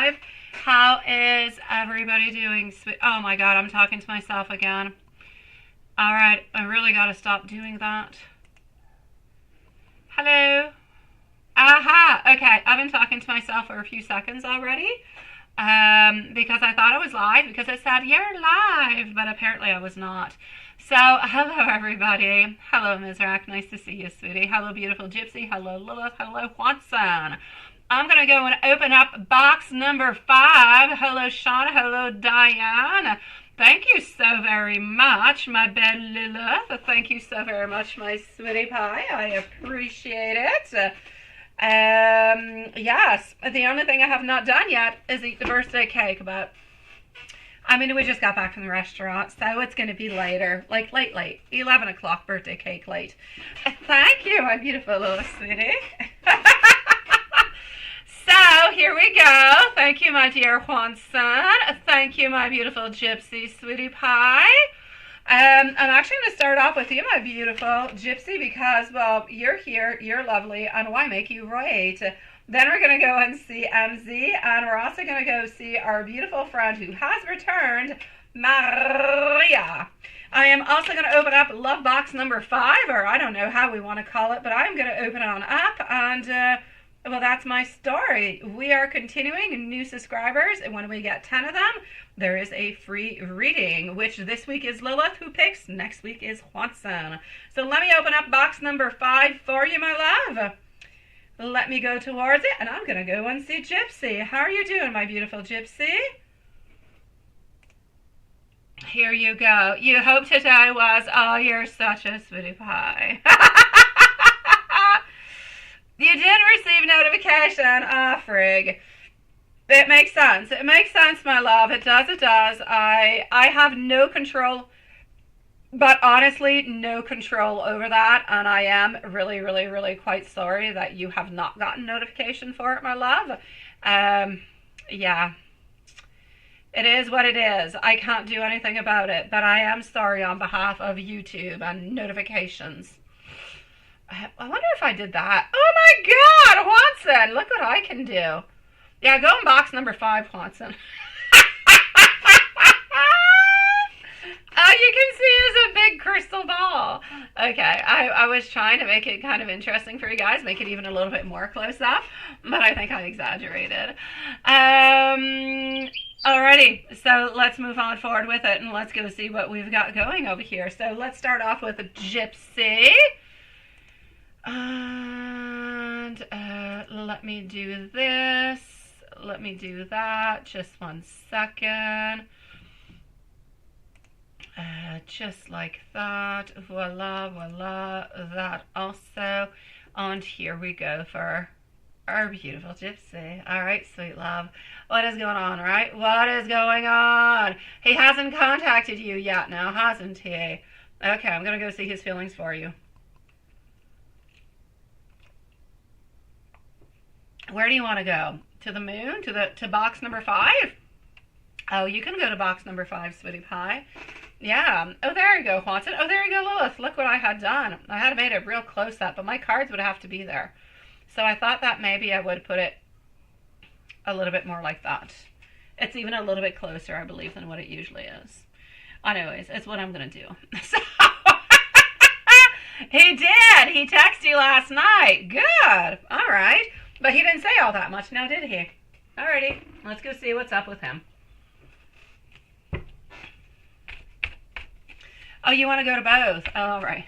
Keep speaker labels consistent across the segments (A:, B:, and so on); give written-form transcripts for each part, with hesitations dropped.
A: live. How is everybody doing? Oh my god, I'm talking to myself again. Alright, I really gotta stop doing that. Hello? Aha! Okay, I've been talking to myself for a few seconds already. Because I thought I was live, because it said, you're live, but apparently I was not. So, hello everybody. Hello, Mizrak. Nice to see you, sweetie. Hello, beautiful Gypsy. Hello, Lilith. Hello, Watson. I'm going to go and open up box number 5. Hello, Shauna. Hello, Diane. Thank you so very much, my belle Lilith. Thank you so very much, my sweetie pie. I appreciate it. Yes, the only thing I have not done yet is eat the birthday cake, but I mean, we just got back from the restaurant, so it's going to be later, like late, 11 o'clock birthday cake late. Thank you, my beautiful little sweetie. So, here we go. Thank you, my dear Juanson. Thank you, my beautiful Gypsy sweetie pie. I'm actually going to start off with you, my beautiful Gypsy, because, well, you're here, you're lovely, and why make you right? Then we're going to go and see MZ, and we're also going to go see our beautiful friend who has returned, Maria. I am also going to open up love box number 5, or I don't know how we want to call it, but I'm going to open it on up, and, well, that's my story. We are continuing new subscribers, and when we get 10 of them, there is a free reading, which this week is Lilith who picks, next week is Watson. So let me open up box number 5 for you, my love. Let me go towards it, and I'm going to go and see Gypsy. How are you doing, my beautiful Gypsy? Here you go. You hope today was, oh, you're such a sweetie pie. You did receive notification. Ah, frig. It makes sense. It makes sense, my love. It does, it does. I have no control, but honestly, no control over that, and I am really, really, really quite sorry that you have not gotten notification for it, my love. Yeah. It is what it is. I can't do anything about it, but I am sorry on behalf of YouTube and notifications. I wonder if I did that. Oh my god, Watson, look what I can do. Yeah, go in box number 5, Watson. Oh, you can see it's a big crystal ball. Okay, I was trying to make it kind of interesting for you guys, make it even a little bit more close up, but I think I exaggerated. Alrighty, so let's move on forward with it, and let's go see what we've got going over here. So let's start off with a Gypsy. And let me do this. Let me do that. Just 1 second. Just like that. Voila, voila. That also. And here we go for our beautiful Gypsy. All right, sweet love. What is going on, right? What is going on? He hasn't contacted you yet now, hasn't he? Okay, I'm going to go see his feelings for you. Where do you want to go? To the moon? To box number 5? Oh, you can go to box number 5, sweetie pie. Yeah. Oh, there you go, Watson. Oh, there you go, Lilith. Look what I had done. I had made it real close up, but my cards would have to be there. So I thought that maybe I would put it a little bit more like that. It's even a little bit closer, I believe, than what it usually is. Anyways, it's what I'm going to do. So, he did. He texted you last night. Good. All right. But he didn't say all that much now, did he? Alrighty, let's go see what's up with him. Oh, you want to go to both? Oh, all right.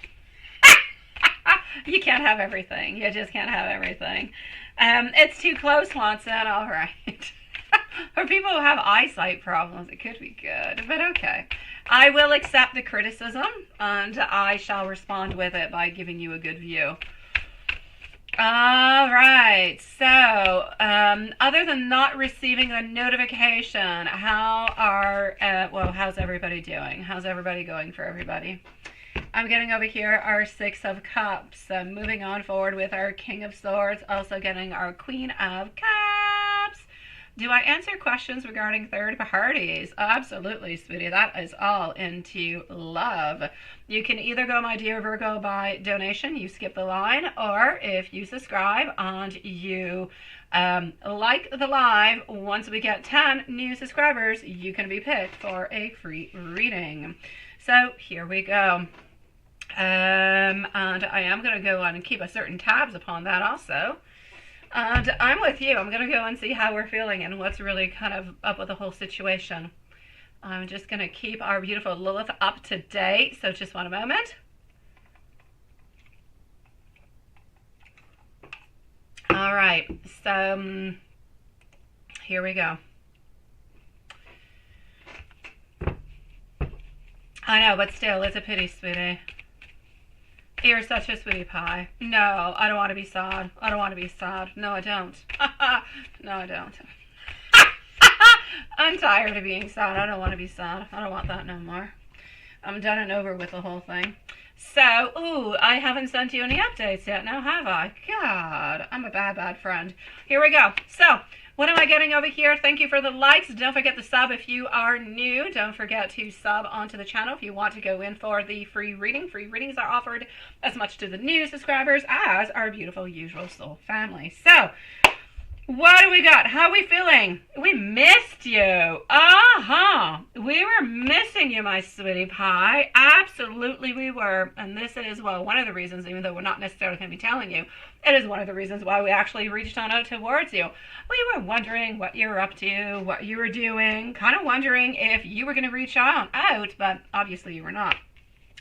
A: You can't have everything. You just can't have everything. It's too close, Watson. All right. For people who have eyesight problems, it could be good, but okay. I will accept the criticism, and I shall respond with it by giving you a good view. All right, so other than not receiving a notification, how's everybody doing? How's everybody going for everybody? I'm getting over here our 6 of Cups, moving on forward with our King of Swords, also getting our Queen of Cups. Do I answer questions regarding third parties? Absolutely, sweetie. That is all into love. You can either go, my dear Virgo, by donation, you skip the line, or if you subscribe and you Like the live, once we get 10 new subscribers, you can be picked for a free reading. So here we go. And I am going to go on and keep a certain tabs upon that also. And I'm with you. I'm going to go and see how we're feeling and what's really kind of up with the whole situation. I'm just going to keep our beautiful Lilith up to date. So just one moment. All right. So here we go. I know, but still, it's a pity, sweetie. You're such a sweetie pie. No, I don't want to be sad. I don't want to be sad. No, I don't. No, I don't. I'm tired of being sad. I don't want to be sad. I don't want that no more. I'm done and over with the whole thing. So, ooh, I haven't sent you any updates yet now, have I? God, I'm a bad, bad friend. Here we go. So, what am I getting over here? Thank you for the likes. Don't forget to sub if you are new. Don't forget to sub onto the channel if you want to go in for the free reading. Free readings are offered as much to the new subscribers as our beautiful usual soul family. So, what do we got? How are we feeling? We missed you. We were missing you, my sweetie pie. Absolutely we were. And this is, well, one of the reasons, even though we're not necessarily going to be telling you, it is one of the reasons why we actually reached on out towards you. We were wondering what you were up to, what you were doing, kind of wondering if you were going to reach out, but obviously you were not.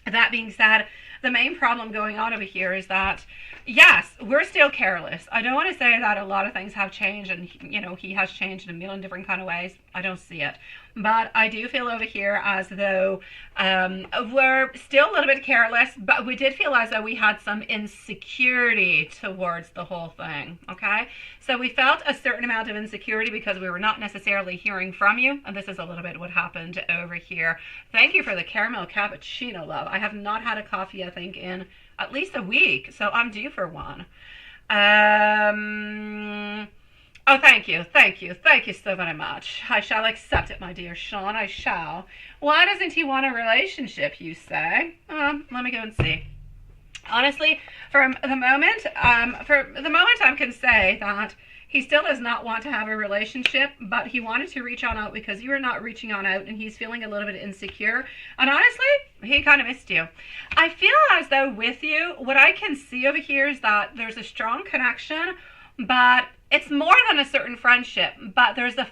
A: That being said, the main problem going on over here is that, yes, we're still careless. I don't want to say that a lot of things have changed and, you know, he has changed in a million different kind of ways. I don't see it. But I do feel over here as though we're still a little bit careless, but we did feel as though we had some insecurity towards the whole thing, okay? So we felt a certain amount of insecurity because we were not necessarily hearing from you, and this is a little bit what happened over here. Thank you for the caramel cappuccino, love. I have not had a coffee, I think, in at least a week, so I'm due for one. Oh, thank you so very much. I shall accept it, my dear Sean, I shall. Why doesn't he want a relationship, you say? Let me go and see. Honestly, for the moment I can say that he still does not want to have a relationship, but he wanted to reach on out because you are not reaching on out and he's feeling a little bit insecure. And honestly, he kind of missed you. I feel as though with you, what I can see over here is that there's a strong connection, but it's more than a certain friendship. But there's the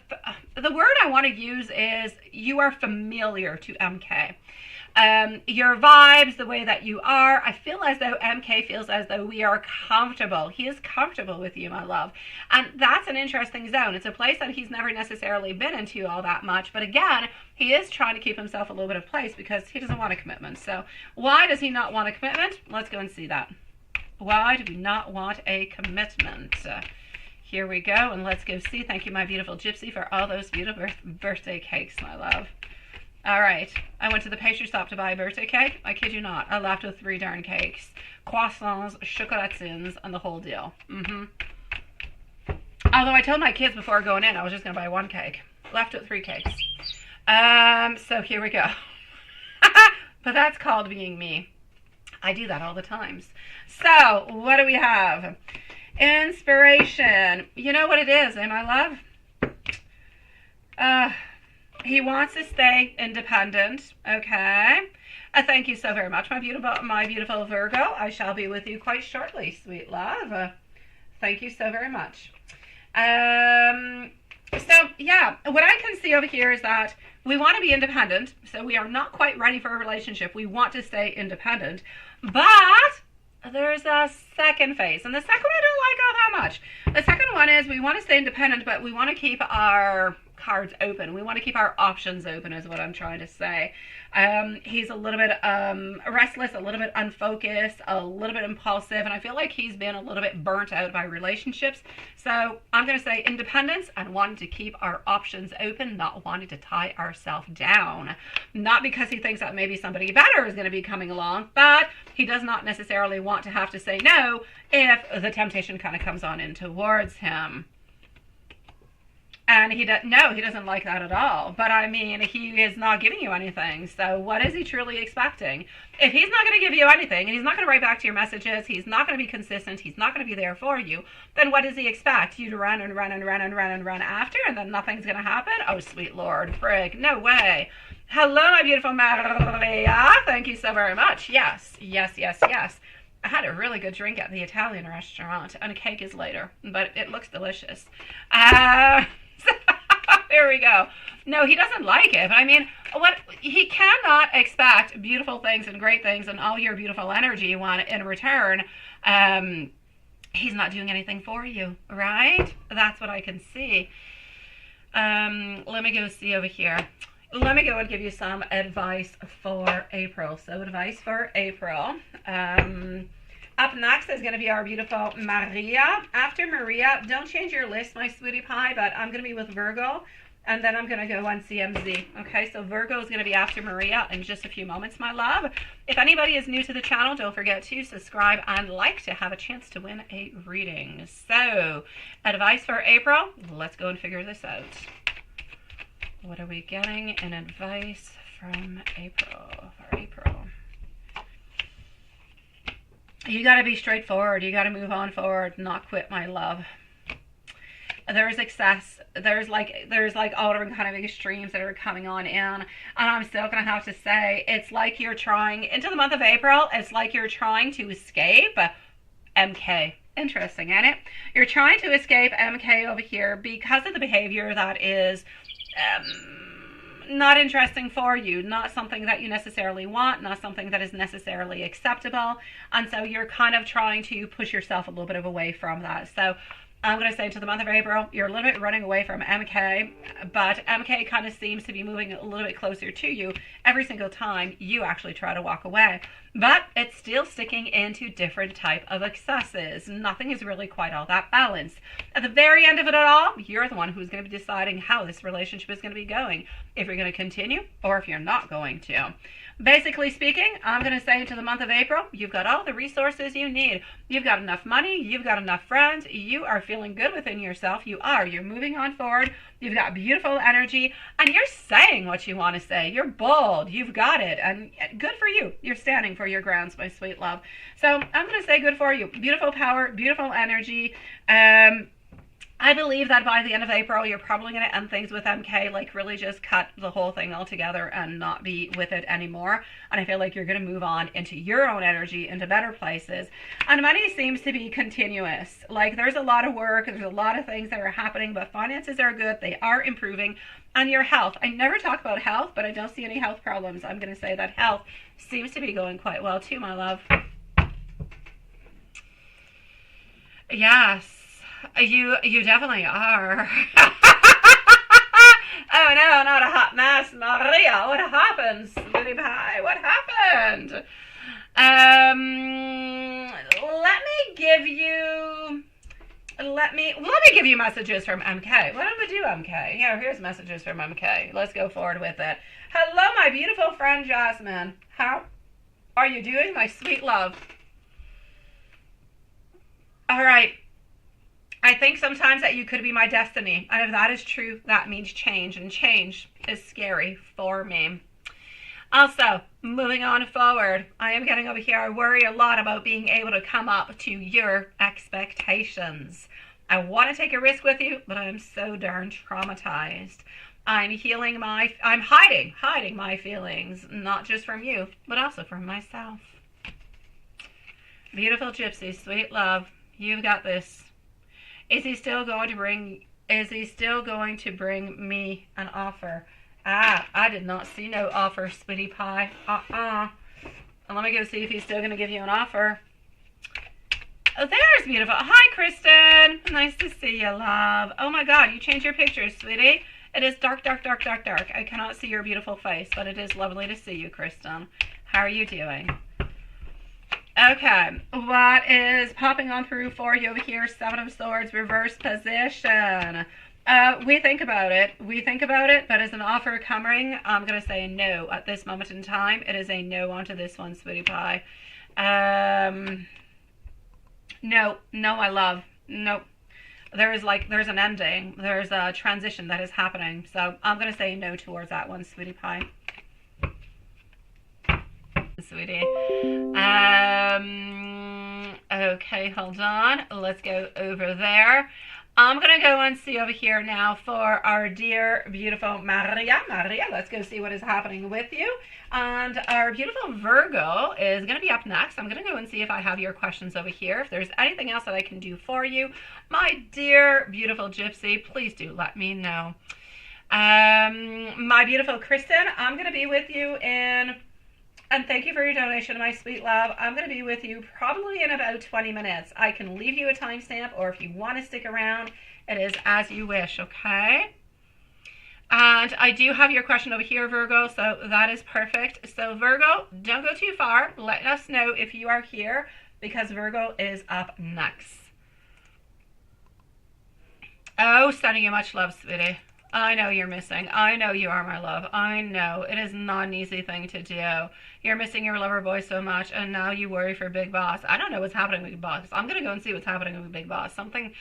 A: word I want to use is you are familiar to MK. Your vibes, the way that you are, I feel as though MK feels as though we are comfortable. He is comfortable with you, my love. And that's an interesting zone. It's a place that he's never necessarily been into all that much. But again, he is trying to keep himself a little bit of place because he doesn't want a commitment. So why does he not want a commitment? Let's go and see that. Why do we not want a commitment? Here we go, and let's go see. Thank you, my beautiful Gypsy, for all those beautiful birthday cakes, my love. All right, I went to the pastry shop to buy a birthday cake. I kid you not. I left with 3 darn cakes. Croissants, chocolatines, and the whole deal. Although I told my kids before going in I was just going to buy 1 cake. Left with 3 cakes. So here we go. But that's called being me. I do that all the times. So, what do we have? Inspiration. You know what it is, my love? He wants to stay independent, okay? Thank you so very much, my beautiful Virgo. I shall be with you quite shortly, sweet love. Thank you so very much. So, yeah, what I can see over here is that we want to be independent, so we are not quite ready for a relationship. We want to stay independent, but there's a second phase, and the second one I don't like all that much. The second one is we want to stay independent, but we want to keep our cards open. We want to keep our options open is what I'm trying to say. He's a little bit restless, a little bit unfocused, a little bit impulsive, and I feel like he's been a little bit burnt out by relationships. So I'm going to say independence and wanting to keep our options open, not wanting to tie ourselves down. Not because he thinks that maybe somebody better is going to be coming along, but he does not necessarily want to have to say no if the temptation kind of comes on in towards him. And no, he doesn't like that at all. But I mean, he is not giving you anything. So what is he truly expecting? If he's not going to give you anything, and he's not going to write back to your messages, he's not going to be consistent, he's not going to be there for you, then what does he expect? You to run and run and run and run and run after, and then nothing's going to happen? Oh, sweet Lord, frig, no way. Hello, my beautiful Maria. Thank you so very much. Yes, yes, yes, yes. I had a really good drink at the Italian restaurant, and a cake is later, but it looks delicious. There we go. No, he doesn't like it. But I mean, what he cannot expect beautiful things and great things and all your beautiful energy you want in return. He's not doing anything for you, right? That's what I can see. Let me go see over here. Let me go and give you some advice for April. So advice for April. Up next is going to be our beautiful Maria. After Maria, don't change your list, my sweetie pie, but I'm going to be with Virgo, and then I'm going to go on CMZ. Okay, so Virgo is going to be after Maria in just a few moments, my love. If anybody is new to the channel, don't forget to subscribe and like to have a chance to win a reading. So, advice for April. Let's go and figure this out. What are we getting in advice from April? For April. You got to be straightforward. You got to move on forward, not quit, my love. There's excess. There's like all different kind of extremes that are coming on in. And I'm still going to have to say, it's like you're trying, into the month of April, it's like you're trying to escape MK. Interesting, isn't it? You're trying to escape MK over here because of the behavior that is not interesting for you, not something that you necessarily want, not something that is necessarily acceptable, and so you're kind of trying to push yourself a little bit away from that. So I'm going to say to the month of April, you're a little bit running away from MK, but MK kind of seems to be moving a little bit closer to you every single time you actually try to walk away. But it's still sticking into different type of excesses. Nothing is really quite all that balanced. At the very end of it all, you're the one who's going to be deciding how this relationship is going to be going. If you're going to continue or if you're not going to. Basically speaking, I'm going to say into the month of April, you've got all the resources you need. You've got enough money. You've got enough friends. You are feeling good within yourself. You are. You're moving on forward. You've got beautiful energy. And you're saying what you want to say. You're bold. You've got it. And good for you. You're standing for your grounds, my sweet love. So I'm going to say good for you. Beautiful power. Beautiful energy. I believe that by the end of April, you're probably going to end things with MK, like really just cut the whole thing altogether and not be with it anymore. And I feel like you're going to move on into your own energy, into better places. And money seems to be continuous. Like there's a lot of work, there's a lot of things that are happening, but finances are good, they are improving. And your health, I never talk about health, but I don't see any health problems. I'm going to say that health seems to be going quite well too, my love. Yes. You definitely are. Oh no, not a hot mess, Maria. What happened, sweetie pie? What happened? Let me give you messages from MK. Why don't we do MK? Here's messages from MK. Let's go forward with it. Hello, my beautiful friend Jasmine. How are you doing, my sweet love? All right. I think sometimes that you could be my destiny. And if that is true, that means change. And change is scary for me. Also, moving on forward, I am getting over here. I worry a lot about being able to come up to your expectations. I want to take a risk with you, but I'm so darn traumatized. I'm hiding my feelings, not just from you, but also from myself. Beautiful gypsy, sweet love, you've got this. Is he still going to bring me an offer? I did not see no offer, sweetie pie. And let me go see if he's still going to give you an offer. Oh, there's beautiful. Hi, Kristen. Nice to see you, love. Oh my God, you changed your picture, sweetie. It is dark, dark, dark, dark, dark. I cannot see your beautiful face, but it is lovely to see you, Kristen. How are you doing? Okay, what is popping on through for you over here? Seven of Swords, reverse position. We think about it, but is an offer coming? I'm going to say no at this moment in time. It is a no onto this one, sweetie pie. No, my love. Nope. there's an ending. There's a transition that is happening. So I'm going to say no towards that one, sweetie pie. Sweetie. Okay, hold on. Let's go over there. I'm going to go and see over here now for our dear, beautiful Maria. Maria, let's go see what is happening with you. And our beautiful Virgo is going to be up next. I'm going to go and see if I have your questions over here. If there's anything else that I can do for you, my dear, beautiful Gypsy, please do let me know. My beautiful Kristen, I'm going to be with you in... And thank you for your donation, my sweet love. I'm going to be with you probably in about 20 minutes. I can leave you a timestamp, or if you want to stick around, it is as you wish, okay? And I do have your question over here, Virgo, so that is perfect. So Virgo, don't go too far. Let us know if you are here, because Virgo is up next. Oh, sending you much love, sweetie. I know you're missing. I know you are, my love. I know. It is not an easy thing to do. You're missing your lover boy so much, and now you worry for Big Boss. I don't know what's happening with Big Boss. I'm going to go and see what's happening with Big Boss. Something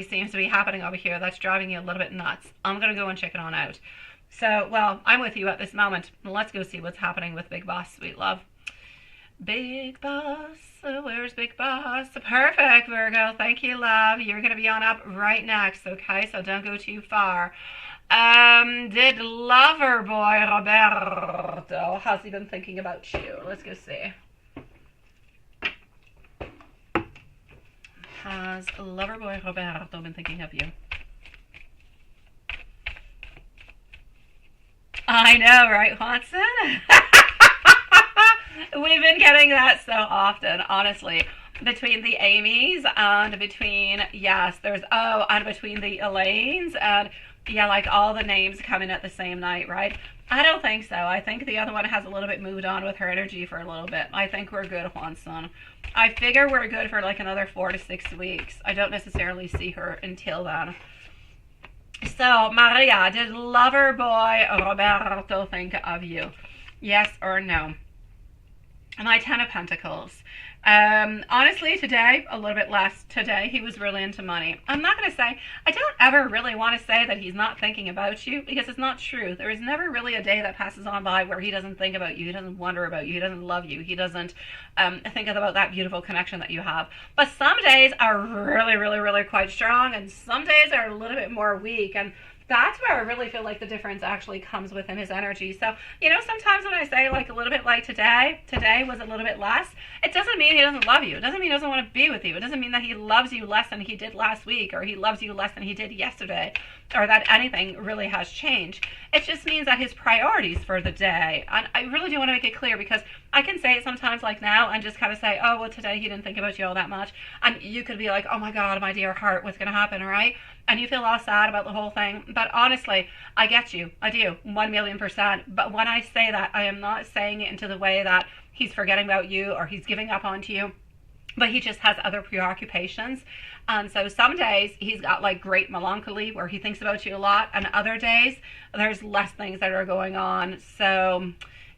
A: seems to be happening over here that's driving you a little bit nuts. I'm going to go and check it on out. So, well, I'm with you at this moment. Let's go see what's happening with Big Boss, sweet love. Big Boss, where's Big Boss? Perfect, Virgo. Thank you, love. You're going to be on up right next, okay? So don't go too far. Did lover boy Roberto, has he been thinking about you? Let's go see. Has lover boy Roberto been thinking of you? I know, right, Watson? We've been getting that so often, honestly. Between the Amy's and between, yes, and between the Elaines and, yeah, like all the names coming at the same night, right? I don't think so. I think the other one has a little bit moved on with her energy for a little bit. I think we're good, Juanson. I figure we're good for like another 4 to 6 weeks. I don't necessarily see her until then. So, Maria, did lover boy Roberto think of you? Yes or no? My 10 of Pentacles. Honestly, today, a little bit less. Today, he was really into money. I'm not going to say, I don't ever really want to say that he's not thinking about you, because it's not true. There is never really a day that passes on by where he doesn't think about you, he doesn't wonder about you, he doesn't love you, he doesn't think about that beautiful connection that you have. But some days are really, really, really quite strong, and some days are a little bit more weak, and that's where I really feel like the difference actually comes within his energy. So, you know, sometimes when I say like a little bit like today was a little bit less, it doesn't mean he doesn't love you. It doesn't mean he doesn't want to be with you. It doesn't mean that he loves you less than he did last week, or he loves you less than he did yesterday, or that anything really has changed. It just means that his priorities for the day, and I really do want to make it clear, because I can say it sometimes like now and just kind of say, oh, well, today he didn't think about you all that much. And you could be like, oh my God, my dear heart, what's going to happen, right? And you feel all sad about the whole thing. But honestly, I get you. I do. 1,000,000%. But when I say that, I am not saying it into the way that he's forgetting about you or he's giving up on you. But he just has other preoccupations. And so some days he's got like great melancholy where he thinks about you a lot. And other days there's less things that are going on. So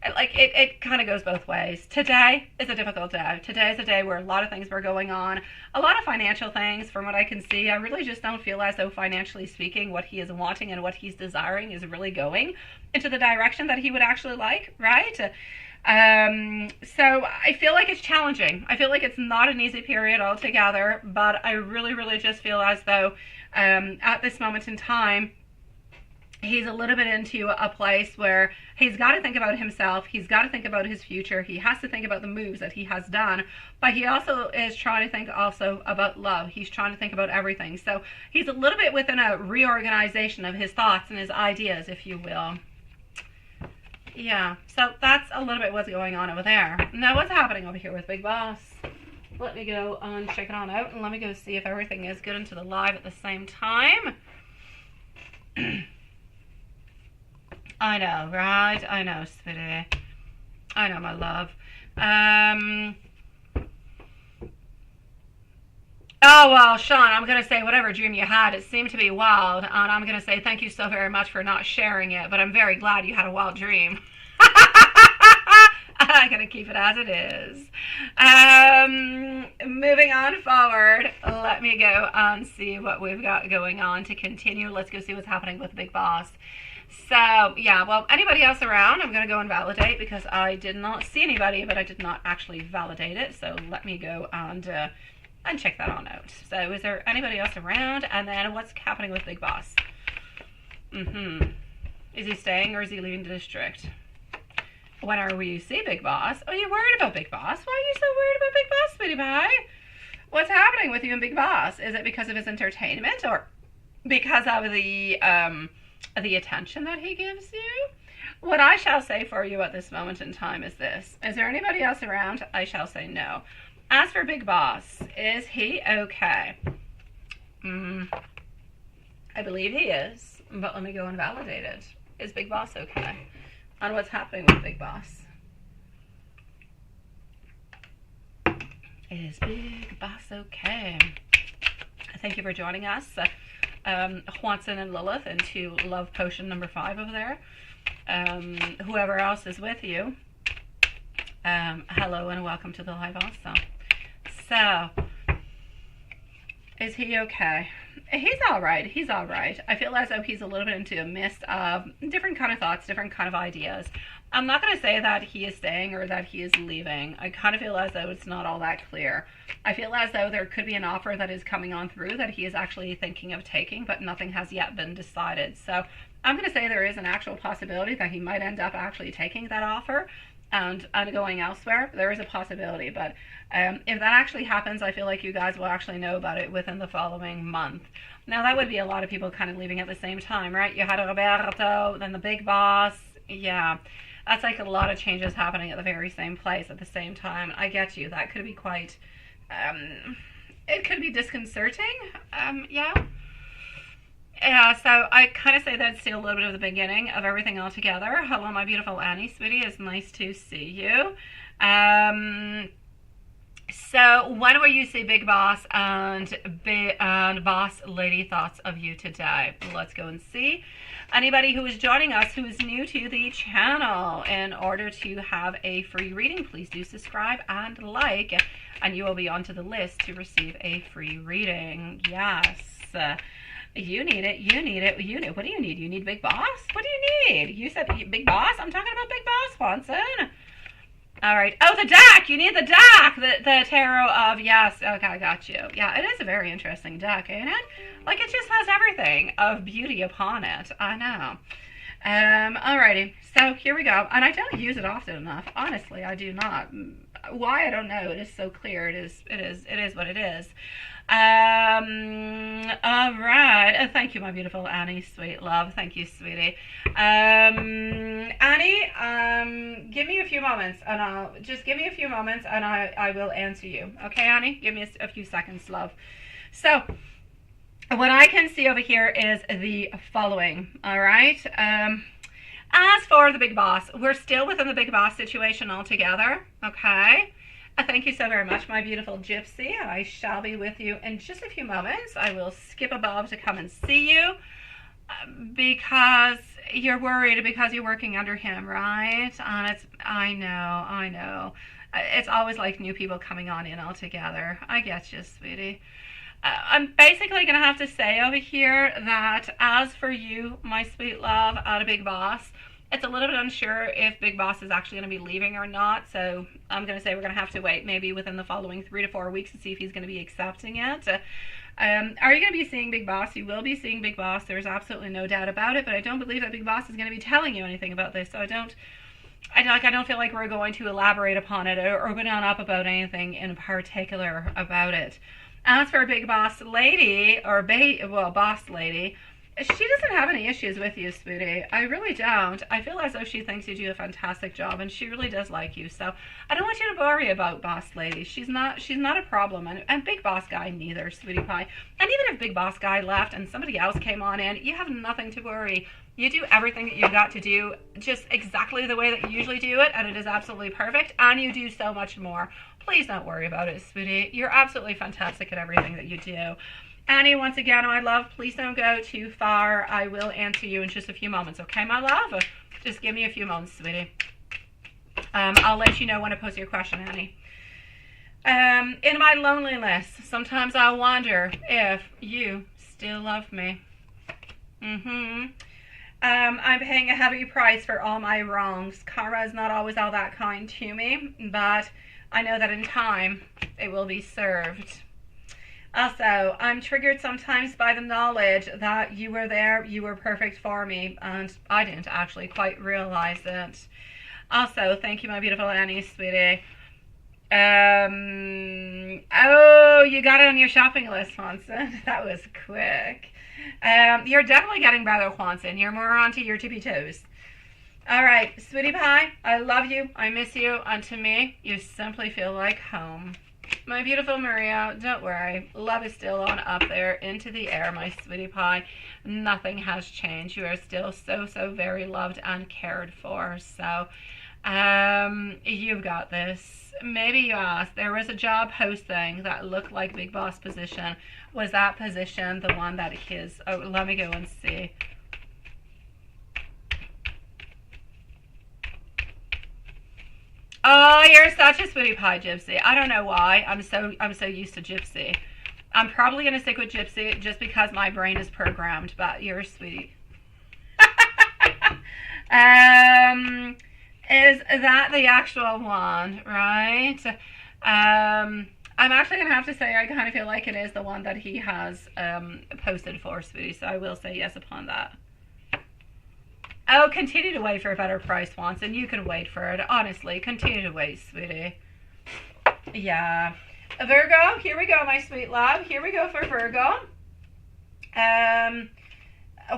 A: it kind of goes both ways. Today is a difficult day. Today is a day where a lot of things were going on. A lot of financial things, from what I can see. I really just don't feel as though, financially speaking, what he is wanting and what he's desiring is really going into the direction that he would actually like, right? So I feel like it's challenging. I feel like it's not an easy period altogether, but I really, really just feel as though at this moment in time, he's a little bit into a place where he's got to think about himself. He's got to think about his future. He has to think about the moves that he has done. But he also is trying to think also about love. He's trying to think about everything. So he's a little bit within a reorganization of his thoughts and his ideas, if you will. Yeah, so that's a little bit what's going on over there. Now, what's happening over here with Big Boss? Let me go and check it on out, and let me go see if everything is good into the live at the same time. I know, right? I know, sweetie. I know, my love. Oh, well, Sean, I'm going to say whatever dream you had, it seemed to be wild. And I'm going to say thank you so very much for not sharing it. But I'm very glad you had a wild dream. I'm going to keep it as it is. Moving on forward, let me go and see what we've got going on to continue. Let's go see what's happening with Big Boss. So, yeah, well, anybody else around, I'm going to go and validate because I did not see anybody, but I did not actually validate it. So let me go and check that on out. So is there anybody else around? And then what's happening with Big Boss? Is he staying or is he leaving the district? When are we see Big Boss? Oh, you're worried about Big Boss? Why are you so worried about Big Boss, sweetie pie? What's happening with you and Big Boss? Is it because of his entertainment or because of the attention that he gives you? What I shall say for you at this moment in time is this. Is there anybody else around? I shall say no. As for Big Boss, is he okay? I believe he is, but let me go and validate it. Is Big Boss okay? And what's happening with Big Boss? Is Big Boss okay? Thank you for joining us. Juanson and Lilith into Love Potion number 5 over there. Whoever else is with you, hello and welcome to the live also. So, is he okay? He's all right. He's all right. I feel as though he's a little bit into a mist of different kind of thoughts, different kind of ideas. I'm not going to say that he is staying or that he is leaving. I kind of feel as though it's not all that clear. I feel as though there could be an offer that is coming on through that he is actually thinking of taking, but nothing has yet been decided. So I'm going to say there is an actual possibility that he might end up actually taking that offer and going elsewhere. There is a possibility, but if that actually happens, I feel like you guys will actually know about it within the following month. Now, that would be a lot of people kind of leaving at the same time, right? You had Roberto, then the Big Boss. Yeah, that's like a lot of changes happening at the very same place at the same time. I get you. That could be quite, it could be disconcerting. Yeah. Yeah, so I kind of say that's still a little bit of the beginning of everything all together. Hello, my beautiful Annie, sweetie. It's nice to see you. So when will you see Big Boss and Boss Lady thoughts of you today? Let's go and see. Anybody who is joining us who is new to the channel, in order to have a free reading, please do subscribe and like, and you will be onto the list to receive a free reading. Yes. You need it. You need it. You need. What do you need? You need Big Boss? What do you need? You said Big Boss? I'm talking about Big Boss, Juanson. All right. Oh, the deck. You need the deck. The tarot of, yes. Okay, I got you. Yeah, it is a very interesting deck, ain't it? Like, it just has everything of beauty upon it. I know. Alrighty. So here we go. And I don't use it often enough. Honestly, I do not. Why? I don't know. It is so clear. It is what it is. All right. Thank you, my beautiful Annie, sweet love. Thank you, sweetie. Annie, give me a few moments, and I will answer you. Okay, Annie? Give me a few seconds, love. So, what I can see over here is the following. All right. As for the Big Boss, we're still within the Big Boss situation altogether. Okay. Thank you so very much, my beautiful Gypsy. I shall be with you in just a few moments. I will skip above to come and see you because you're worried because you're working under him, right? And I know. It's always like new people coming on in altogether. I get you, sweetie. I'm basically going to have to say over here that as for you, my sweet love, out of Big Boss, it's a little bit unsure if Big Boss is actually going to be leaving or not. So I'm going to say we're going to have to wait maybe within the following 3 to 4 weeks to see if he's going to be accepting it. Are you going to be seeing Big Boss? You will be seeing Big Boss. There's absolutely no doubt about it. But I don't believe that Big Boss is going to be telling you anything about this. So I don't feel like we're going to elaborate upon it or open on up about anything in particular about it. As for Big Boss Lady, or Boss Lady, she doesn't have any issues with you, sweetie. I really don't. I feel as though she thinks you do a fantastic job, and she really does like you. So I don't want you to worry about Boss Lady. She's not a problem, and Big Boss Guy neither, sweetie pie. And even if Big Boss Guy left and somebody else came on in, you have nothing to worry. You do everything that you've got to do just exactly the way that you usually do it, and it is absolutely perfect, and you do so much more. Please don't worry about it, sweetie. You're absolutely fantastic at everything that you do. Annie, once again, my love, please don't go too far. I will answer you in just a few moments, okay, my love? Just give me a few moments, sweetie. I'll let you know when I post your question, Annie. In my loneliness, sometimes I wonder if you still love me. I'm paying a heavy price for all my wrongs. Karma is not always all that kind to me, but I know that in time it will be served. Also, I'm triggered sometimes by the knowledge that you were there, you were perfect for me, and I didn't actually quite realize it. Also, thank you, my beautiful Annie, sweetie. Oh, you got it on your shopping list, Swanson. That was quick. You're definitely getting better, Swanson. You're more onto your tippy toes. All right, sweetie pie, I love you, I miss you, and to me, you simply feel like home. My beautiful Maria, don't worry. Love is still on up there into the air, my sweetie pie. Nothing has changed. You are still so, so very loved and cared for. So, you've got this. Maybe you asked, there was a job posting that looked like Big Boss position. Was that position the one that his... Oh, let me go and see. Oh, you're such a sweetie pie, Gypsy. I don't know why. I'm so used to Gypsy. I'm probably gonna stick with Gypsy just because my brain is programmed. But you're a sweetie. Is that the actual one, right? I'm actually gonna have to say I kind of feel like it is the one that he has posted for, sweetie. So I will say yes upon that. Oh, continue to wait for a better price, Swanson. You can wait for it. Honestly, continue to wait, sweetie. Yeah. Virgo, here we go, my sweet love. Here we go for Virgo.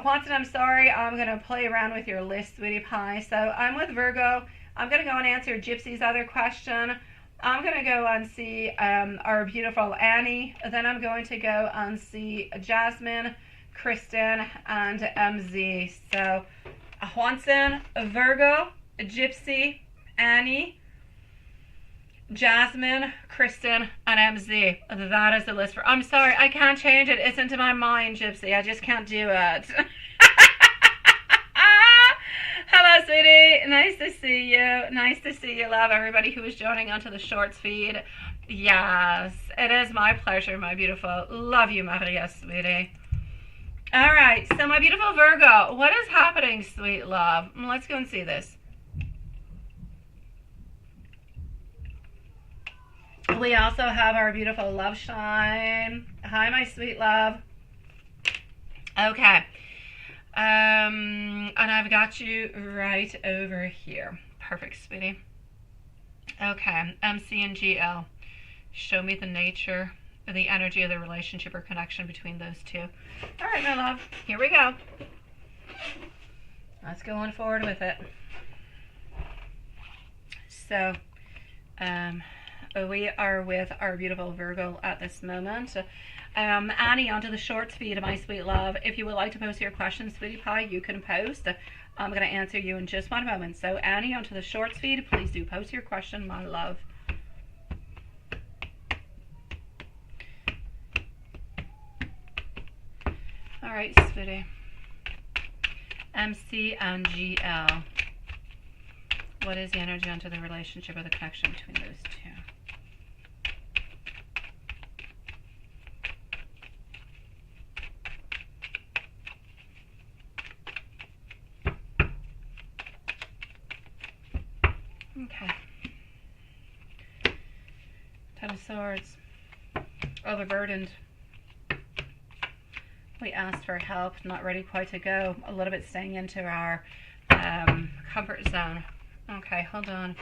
A: Swanson, I'm sorry. I'm going to play around with your list, sweetie pie. So I'm with Virgo. I'm going to go and answer Gypsy's other question. I'm going to go and see our beautiful Annie. Then I'm going to go and see Jasmine, Kristen, and MZ. So... Swanson, Virgo, Gypsy, Annie, Jasmine, Kristen, and MZ. That is the list for... I'm sorry, I can't change it. It's into my mind, Gypsy. I just can't do it. Hello, sweetie. Nice to see you. Nice to see you, love. Everybody who is joining onto the shorts feed. Yes, it is my pleasure, my beautiful. Love you, Maria, sweetie. All right, so my beautiful Virgo, what is happening, sweet love? Let's go and see this. We also have our beautiful Love Shine. Hi, my sweet love. Okay. And I've got you right over here. Perfect, sweetie. Okay, MC and GL. Show me the nature, the energy of the relationship or connection between those two. All right, my love, here we go. Let's go on forward with it. So, we are with our beautiful Virgo at this moment. Annie, onto the short feed, my sweet love. If you would like to post your questions, sweetie pie, you can post. I'm going to answer you in just one moment. So, Annie, onto the short feed, please do post your question, my love. All right, sweetie. MC and GL. What is the energy onto the relationship or the connection between those two? Okay. Ten of Swords. Overburdened. We asked for help, not ready quite to go. A little bit staying into our comfort zone. Okay, hold on.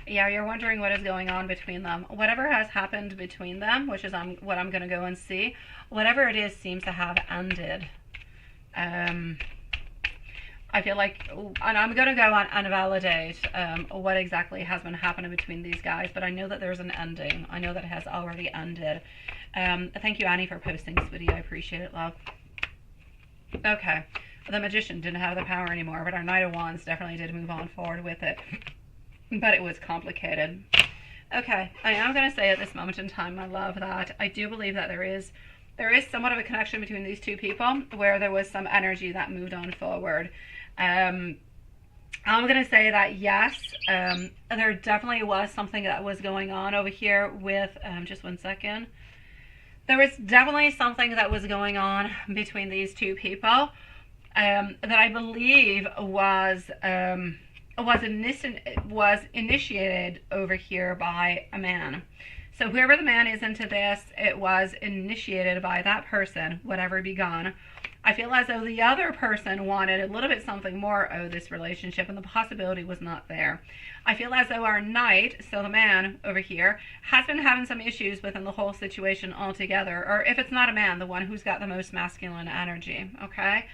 A: Yeah, you're wondering what is going on between them. Whatever has happened between them, which is what I'm going to go and see, whatever it is seems to have ended. I feel like, and I'm going to go on and validate what exactly has been happening between these guys, but I know that there's an ending. I know that it has already ended. Thank you, Annie, for posting, sweetie. I appreciate it, love. Okay. The Magician didn't have the power anymore, but our Knight of Wands definitely did move on forward with it. But it was complicated. Okay. I am going to say at this moment in time, my love, that I do believe that there is somewhat of a connection between these two people where there was some energy that moved on forward. I'm going to say that yes, there definitely was something that was going on over here with, just one second. There was definitely something that was going on between these two people that I believe was initiated over here by a man. So whoever the man is into this, it was initiated by that person, whatever begun. I feel as though the other person wanted a little bit something more of this relationship, and the possibility was not there. I feel as though our knight, so the man over here, has been having some issues within the whole situation altogether. Or if it's not a man, the one who's got the most masculine energy, okay?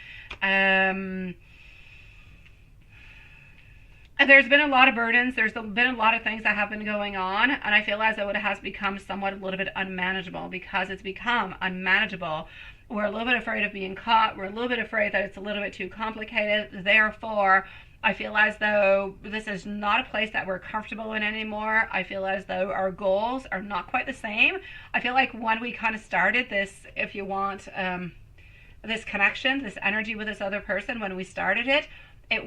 A: There's been a lot of burdens. There's been a lot of things that have been going on, and I feel as though it has become somewhat a little bit unmanageable. Because it's become unmanageable, we're a little bit afraid of being caught. We're a little bit afraid that it's a little bit too complicated. Therefore, I feel as though this is not a place that we're comfortable in anymore. I feel as though our goals are not quite the same. I feel like when we kind of started this, if you want, this connection, this energy with this other person, when we started it, it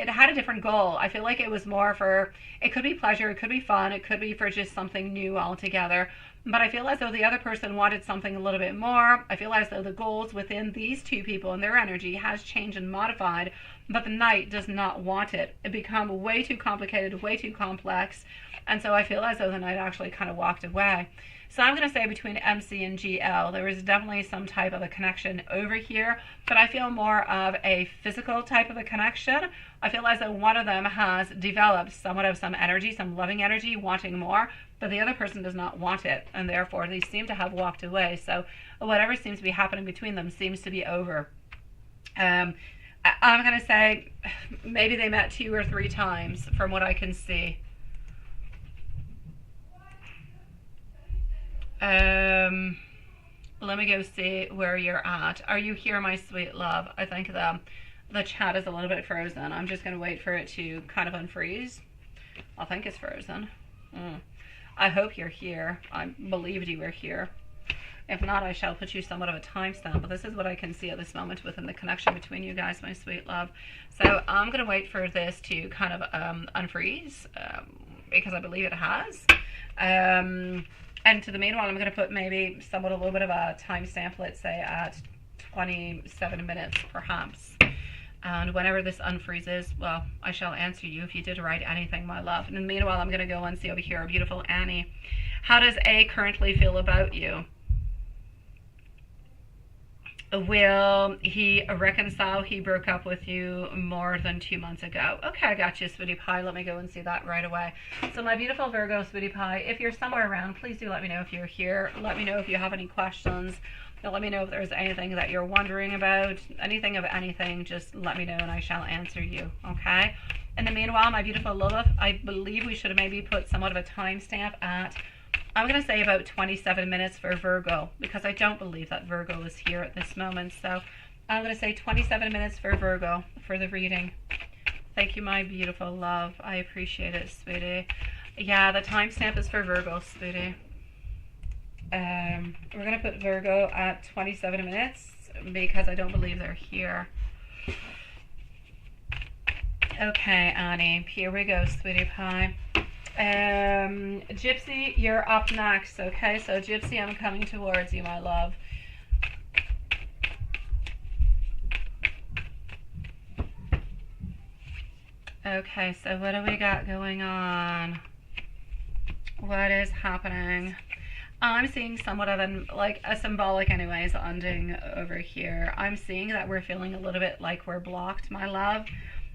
A: had a different goal. I feel like it was more for, it could be pleasure, it could be fun, it could be for just something new altogether. But I feel as though the other person wanted something a little bit more. I feel as though the goals within these two people and their energy has changed and modified, but the knight does not want it. It become way too complicated, way too complex. And so I feel as though the knight actually kind of walked away. So I'm going to say between MC and GL, there is definitely some type of a connection over here, but I feel more of a physical type of a connection. I feel as though one of them has developed somewhat of some energy, some loving energy, wanting more, but the other person does not want it, and therefore they seem to have walked away. So whatever seems to be happening between them seems to be over. I'm going to say maybe they met 2 or 3 times from what I can see. Let me go see where you're at. Are you here, my sweet love? I think the chat is a little bit frozen. I'm just going to wait for it to kind of unfreeze. I think it's frozen. I hope you're here. I believed you were here. If not, I shall put you somewhat of a timestamp, but this is what I can see at this moment within the connection between you guys, my sweet love. So I'm going to wait for this to kind of unfreeze, because I believe it has. And to the meanwhile, I'm going to put maybe somewhat a little bit of a timestamp, let's say at 27 minutes perhaps. And whenever this unfreezes, well, I shall answer you if you did write anything, my love. And meanwhile, I'm going to go and see over here our beautiful Annie. How does A currently feel about you? Will he reconcile? He broke up with you more than 2 months ago. Okay, I got you, sweetie pie. Let me go and see that right away. So my beautiful Virgo, sweetie pie, if you're somewhere around, please do let me know if you're here. Let me know if you have any questions. Let me know if there's anything that you're wondering about. Anything of anything, just let me know and I shall answer you, okay? In the meanwhile, my beautiful Lilith, I believe we should have maybe put somewhat of a timestamp at, I'm going to say about 27 minutes for Virgo, because I don't believe that Virgo is here at this moment. So I'm going to say 27 minutes for Virgo for the reading. Thank you, my beautiful love. I appreciate it, sweetie. Yeah, the timestamp is for Virgo, sweetie. We're going to put Virgo at 27 minutes because I don't believe they're here. Okay, Annie, here we go, sweetie pie. Gypsy, you're up next, okay? So Gypsy, I'm coming towards you, my love. Okay, so what do we got going on? What is happening? I'm seeing somewhat of a symbolic anyways ending over here. I'm seeing that we're feeling a little bit like we're blocked, my love.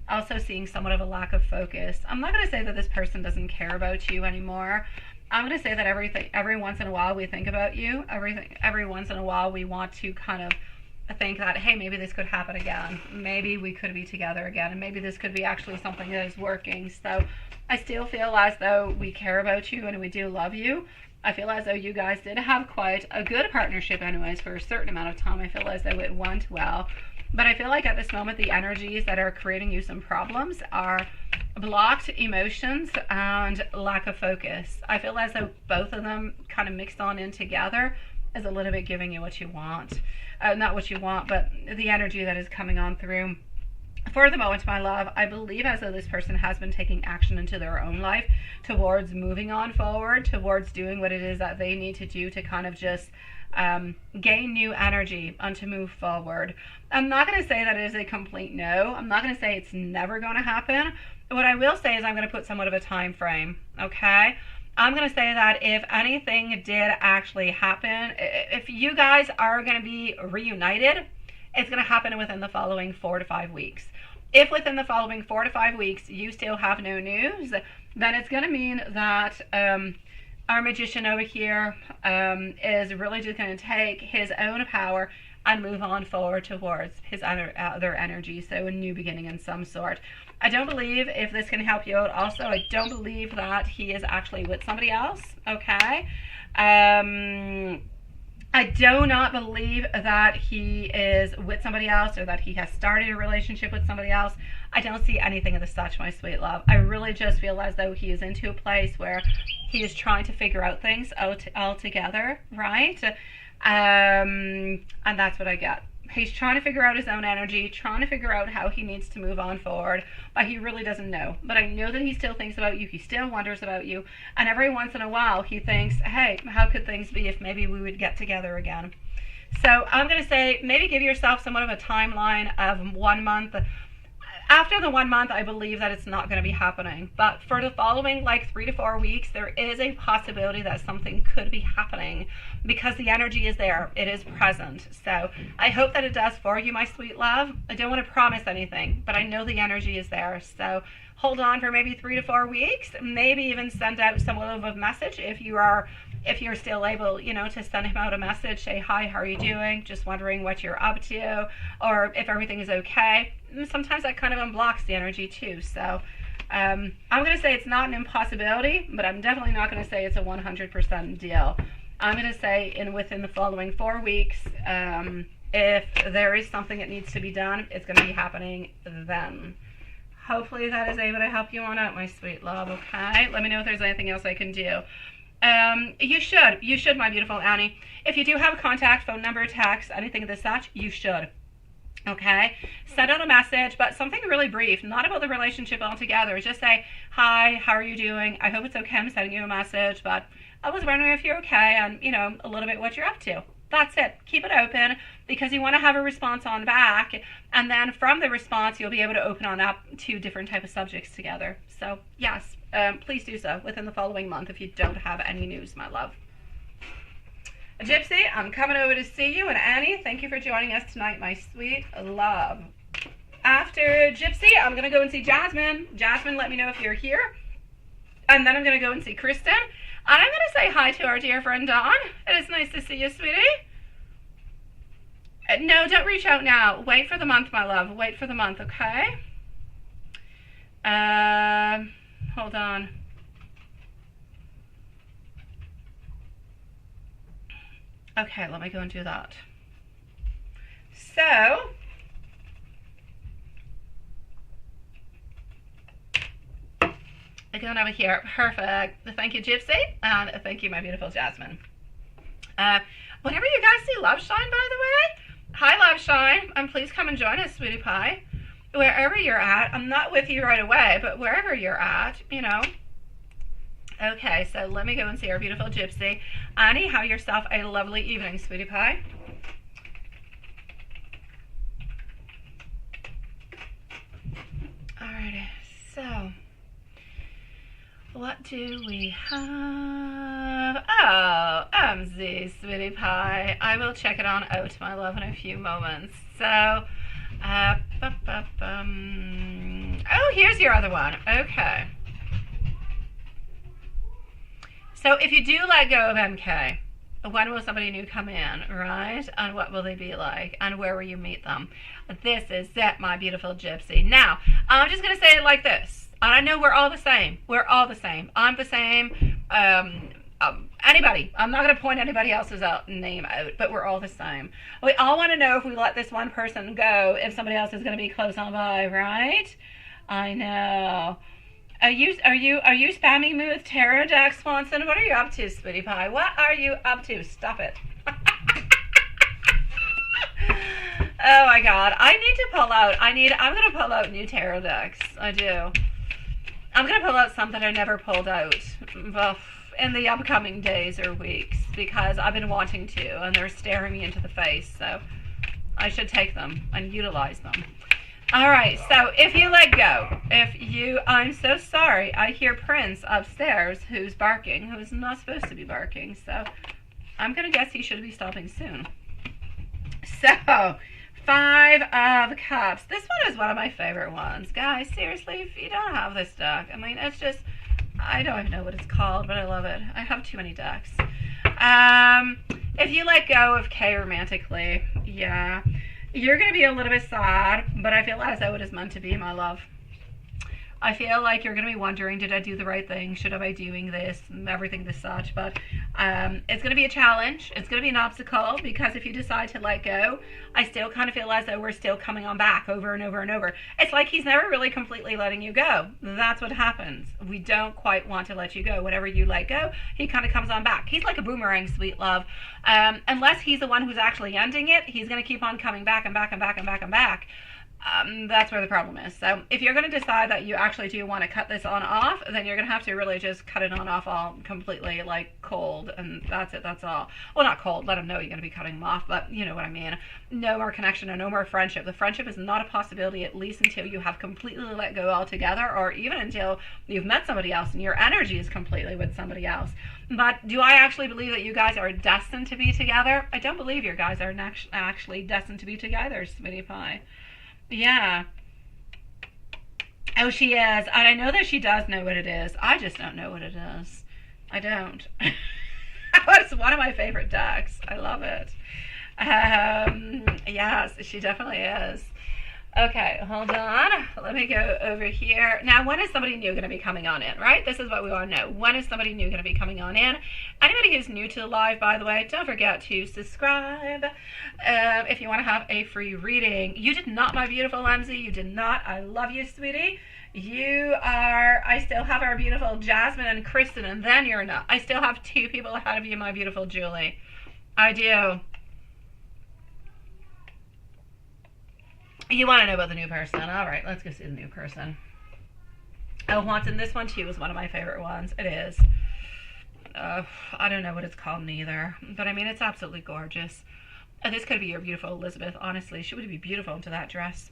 A: Also seeing somewhat of a lack of focus. I'm not going to say that this person doesn't care about you anymore. I'm going to say that every once in a while we think about you. Every once in a while we want to kind of think that, hey, maybe this could happen again. Maybe we could be together again. And maybe this could be actually something that is working. So I still feel as though we care about you and we do love you. I feel as though you guys did have quite a good partnership anyways for a certain amount of time. I feel as though it went well. But I feel like at this moment, the energies that are creating you some problems are blocked emotions and lack of focus. I feel as though both of them kind of mixed on in together is a little bit giving you what you want. Not what you want, but the energy that is coming on through. For the moment, my love, I believe as though this person has been taking action into their own life towards moving on forward, towards doing what it is that they need to do to kind of just gain new energy and to move forward. I'm not going to say that it is a complete no. I'm not going to say it's never going to happen. What I will say is I'm going to put somewhat of a time frame, okay? I'm going to say that if anything did actually happen, if you guys are going to be reunited, it's going to happen within the following 4 to 5 weeks. If within the following 4 to 5 weeks you still have no news, then it's going to mean that our magician over here is really just going to take his own power and move on forward towards his other energy, so a new beginning in some sort. I don't believe, if this can help you out also, I don't believe that he is actually with somebody else, okay? I do not believe that he is with somebody else or that he has started a relationship with somebody else. I don't see anything of the such, my sweet love. I really just feel as though he is into a place where he is trying to figure out things all together, right? And that's what I get. He's trying to figure out his own energy, trying to figure out how he needs to move on forward, but he really doesn't know. But I know that he still thinks about you, he still wonders about you, and every once in a while he thinks, hey, how could things be if maybe we would get together again? So I'm going to say maybe give yourself somewhat of a timeline of 1 month. After the 1 month, I believe that it's not going to be happening. But for the following 3 to 4 weeks, there is a possibility that something could be happening because the energy is there. It is present. So I hope that it does for you, my sweet love. I don't want to promise anything, but I know the energy is there. So hold on for maybe 3 to 4 weeks. Maybe even send out somewhat of a message if you're still able, to send him out a message, say, hi, how are you doing? Just wondering what you're up to, or if everything is okay. Sometimes that kind of unblocks the energy too. So I'm going to say it's not an impossibility, but I'm definitely not going to say it's a 100% deal. I'm going to say within the following 4 weeks, if there is something that needs to be done, it's going to be happening then. Hopefully that is able to help you on out, my sweet love, okay? Let me know if there's anything else I can do. You should, my beautiful Annie. If you do have a contact, phone number, text, anything of this such, you should. Okay, send out a message, but something really brief, not about the relationship altogether. Just say, hi, how are you doing? I hope it's okay. I'm sending you a message, but I was wondering if you're okay and, a little bit what you're up to. That's it. Keep it open because you want to have a response on back. And then from the response, you'll be able to open on up to different type of subjects together. So yes, please do so within the following month if you don't have any news, my love. Gypsy, I'm coming over to see you. And Annie, thank you for joining us tonight, my sweet love. After Gypsy, I'm going to go and see Jasmine. Jasmine, let me know if you're here. And then I'm going to go and see Kristen. And I'm going to say hi to our dear friend Dawn. It is nice to see you, sweetie. No, don't reach out now. Wait for the month, my love. Wait for the month, okay? Hold on. Okay, let me go and do that. So, going over here. Perfect. Thank you, Gypsy. And thank you, my beautiful Jasmine. Whenever you guys see Love Shine, by the way, hi, Love Shine. And please come and join us, sweetie pie. Wherever you're at. I'm not with you right away, but wherever you're at, Okay, so let me go and see our beautiful Gypsy. Annie, have yourself a lovely evening, sweetie pie. Alrighty, so what do we have? Oh, MZ, sweetie pie. I will check it on out, my love, in a few moments. So, oh, here's your other one. Okay. So if you do let go of MK, when will somebody new come in, right? And what will they be like? And where will you meet them? This is it, my beautiful Gypsy. Now, I'm just going to say it like this. And I know we're all the same. We're all the same. I'm the same. Anybody. I'm not going to point anybody else's name out, but we're all the same. We all want to know if we let this one person go, if somebody else is going to be close on by, right? I know. Are you spamming me with tarot, Jack Swanson? What are you up to, sweetie pie? What are you up to? Stop it. Oh my god. I need to pull out. I'm going to pull out new tarot decks. I do. I'm going to pull out some that I never pulled out in the upcoming days or weeks because I've been wanting to and they're staring me into the face. So I should take them and utilize them. All right. So if you let go, I'm so sorry. I hear Prince upstairs who's barking, who's not supposed to be barking. So I'm going to guess he should be stopping soon. So, 5 of Cups. This one is one of my favorite ones. Guys, seriously, if you don't have this deck, I mean, it's just, I don't even know what it's called, but I love it. I have too many decks. If you let go of K romantically, yeah, you're going to be a little bit sad, but I feel as though it is meant to be, my love. I feel like you're going to be wondering, did I do the right thing? Should I be doing this? Everything this such. But it's going to be a challenge. It's going to be an obstacle because if you decide to let go, I still kind of feel as though we're still coming on back over and over and over. It's like he's never really completely letting you go. That's what happens. We don't quite want to let you go. Whenever you let go, he kind of comes on back. He's like a boomerang, sweet love. Unless he's the one who's actually ending it, he's going to keep on coming back and back and back and back and back. That's where the problem is. So if you're going to decide that you actually do want to cut this on off, then you're going to have to really just cut it on off all completely, like cold, and that's it, that's all. Well, not cold, let them know you're going to be cutting them off, but you know what I mean. No more connection or no more friendship. The friendship is not a possibility, at least until you have completely let go altogether, or even until you've met somebody else and your energy is completely with somebody else. But do I actually believe that you guys are destined to be together? I don't believe you guys are actually destined to be together, sweetie pie. Yeah. Oh, she is. And I know that she does know what it is. I just don't know what it is. I don't. It's one of my favorite decks. I love it. Yes, she definitely is. Okay, hold on. Let me go over here. Now, when is somebody new going to be coming on in, right? This is what we want to know. When is somebody new going to be coming on in? Anybody who's new to the live, by the way, don't forget to subscribe if you want to have a free reading. You did not, my beautiful Lemsy. You did not. I love you, sweetie. You are, I still have our beautiful Jasmine and Kristen, and then you're not. I still have 2 people ahead of you, my beautiful Julie. I do. You want to know about the new person. All right, let's go see the new person. Oh, Watson, this one too is one of my favorite ones. It is. I don't know what it's called neither. But I mean, it's absolutely gorgeous. This could be your beautiful Elizabeth. Honestly, she would be beautiful into that dress.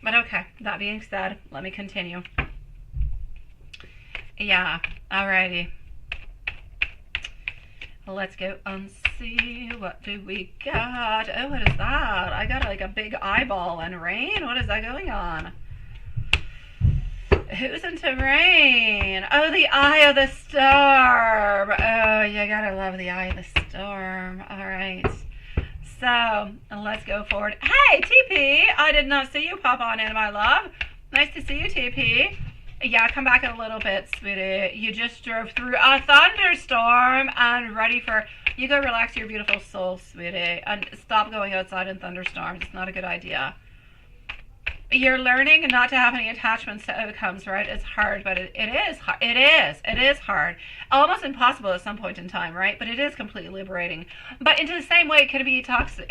A: But okay, that being said, let me continue. Yeah, alrighty. Let's go and see, what do we got? Oh, what is that? I got like a big eyeball and rain. What is that going on? Who's into rain? Oh, the eye of the storm. Oh, you gotta love the eye of the storm. All right. So, let's go forward. Hey, TP! I did not see you pop on in, my love. Nice to see you, TP. Yeah, come back in a little bit, sweetie. You just drove through a thunderstorm and ready for... You go relax your beautiful soul, sweetie. And stop going outside in thunderstorms. It's not a good idea. You're learning not to have any attachments to outcomes, right? It's hard, but it is hard. It is hard. Almost impossible at some point in time, right? But it is completely liberating. But into the same way, it can be toxic,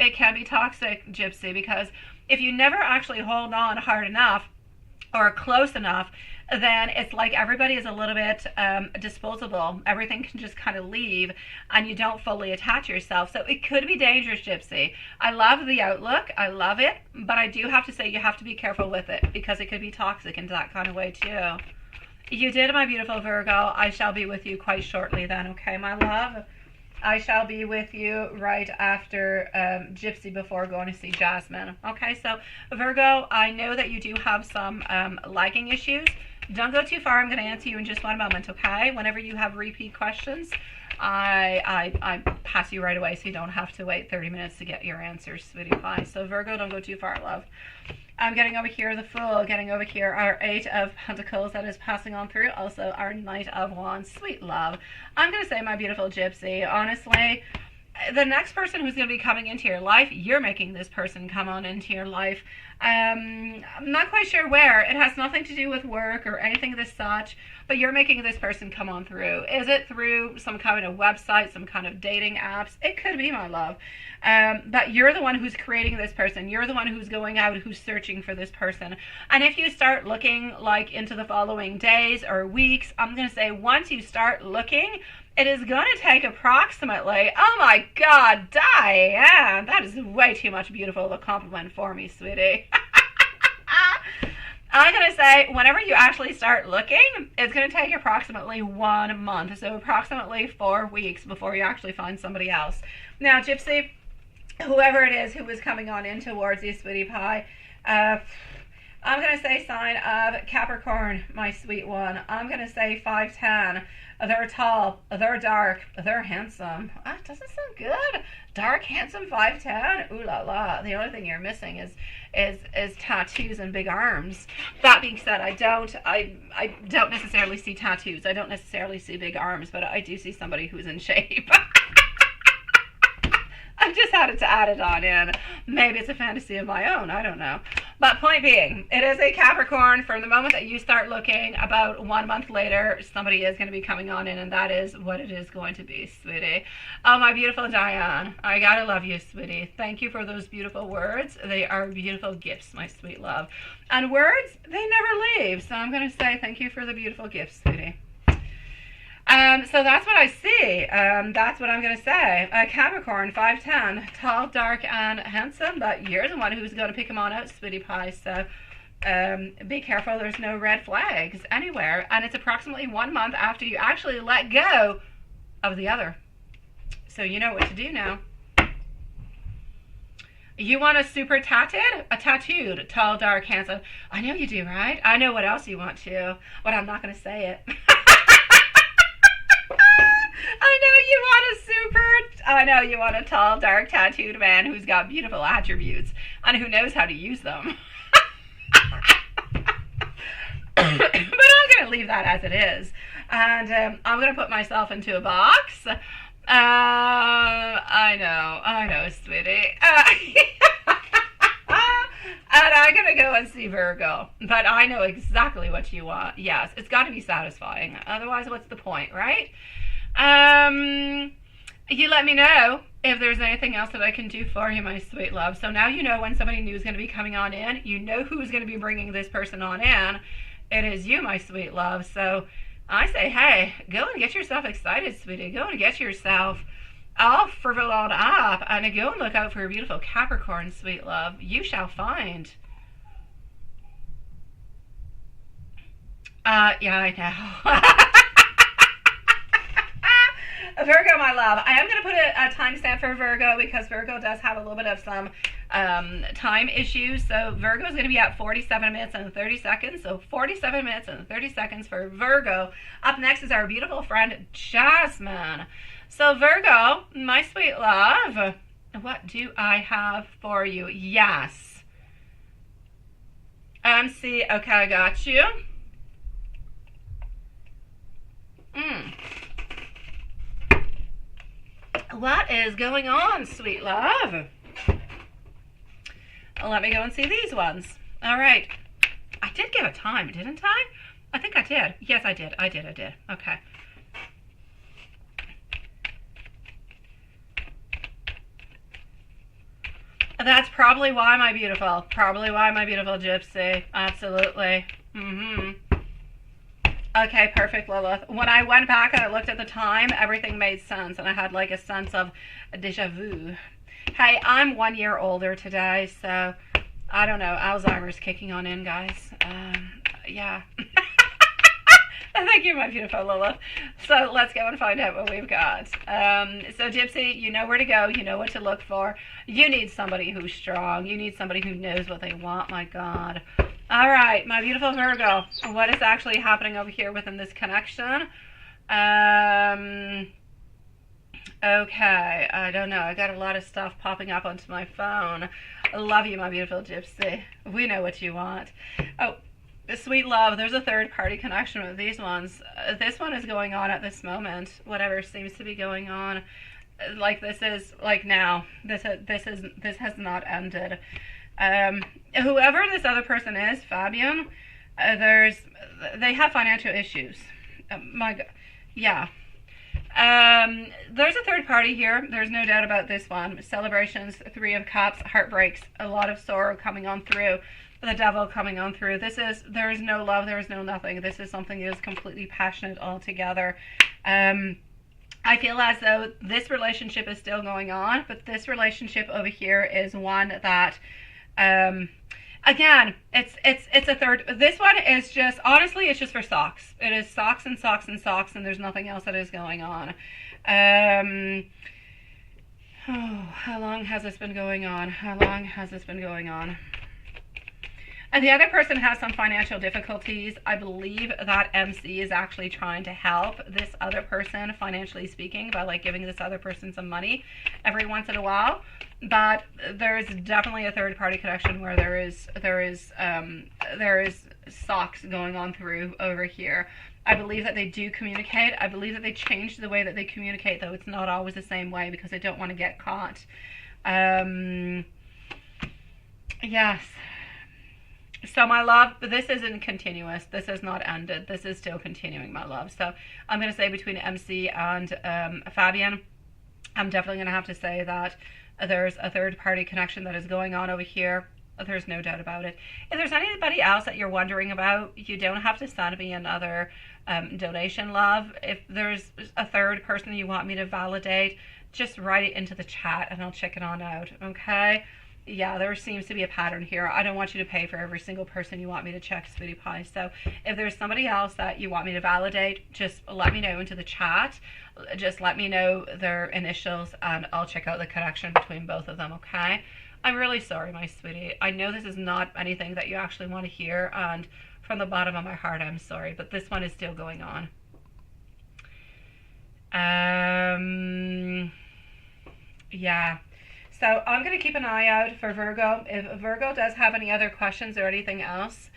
A: Gypsy, because if you never actually hold on hard enough or close enough, then it's like everybody is a little bit disposable. Everything can just kind of leave and you don't fully attach yourself. So it could be dangerous, Gypsy. I love the outlook. I love it. But I do have to say you have to be careful with it because it could be toxic in that kind of way too. You did, my beautiful Virgo. I shall be with you quite shortly then, okay, my love? I shall be with you right after Gypsy before going to see Jasmine. Okay, so Virgo, I know that you do have some lagging issues. Don't go too far. I'm going to answer you in just one moment, okay? Whenever you have repeat questions, I pass you right away so you don't have to wait 30 minutes to get your answers, sweetie pie. So Virgo, don't go too far, love. I'm getting over here the Fool, getting over here our 8 of Pentacles that is passing on through. Also our Knight of Wands, sweet love. I'm going to say, my beautiful Gypsy, honestly, the next person who's going to be coming into your life, you're making this person come on into your life. I'm not quite sure where. It has nothing to do with work or anything of this such, but you're making this person come on through. Is it through some kind of website, some kind of dating apps? It could be, my love. But you're the one who's creating this person. You're the one who's going out, who's searching for this person. And if you start looking like into the following days or weeks, I'm going to say once you start looking, it is going to take approximately, oh my God, Diane, that is way too much beautiful of a compliment for me, sweetie. I'm going to say whenever you actually start looking, it's going to take approximately 1 month, so approximately 4 weeks before you actually find somebody else. Now, Gypsy, whoever it is who is coming on in towards you, sweetie pie, I'm going to say sign of Capricorn, my sweet one. I'm going to say 5'10". They're tall, they're dark, they're handsome. That doesn't sound good. Dark, handsome, 5'10". Ooh la la. The only thing you're missing is tattoos and big arms. That being said, I don't necessarily see tattoos. I don't necessarily see big arms, but I do see somebody who's in shape. I just had to add it on in. Maybe it's a fantasy of my own. I don't know. But point being, it is a Capricorn. From the moment that you start looking, about 1 month later, somebody is going to be coming on in, and that is what it is going to be, sweetie. Oh, my beautiful Diane. I gotta love you, sweetie. Thank you for those beautiful words. They are beautiful gifts, my sweet love. And words, they never leave. So I'm going to say thank you for the beautiful gifts, sweetie. So that's what I see. That's what I'm going to say. Capricorn, 5'10", tall, dark, and handsome. But you're the one who's going to pick him on out, sweetie pie. So be careful. There's no red flags anywhere. And it's approximately 1 month after you actually let go of the other. So you know what to do now. You want a super tattooed? A tattooed, tall, dark, handsome. I know you do, right? I know what else you want to. But I'm not going to say it. I know you want a tall, dark, tattooed man who's got beautiful attributes and who knows how to use them. But I'm going to leave that as it is. And I'm going to put myself into a box. I know, sweetie. And I'm going to go and see Virgo. But I know exactly what you want. Yes, it's got to be satisfying. Otherwise, what's the point, right? You let me know if there's anything else that I can do for you, my sweet love. So now you know when somebody new is going to be coming on in. You know who's going to be bringing this person on in. It is you, my sweet love. So I say, hey, go and get yourself excited, sweetie. Go and get yourself all frivoled up and go and look out for a beautiful Capricorn, sweet love. You shall find. Yeah, I know. Virgo, my love. I am going to put a timestamp for Virgo because Virgo does have a little bit of some time issues. So Virgo is going to be at 47 minutes and 30 seconds. So 47 minutes and 30 seconds for Virgo. Up next is our beautiful friend Jasmine. So Virgo, my sweet love, what do I have for you? Yes. MC, okay, I got you. What is going on, sweet love? Let me go and see these ones. All right. I did give a time, didn't I? I think I did. Yes, I did. I did. Okay. That's probably why, my beautiful. Probably why, my beautiful Gypsy. Absolutely. Okay, perfect, Lilith. When I went back and I looked at the time, everything made sense, and I had like a sense of déjà vu. Hey, I'm 1 year older today, so I don't know. Alzheimer's kicking on in, guys. Yeah. Thank you, my beautiful Lilith. So let's go and find out what we've got. So Gypsy, you know where to go. You know what to look for. You need somebody who's strong. You need somebody who knows what they want, my God. All right, my beautiful Virgo, what is actually happening over here within this connection? Okay, I don't know. I got a lot of stuff popping up onto my phone. I love you, my beautiful Gypsy. We know what you want. Oh, sweet love, there's a third-party connection with these ones. This one is going on at this moment, whatever seems to be going on. like this is like now. This has not ended. Whoever this other person is, Fabian, they have financial issues. My God, yeah. There's a third party here. There's no doubt about this one. Celebrations, Three of Cups, heartbreaks, a lot of sorrow coming on through. The devil coming on through. There is no love, there is no nothing. This is something that is completely passionate altogether. I feel as though this relationship is still going on, but this relationship over here is one that, again, it's a third. This one is just, honestly, it's just for socks. It is socks and socks and socks, and there's nothing else that is going on. How long has this been going on? How long has this been going on? And the other person has some financial difficulties. I believe that MC is actually trying to help this other person, financially speaking, by like giving this other person some money every once in a while. But there is definitely a third party connection where there is socks going on through over here. I believe that they do communicate. I believe that they change the way that they communicate, though it's not always the same way because they don't want to get caught. Yes. So my love, this isn't continuous. This has not ended. This is still continuing, my love. So I'm going to say between MC and Fabian, I'm definitely going to have to say that there's a third party connection that is going on over here. There's no doubt about it. If there's anybody else that you're wondering about, you don't have to send me another donation, love. If there's a third person you want me to validate, just write it into the chat and I'll check it on out, okay? Yeah, there seems to be a pattern here. I don't want you to pay for every single person you want me to check, sweetie pie. So if there's somebody else that you want me to validate, just let me know into the chat. Just let me know their initials and I'll check out the connection between both of them, okay? I'm really sorry, my sweetie. I know this is not anything that you actually want to hear, and from the bottom of my heart, I'm sorry, but this one is still going on. Yeah. So I'm going to keep an eye out for Virgo. If Virgo does have any other questions or anything else,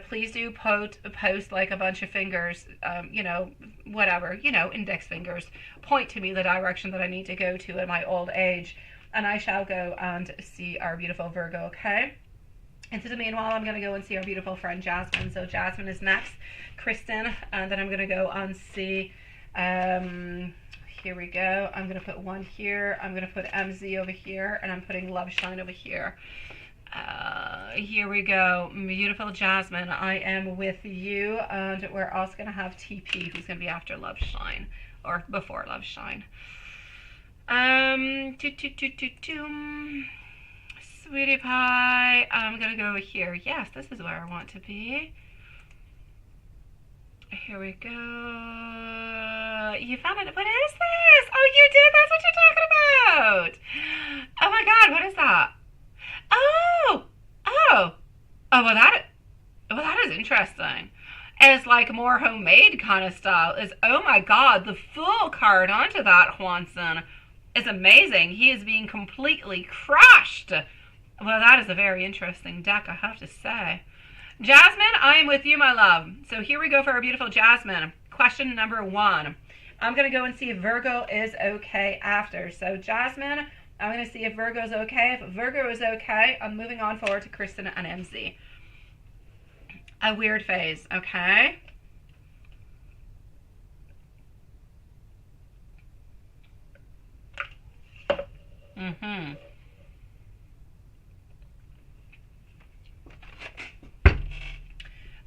A: please do post like a bunch of fingers, you know, whatever, you know, index fingers. Point to me the direction that I need to go to in my old age, and I shall go and see our beautiful Virgo, okay? And so meanwhile, I'm going to go and see our beautiful friend Jasmine. So Jasmine is next, Kristen, and then I'm going to go and see... here we go. I'm going to put one here. I'm going to put MZ over here. And I'm putting Love Shine over here. Here we go. Beautiful Jasmine. I am with you. And we're also going to have TP, who's going to be after Love Shine. Or before Love Shine. Sweetie pie. I'm going to go over here. Yes, this is where I want to be. Here we go. You found it. What is this? Oh, you did? That's what you're talking about. Oh my God, what is that? Oh, well that is interesting. It's like more homemade kind of style. Oh my God, the full card onto that Juanson is amazing. He is being completely crushed. Well, that is a very interesting deck, I have to say. Jasmine, I am with you, my love. So here we go for our beautiful Jasmine. Question number 1. I'm going to go and see if Virgo is okay after. So Jasmine, I'm going to see if Virgo is okay. If Virgo is okay, I'm moving on forward to Kristen and MZ. A weird phase, okay?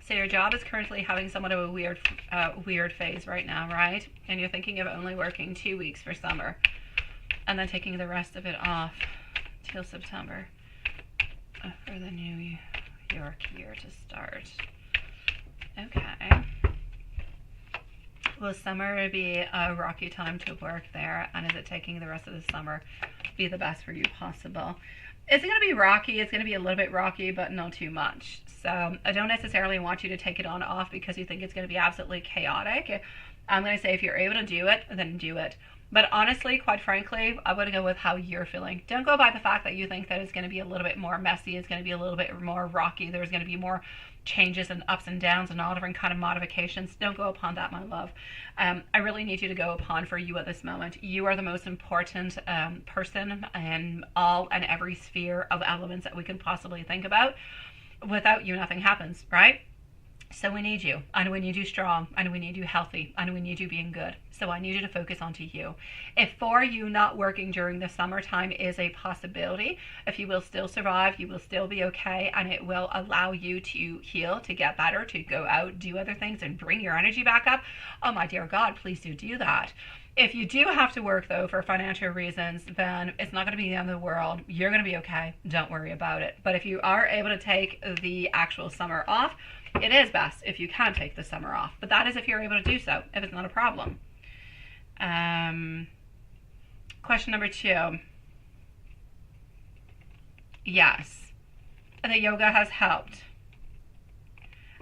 A: So your job is currently having somewhat of a weird phase right now, right? And you're thinking of only working 2 weeks for summer and then taking the rest of it off till September for the new York year to start. Okay. Will summer be a rocky time to work there? And is it taking the rest of the summer be the best for you possible? It's going to be rocky. It's going to be a little bit rocky, but not too much. So I don't necessarily want you to take it on off because you think it's going to be absolutely chaotic. I'm going to say if you're able to do it, then do it. But honestly, quite frankly, I would go with how you're feeling. Don't go by the fact that you think that it's going to be a little bit more messy. It's going to be a little bit more rocky. There's going to be more changes and ups and downs and all different kind of modifications. Don't go upon that, my love. I really need you to go upon for you at this moment. You are the most important person in all and every sphere of elements that we can possibly think about. Without you, nothing happens, right? So we need you, and we need you strong, and we need you healthy, and we need you being good. So I need you to focus onto you. If for you not working during the summertime is a possibility, if you will still survive, you will still be okay, and it will allow you to heal, to get better, to go out, do other things, and bring your energy back up, oh my dear God, please do that. If you do have to work, though, for financial reasons, then it's not going to be the end of the world. You're going to be okay. Don't worry about it. But if you are able to take the actual summer off, it is best if you can take the summer off. But that is if you're able to do so, if it's not a problem. Question number 2. Yes, the yoga has helped.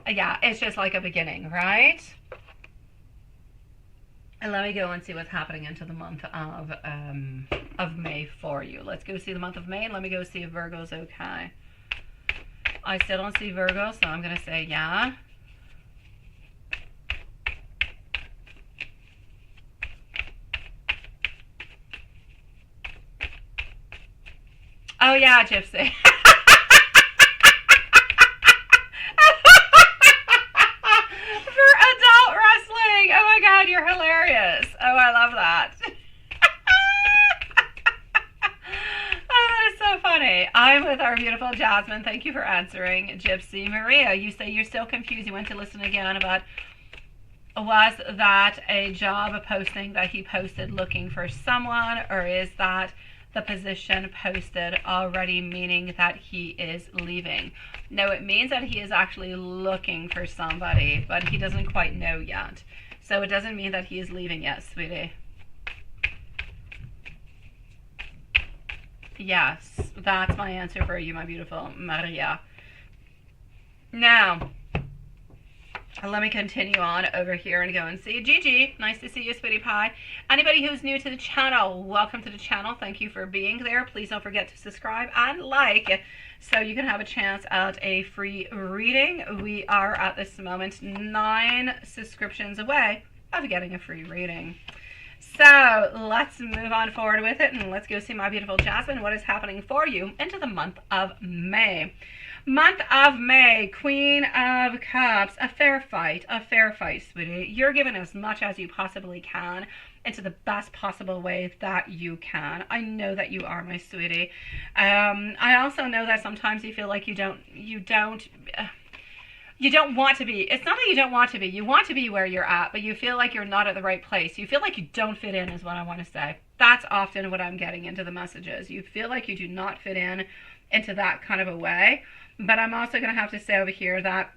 A: Yeah, it's just like a beginning, right? And let me go and see what's happening into the month of May for you. Let's go see the month of May, and let me go see if Virgo's okay. I still don't see Virgo, so I'm going to say yeah. Oh yeah, Gypsy. For adult wrestling. Oh my God, you're hilarious. Oh, I love that. So funny. I'm with our beautiful Jasmine. Thank you for answering. Gypsy Maria, you say you're still confused. You went to listen again about, was that a job posting that he posted looking for someone, or is that the position posted already, meaning that he is leaving? No, it means that he is actually looking for somebody, but he doesn't quite know yet. So it doesn't mean that he is leaving yet, sweetie. Yes, that's my answer for you, my beautiful Maria. Now, let me continue on over here and go and see Gigi. Nice to see you, sweetie pie. Anybody who's new to the channel, welcome to the channel. Thank you for being there. Please don't forget to subscribe and like so you can have a chance at a free reading. We are at this moment 9 subscriptions away of getting a free reading. So let's move on forward with it, and let's go see my beautiful Jasmine. What is happening for you into the month of May? Month of May, Queen of Cups, a fair fight, sweetie. You're giving as much as you possibly can into the best possible way that you can. I know that you are, my sweetie. I also know that sometimes you feel like you don't want to be. It's not that you don't want to be. You want to be where you're at, but you feel like you're not at the right place. You feel like you don't fit in is what I want to say. That's often what I'm getting into the messages. You feel like you do not fit in into that kind of a way. But I'm also going to have to say over here that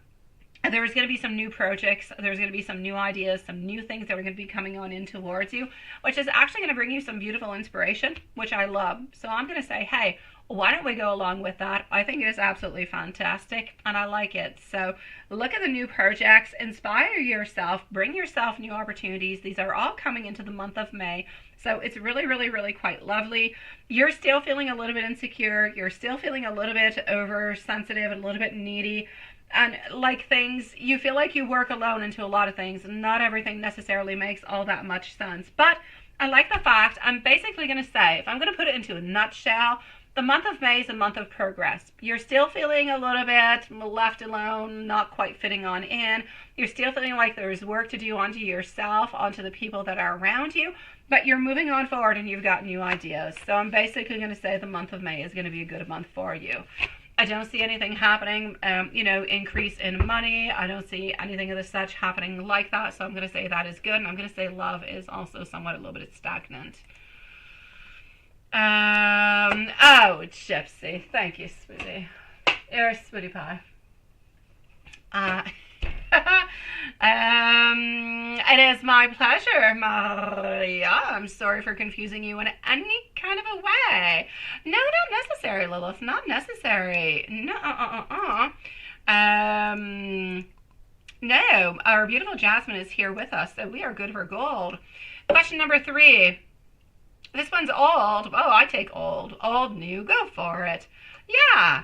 A: there's going to be some new projects. There's going to be some new ideas, some new things that are going to be coming on in towards you, which is actually going to bring you some beautiful inspiration, which I love. So I'm going to say, hey, why don't we go along with that? I think it is absolutely fantastic, and I like it. So look at the new projects, inspire yourself, bring yourself new opportunities. These are all coming into the month of May. So it's really, really, really quite lovely. You're still feeling a little bit insecure. You're still feeling a little bit oversensitive and a little bit needy. And like things, you feel like you work alone into a lot of things. Not everything necessarily makes all that much sense. But I like the fact, I'm basically going to say, if I'm going to put it into a nutshell, the month of May is a month of progress. You're still feeling a little bit left alone, not quite fitting on in. You're still feeling like there's work to do onto yourself, onto the people that are around you, but you're moving on forward and you've got new ideas. So I'm basically going to say the month of May is going to be a good month for you. I don't see anything happening, increase in money. I don't see anything of the such happening like that. So I'm going to say that is good. And I'm going to say love is also somewhat a little bit stagnant. Oh, Gypsy. Thank you, sweetie. You're a sweetie pie. It is my pleasure, Maria. I'm sorry for confusing you in any kind of a way. No, not necessary, Lilith. Not necessary. No, no, our beautiful Jasmine is here with us, so we are good for gold. Question number 3. This one's old. Oh, I take old. Old, new. Go for it. Yeah.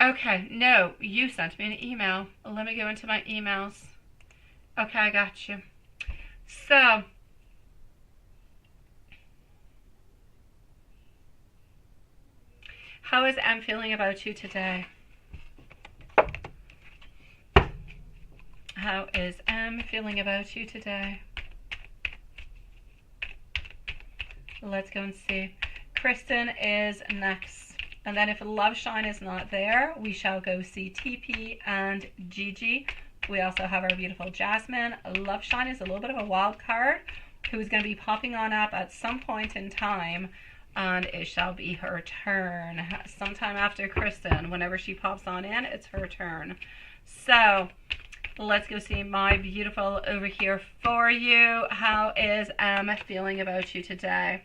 A: Okay, no, you sent me an email. Let me go into my emails. Okay, I got you. So, how is M feeling about you today? How is M feeling about you today? Let's go and see. Kristen is next. And then if Love Shine is not there, we shall go see TP and Gigi. We also have our beautiful Jasmine. Love Shine is a little bit of a wild card who is going to be popping on up at some point in time. And it shall be her turn. Sometime after Kristen, whenever she pops on in, it's her turn. So, let's go see my beautiful over here for you. How is M feeling about you today?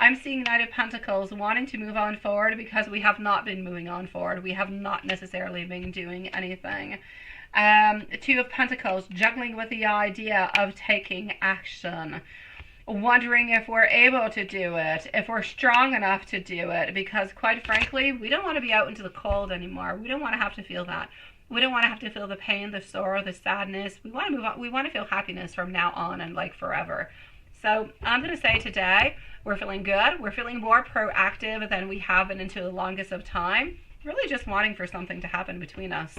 A: I'm seeing Knight of Pentacles wanting to move on forward because we have not been moving on forward. We have not necessarily been doing anything. Two of Pentacles juggling with the idea of taking action. Wondering if we're able to do it, if we're strong enough to do it, because quite frankly, we don't want to be out into the cold anymore. We don't want to have to feel that. We don't want to have to feel the pain, the sorrow, the sadness. We want to move on. We want to feel happiness from now on and like forever. So I'm going to say today, we're feeling good. We're feeling more proactive than we have been into the longest of time. Really just wanting for something to happen between us.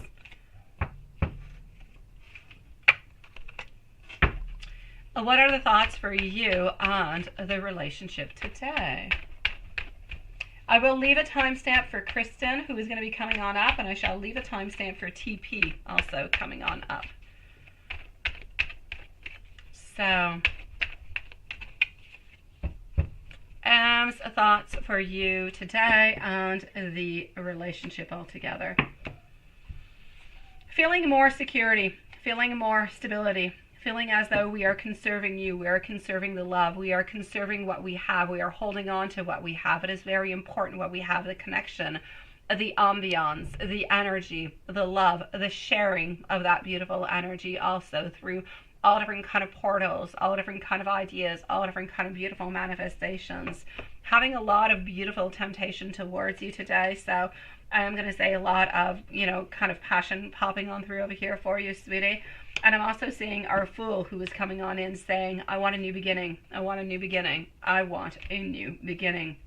A: What are the thoughts for you and the relationship today? I will leave a timestamp for Kristen, who is going to be coming on up, and I shall leave a timestamp for TP, also coming on up. So, M's thoughts for you today and the relationship altogether. Feeling more security, feeling more stability. Feeling as though we are conserving you, we are conserving the love, we are conserving what we have, we are holding on to what we have. It is very important what we have, the connection, the ambiance, the energy, the love, the sharing of that beautiful energy also through all different kind of portals, all different kind of ideas, all different kind of beautiful manifestations. Having a lot of beautiful temptation towards you today, so I'm going to say a lot of, kind of passion popping on through over here for you, sweetie. And I'm also seeing our Fool, who is coming on in saying, I want a new beginning. I want a new beginning. I want a new beginning.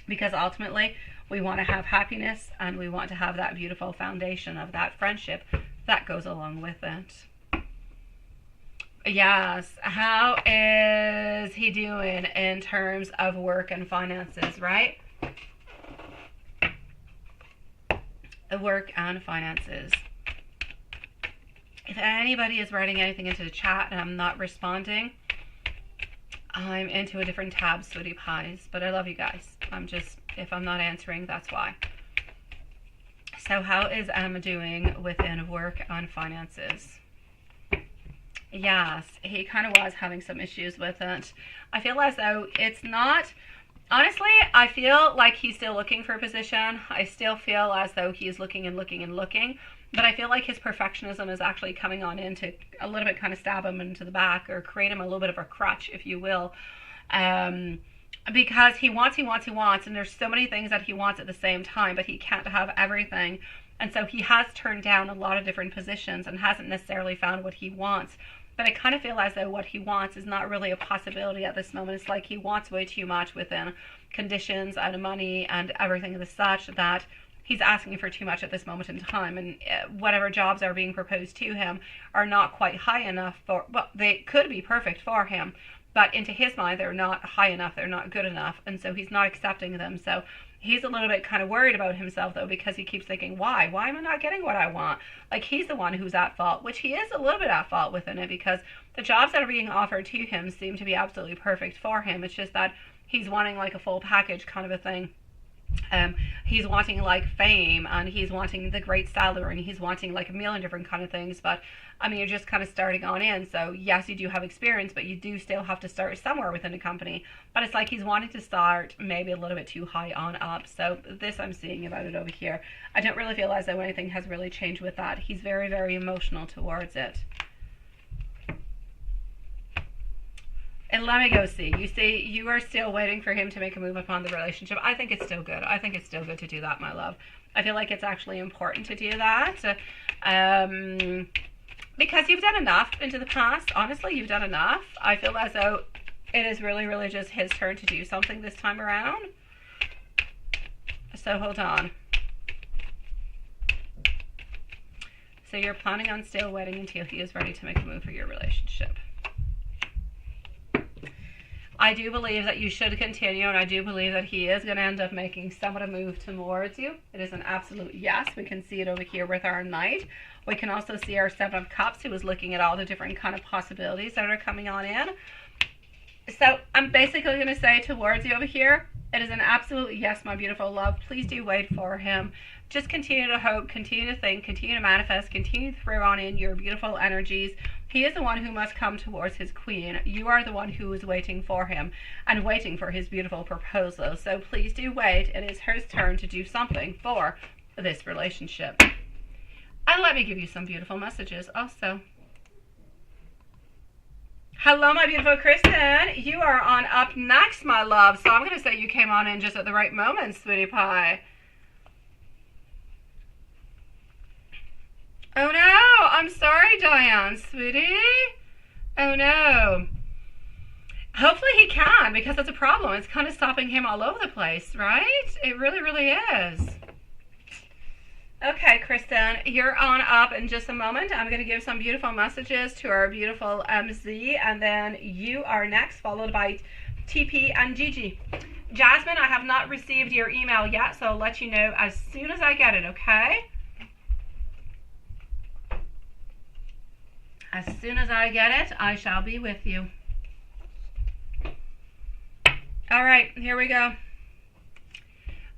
A: Because ultimately, we want to have happiness and we want to have that beautiful foundation of that friendship that goes along with it. Yes. How is he doing in terms of work and finances, right? Work and finances. If anybody is writing anything into the chat and I'm not responding, I'm into a different tab, sweetie pies. But I love you guys. If I'm not answering, that's why. So how is Emma doing within work and finances? Yes, he kind of was having some issues with it. I feel as though it's not... Honestly, I feel like he's still looking for a position. I still feel as though he's looking and looking and looking. But I feel like his perfectionism is actually coming on in to a little bit kind of stab him into the back or create him a little bit of a crutch, if you will. Because he wants, and there's so many things that he wants at the same time, but he can't have everything. And so he has turned down a lot of different positions and hasn't necessarily found what he wants. But I kind of feel as though what he wants is not really a possibility at this moment. It's like he wants way too much within conditions and money and everything of the such that he's asking for too much at this moment in time. And whatever jobs are being proposed to him are not quite high enough for, well, they could be perfect for him. But into his mind, they're not high enough. They're not good enough. And so he's not accepting them. So he's a little bit kind of worried about himself, though, because he keeps thinking, why? Why am I not getting what I want? Like, he's the one who's at fault, which he is a little bit at fault within it, because the jobs that are being offered to him seem to be absolutely perfect for him. It's just that he's wanting, like, a full package kind of a thing. He's wanting, like, fame, and he's wanting the great salary, and he's wanting, like, a million different kind of things. But I mean, you're just kind of starting on in. So yes, you do have experience, but you do still have to start somewhere within a company. But it's like he's wanting to start maybe a little bit too high on up. So this I'm seeing about it over here. I don't really feel as though anything has really changed with that. He's very, very emotional towards it. And let me go see. You see, you are still waiting for him to make a move upon the relationship. I think it's still good. I think it's still good to do that, my love. I feel like it's actually important to do that. Because you've done enough into the past. Honestly, you've done enough. I feel as though it is really, really just his turn to do something this time around. So hold on. So you're planning on still waiting until he is ready to make a move for your relationship. I do believe that you should continue, and I do believe that he is going to end up making somewhat a move towards you. It is an absolute yes. We can see it over here with our Knight. We can also see our Seven of Cups, who is looking at all the different kind of possibilities that are coming on in. So I'm basically going to say towards you over here, it is an absolute yes, my beautiful love. Please do wait for him. Just continue to hope, continue to think, continue to manifest, continue to throw on in your beautiful energies. He is the one who must come towards his queen. You are the one who is waiting for him and waiting for his beautiful proposal. So please do wait. It is his turn to do something for this relationship. And let me give you some beautiful messages also. Hello, my beautiful Kristen. You are on up next, my love. So I'm going to say you came on in just at the right moment, sweetie pie. Oh no, I'm sorry, Diane, sweetie. Oh no. Hopefully he can, because that's a problem. It's kind of stopping him all over the place, right? It really, really is. Okay, Kristen, you're on up in just a moment. I'm going to give some beautiful messages to our beautiful MZ, and then you are next, followed by TP and Gigi. Jasmine, I have not received your email yet, so I'll let you know as soon as I get it, okay? As soon as I get it, I shall be with you. All right, here we go.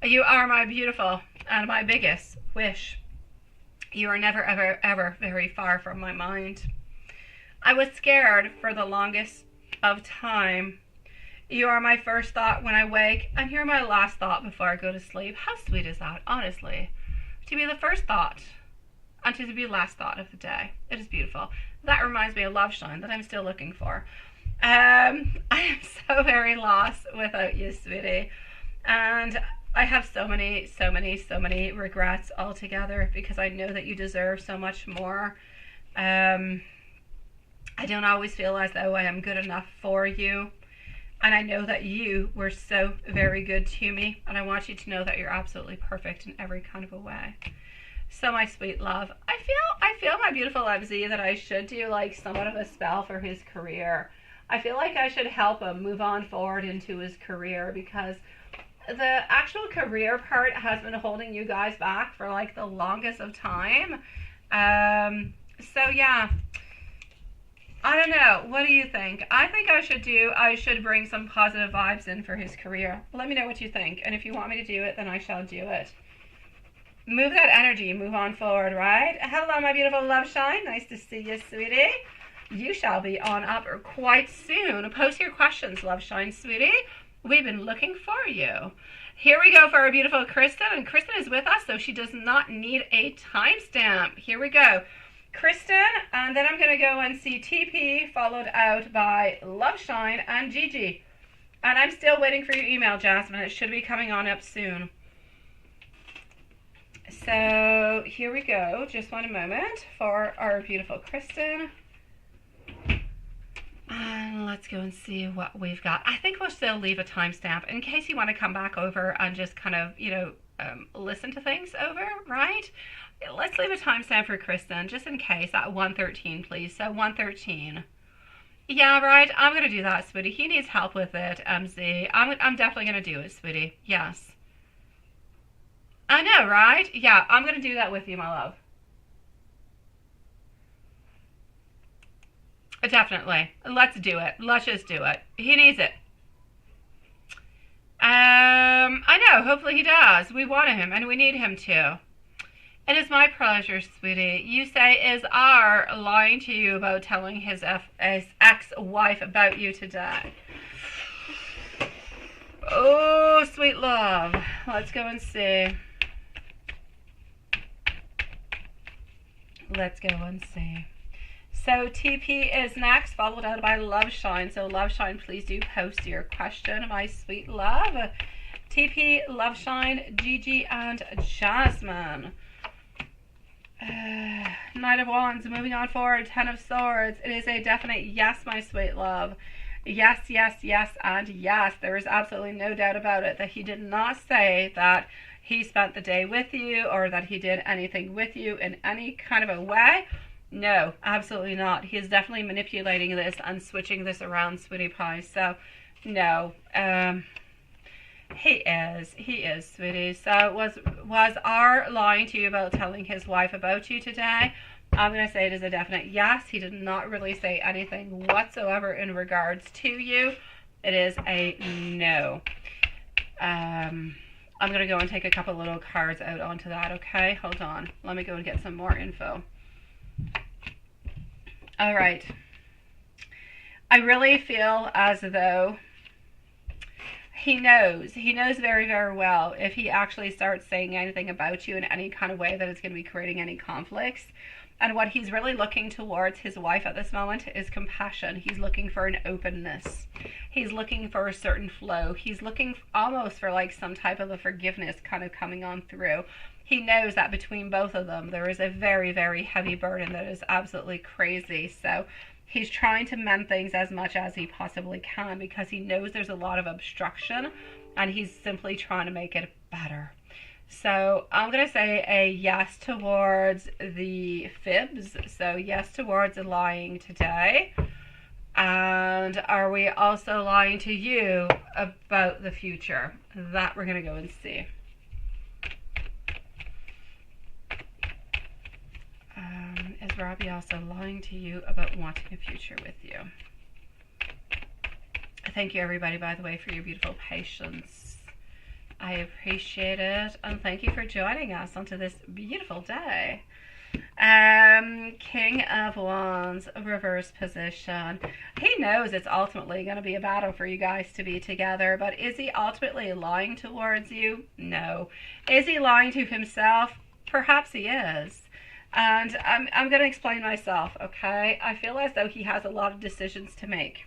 A: You are my beautiful and my biggest wish. You are never, ever, ever very far from my mind. I was scared for the longest of time. You are my first thought when I wake, and you're my last thought before I go to sleep. How sweet is that, honestly? To be the first thought and to be the last thought of the day. It is beautiful. That reminds me of Love Shine that I'm still looking for. I am so very lost without you, sweetie. And I have so many regrets altogether, because I know that you deserve so much more. I don't always feel as though I am good enough for you. And I know that you were so very good to me. And I want you to know that you're absolutely perfect in every kind of a way. So my sweet love, I feel my beautiful MZ that I should do like somewhat of a spell for his career. I feel like I should help him move on forward into his career, because the actual career part has been holding you guys back for like the longest of time. So yeah, I don't know. What do you think? I think I should bring some positive vibes in for his career. Let me know what you think. And if you want me to do it, then I shall do it. Move that energy, move on forward, right? Hello, my beautiful Love Shine. Nice to see you, sweetie. You shall be on up quite soon. Post your questions, Love Shine, sweetie. We've been looking for you. Here we go for our beautiful Kristen. And Kristen is with us, so she does not need a timestamp. Here we go. Kristen, and then I'm going to go and see TP, followed out by Love Shine and Gigi. And I'm still waiting for your email, Jasmine. It should be coming on up soon. So here we go. Just one moment for our beautiful Kristen. And let's go and see what we've got. I think we'll still leave a timestamp in case you want to come back over and just kind of, listen to things over, right? Let's leave a timestamp for Kristen, just in case, at 1:13, please. So 1:13. Yeah, right. I'm going to do that, sweetie. He needs help with it, MZ. I'm definitely going to do it, sweetie. Yes. I know, right? Yeah, I'm going to do that with you, my love. Definitely. Let's do it. Let's just do it. He needs it. I know. Hopefully he does. We want him, and we need him too. It is my pleasure, sweetie. You say, is R lying to you about telling his ex-wife about you today? Oh, sweet love. Let's go and see. Let's go and see. So TP is next, followed out by Love Shine. So Love Shine, please do post your question, my sweet love. TP, Love Shine, Gigi, and Jasmine. Knight of Wands, moving on forward, Ten of Swords. It is a definite yes, my sweet love. Yes, yes, yes, and yes. There is absolutely no doubt about it that he did not say that he spent the day with you or that he did anything with you in any kind of a way. No, absolutely not. He is definitely manipulating this and switching this around, sweetie pie. So, no, he is, sweetie. So, was R lying to you about telling his wife about you today? I'm going to say it is a definite yes. He did not really say anything whatsoever in regards to you. It is a no. I'm going to go and take a couple little cards out onto that, okay? Hold on. Let me go and get some more info. All right. I really feel as though he knows very, very well if he actually starts saying anything about you in any kind of way that it's going to be creating any conflicts. And what he's really looking towards his wife at this moment is compassion. He's looking for an openness. He's looking for a certain flow. He's looking almost for like some type of a forgiveness kind of coming on through. He knows that between both of them, there is a very, very heavy burden that is absolutely crazy. So he's trying to mend things as much as he possibly can because he knows there's a lot of obstruction and he's simply trying to make it better. So I'm going to say a yes towards the fibs. So yes towards the lying today. And are we also lying to you about the future? That we're going to go and see. Is Robbie also lying to you about wanting a future with you? Thank you, everybody, by the way, for your beautiful patience. I appreciate it, and thank you for joining us onto this beautiful day. King of Wands, reverse position. He knows it's ultimately going to be a battle for you guys to be together, but is he ultimately lying towards you? No. Is he lying to himself? Perhaps he is. And I'm going to explain myself, okay? I feel as though he has a lot of decisions to make.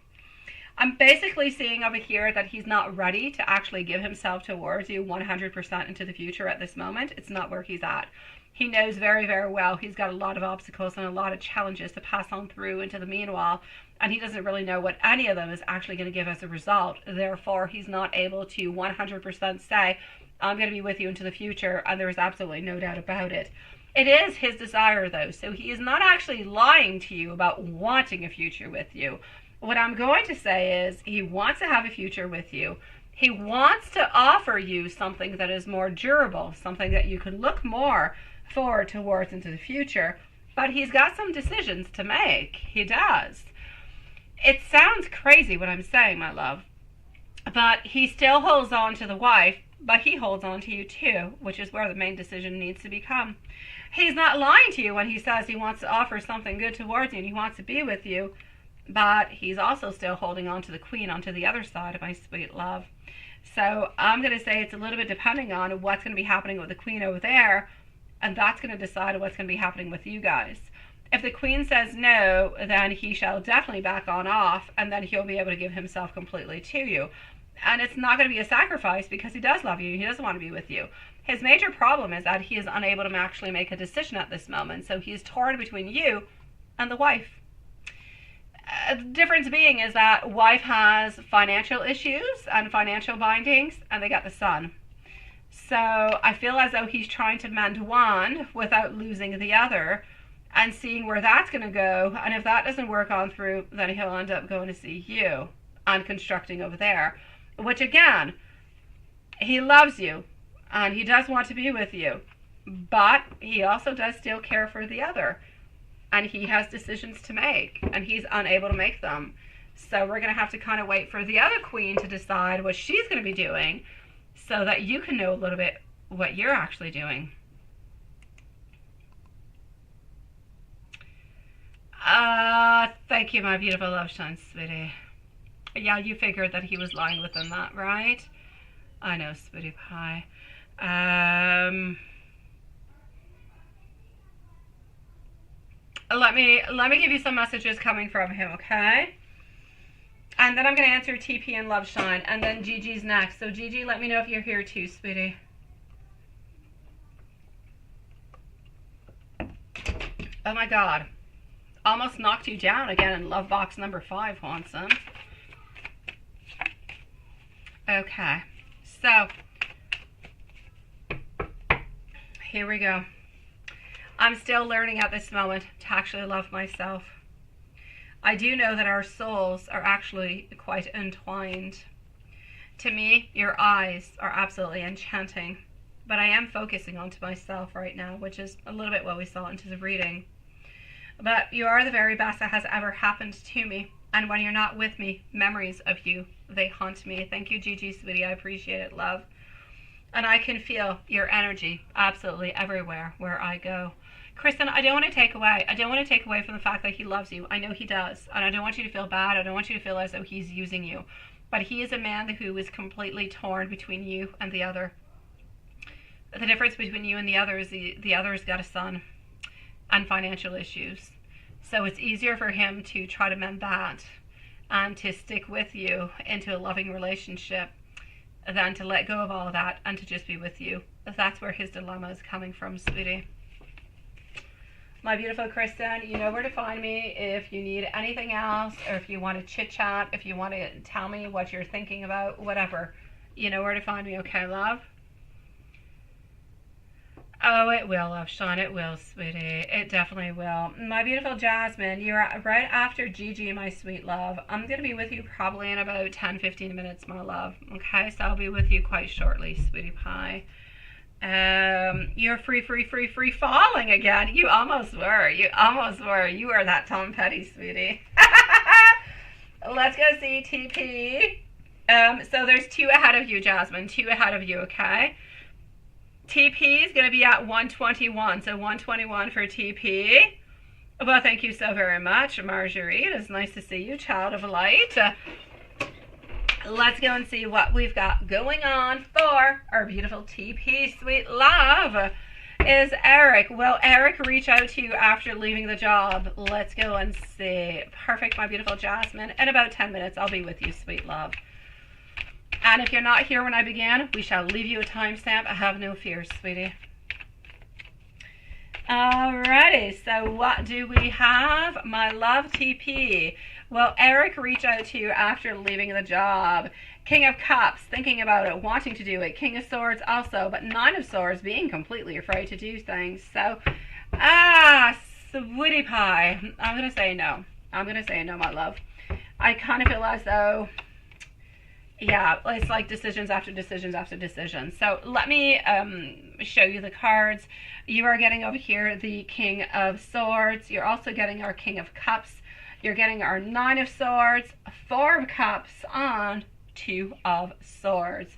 A: I'm basically seeing over here that he's not ready to actually give himself towards you 100% into the future at this moment. It's not where he's at. He knows very, very well he's got a lot of obstacles and a lot of challenges to pass on through into the meanwhile, and he doesn't really know what any of them is actually going to give as a result. Therefore, he's not able to 100% say, I'm going to be with you into the future, and there is absolutely no doubt about it. It is his desire, though, so he is not actually lying to you about wanting a future with you. What I'm going to say is he wants to have a future with you. He wants to offer you something that is more durable, something that you can look more forward towards into the future, but he's got some decisions to make. He does. It sounds crazy what I'm saying, my love, but he still holds on to the wife, but he holds on to you too, which is where the main decision needs to become. He's not lying to you when he says he wants to offer something good towards you and he wants to be with you, but he's also still holding on to the queen onto the other side of my sweet love. So I'm going to say it's a little bit depending on what's going to be happening with the queen over there, and that's going to decide what's going to be happening with you guys. If the queen says no, then he shall definitely back on off, and then he'll be able to give himself completely to you. And it's not going to be a sacrifice because he does love you. He doesn't want to be with you. His major problem is that he is unable to actually make a decision at this moment. So he's torn between you and the wife. The difference being is that wife has financial issues and financial bindings, and they got the son. So I feel as though he's trying to mend one without losing the other and seeing where that's going to go. And if that doesn't work on through, then he'll end up going to see you and constructing over there. Which again, he loves you and he does want to be with you, but he also does still care for the other. And he has decisions to make, and he's unable to make them. So we're going to have to kind of wait for the other queen to decide what she's going to be doing so that you can know a little bit what you're actually doing. Thank you, my beautiful love shine, sweetie. Yeah, you figured that he was lying within that, right? I know, sweetie pie. let me give you some messages coming from him, okay? And then I'm going to answer TP and Love Shine, and then Gigi's next. So Gigi, let me know if you're here too, sweetie. Oh my God. Almost knocked you down again in love box number 5, Hanson. Okay. So, here we go. I'm still learning at this moment to actually love myself. I do know that our souls are actually quite entwined. To me, your eyes are absolutely enchanting. But I am focusing onto myself right now, which is a little bit what we saw into the reading. But you are the very best that has ever happened to me. And when you're not with me, memories of you, they haunt me. Thank you, Gigi, sweetie. I appreciate it, love. And I can feel your energy absolutely everywhere where I go. Kristen, I don't want to take away. I don't want to take away from the fact that he loves you. I know he does. And I don't want you to feel bad. I don't want you to feel as though he's using you. But he is a man who is completely torn between you and the other. The difference between you and the other is the other's got a son and financial issues. So it's easier for him to try to mend that and to stick with you into a loving relationship than to let go of all of that and to just be with you. That's where his dilemma is coming from, sweetie. My beautiful Kristen, you know where to find me if you need anything else, or if you want to chit chat, if you want to tell me what you're thinking about, whatever. You know where to find me, okay, love? Oh, it will, Love Sean. It will, sweetie. It definitely will. My beautiful Jasmine, you're right after Gigi, my sweet love. I'm going to be with you probably in about 10-15 minutes, my love. Okay, so I'll be with you quite shortly, sweetie pie. You're free falling again. You almost were. You almost were. You are that Tom Petty, sweetie. Let's go see TP. So there's 2 ahead of you, Jasmine. 2 ahead of you, okay? TP is going to be at 121, so 121 for TP. Well, thank you so very much, Marjorie. It is nice to see you, child of light. Let's go and see what we've got going on for our beautiful TP, sweet love. Is Eric. Will Eric reach out to you after leaving the job? Let's go and see. Perfect, my beautiful Jasmine. In about 10 minutes, I'll be with you, sweet love. And if you're not here when I began, we shall leave you a timestamp. I have no fears, sweetie. Alrighty, so what do we have? My love TP. Will Eric reach out to you after leaving the job? King of Cups, thinking about it, wanting to do it. King of Swords also, but 9 of Swords, being completely afraid to do things. So, sweetie pie. I'm going to say no. I'm going to say no, my love. I kind of feel as though... yeah, it's like decisions after decisions after decisions. So let me show you the cards. You are getting over here the King of Swords. You're also getting our King of Cups. You're getting our 9 of Swords, 4 of Cups, and 2 of Swords.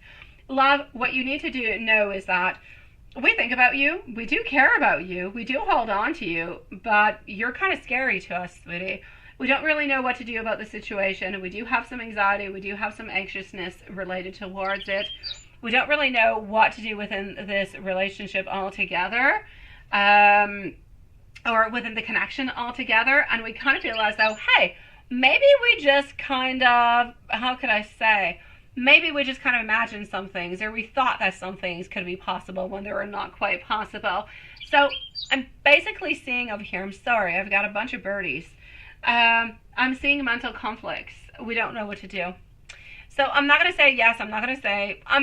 A: Love, what you need to know is that we think about you. We do care about you. We do hold on to you. But you're kind of scary to us, sweetie. We don't really know what to do about the situation. We do have some anxiety. We do have some anxiousness related towards it. We don't really know what to do within this relationship altogether, or within the connection altogether. And we kind of feel as though, hey, maybe we just kind of, how could I say, maybe we just kind of imagined some things, or we thought that some things could be possible when they were not quite possible. So I'm basically seeing over here, I'm sorry, I've got a bunch of birdies. I'm seeing mental conflicts. We don't know what to do. So I'm not going to say yes. I'm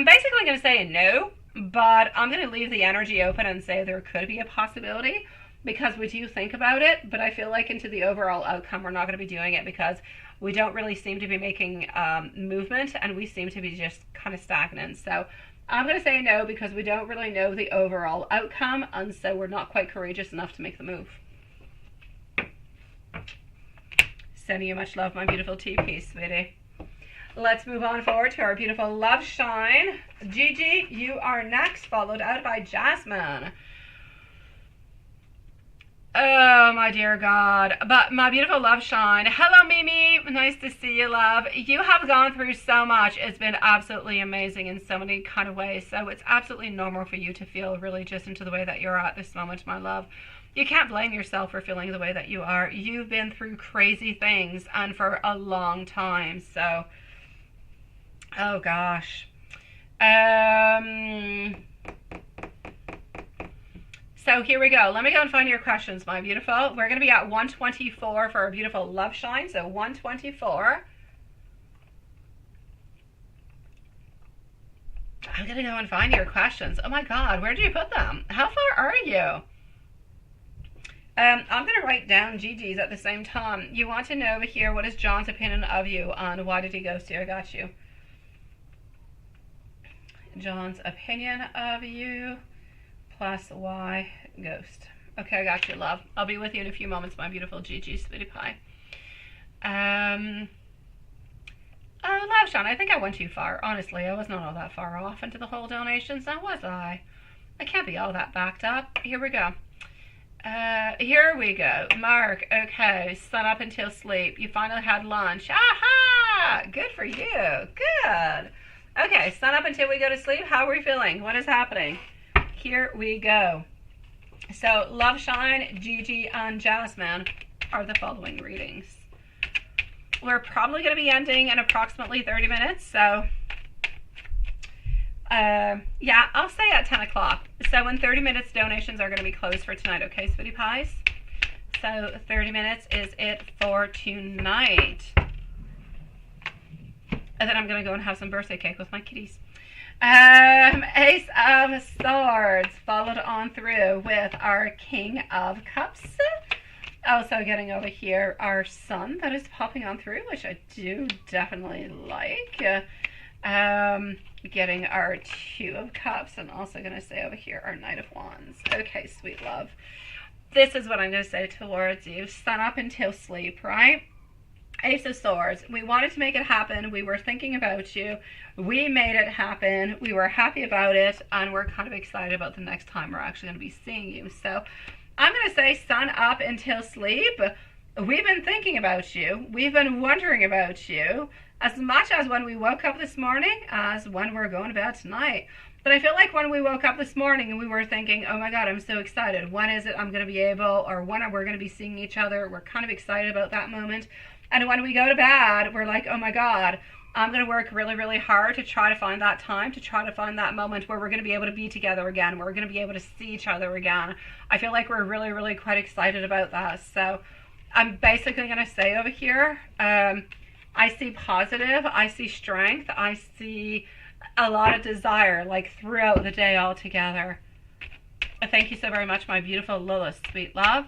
A: basically going to say no, but I'm going to leave the energy open and say there could be a possibility because we do think about it. But I feel like into the overall outcome, we're not going to be doing it because we don't really seem to be making movement, and we seem to be just kind of stagnant. So I'm going to say no because we don't really know the overall outcome, and so we're not quite courageous enough to make the move. Sending you much love, my beautiful TP, sweetie. Let's move on forward to our beautiful Love Shine. Gigi, you are next, followed out by Jasmine. Oh, my dear God. But my beautiful Love Shine. Hello, Mimi. Nice to see you, love. You have gone through so much. It's been absolutely amazing in so many kind of ways. So it's absolutely normal for you to feel really just into the way that you're at this moment, my love. you can't blame yourself for feeling the way that you are. You've been through crazy things and for a long time. So, oh gosh. So here we go. Let me go and find your questions, my beautiful. We're going to be at 124 for our beautiful love shine. So 124. I'm going to go and find your questions. Oh my God, where did you put them? How far are you? I'm going to write down Gigi's at the same time. You want to know over here, what is John's opinion of you and why did he ghost you? I got you. John's opinion of you plus why ghost. Okay, I got you, love. I'll be with you in a few moments, my beautiful Gigi Sweetie Pie. Oh, love Sean, I think I went too far. Honestly, I was not all that far off into the whole donations, now was I? I can't be all that backed up. Here we go. Here we go. Mark, okay, sun up until sleep. You finally had lunch. Aha! Good for you. Good. Okay, sun up until we go to sleep. How are we feeling? What is happening? Here we go. So, Love Shine, Gigi, and Jasmine are the following readings. We're probably going to be ending in approximately 30 minutes, so yeah, I'll say at 10 o'clock. So in 30 minutes, donations are going to be closed for tonight, okay, Sweetie Pies? So 30 minutes is it for tonight. And then I'm going to go and have some birthday cake with my kitties. Ace of Swords, followed on through with our King of Cups. Also getting over here our Sun that is popping on through, which I do definitely like. Getting our Two of Cups, and also going to say over here our Knight of Wands. Okay, sweet love. This is what I'm going to say towards you. Sun up until sleep, right? Ace of Swords. We wanted to make it happen. We were thinking about you. We made it happen. We were happy about it, and we're kind of excited about the next time we're actually going to be seeing you. So I'm going to say sun up until sleep. We've been thinking about you. We've been wondering about you as much as when we woke up this morning as when we're going to bed tonight. But I feel like when we woke up this morning and we were thinking, oh my God, I'm so excited. When is it I'm going to be able, or when are we going to be seeing each other? We're kind of excited about that moment. And when we go to bed, we're like, oh my God, I'm going to work really, really hard to try to find that time, to try to find that moment where we're going to be able to be together again, where we're going to be able to see each other again. I feel like we're really, really quite excited about that. So I'm basically going to say over here, I see positive, I see strength, I see a lot of desire, like throughout the day altogether. Thank you so very much, my beautiful Lilith, sweet love.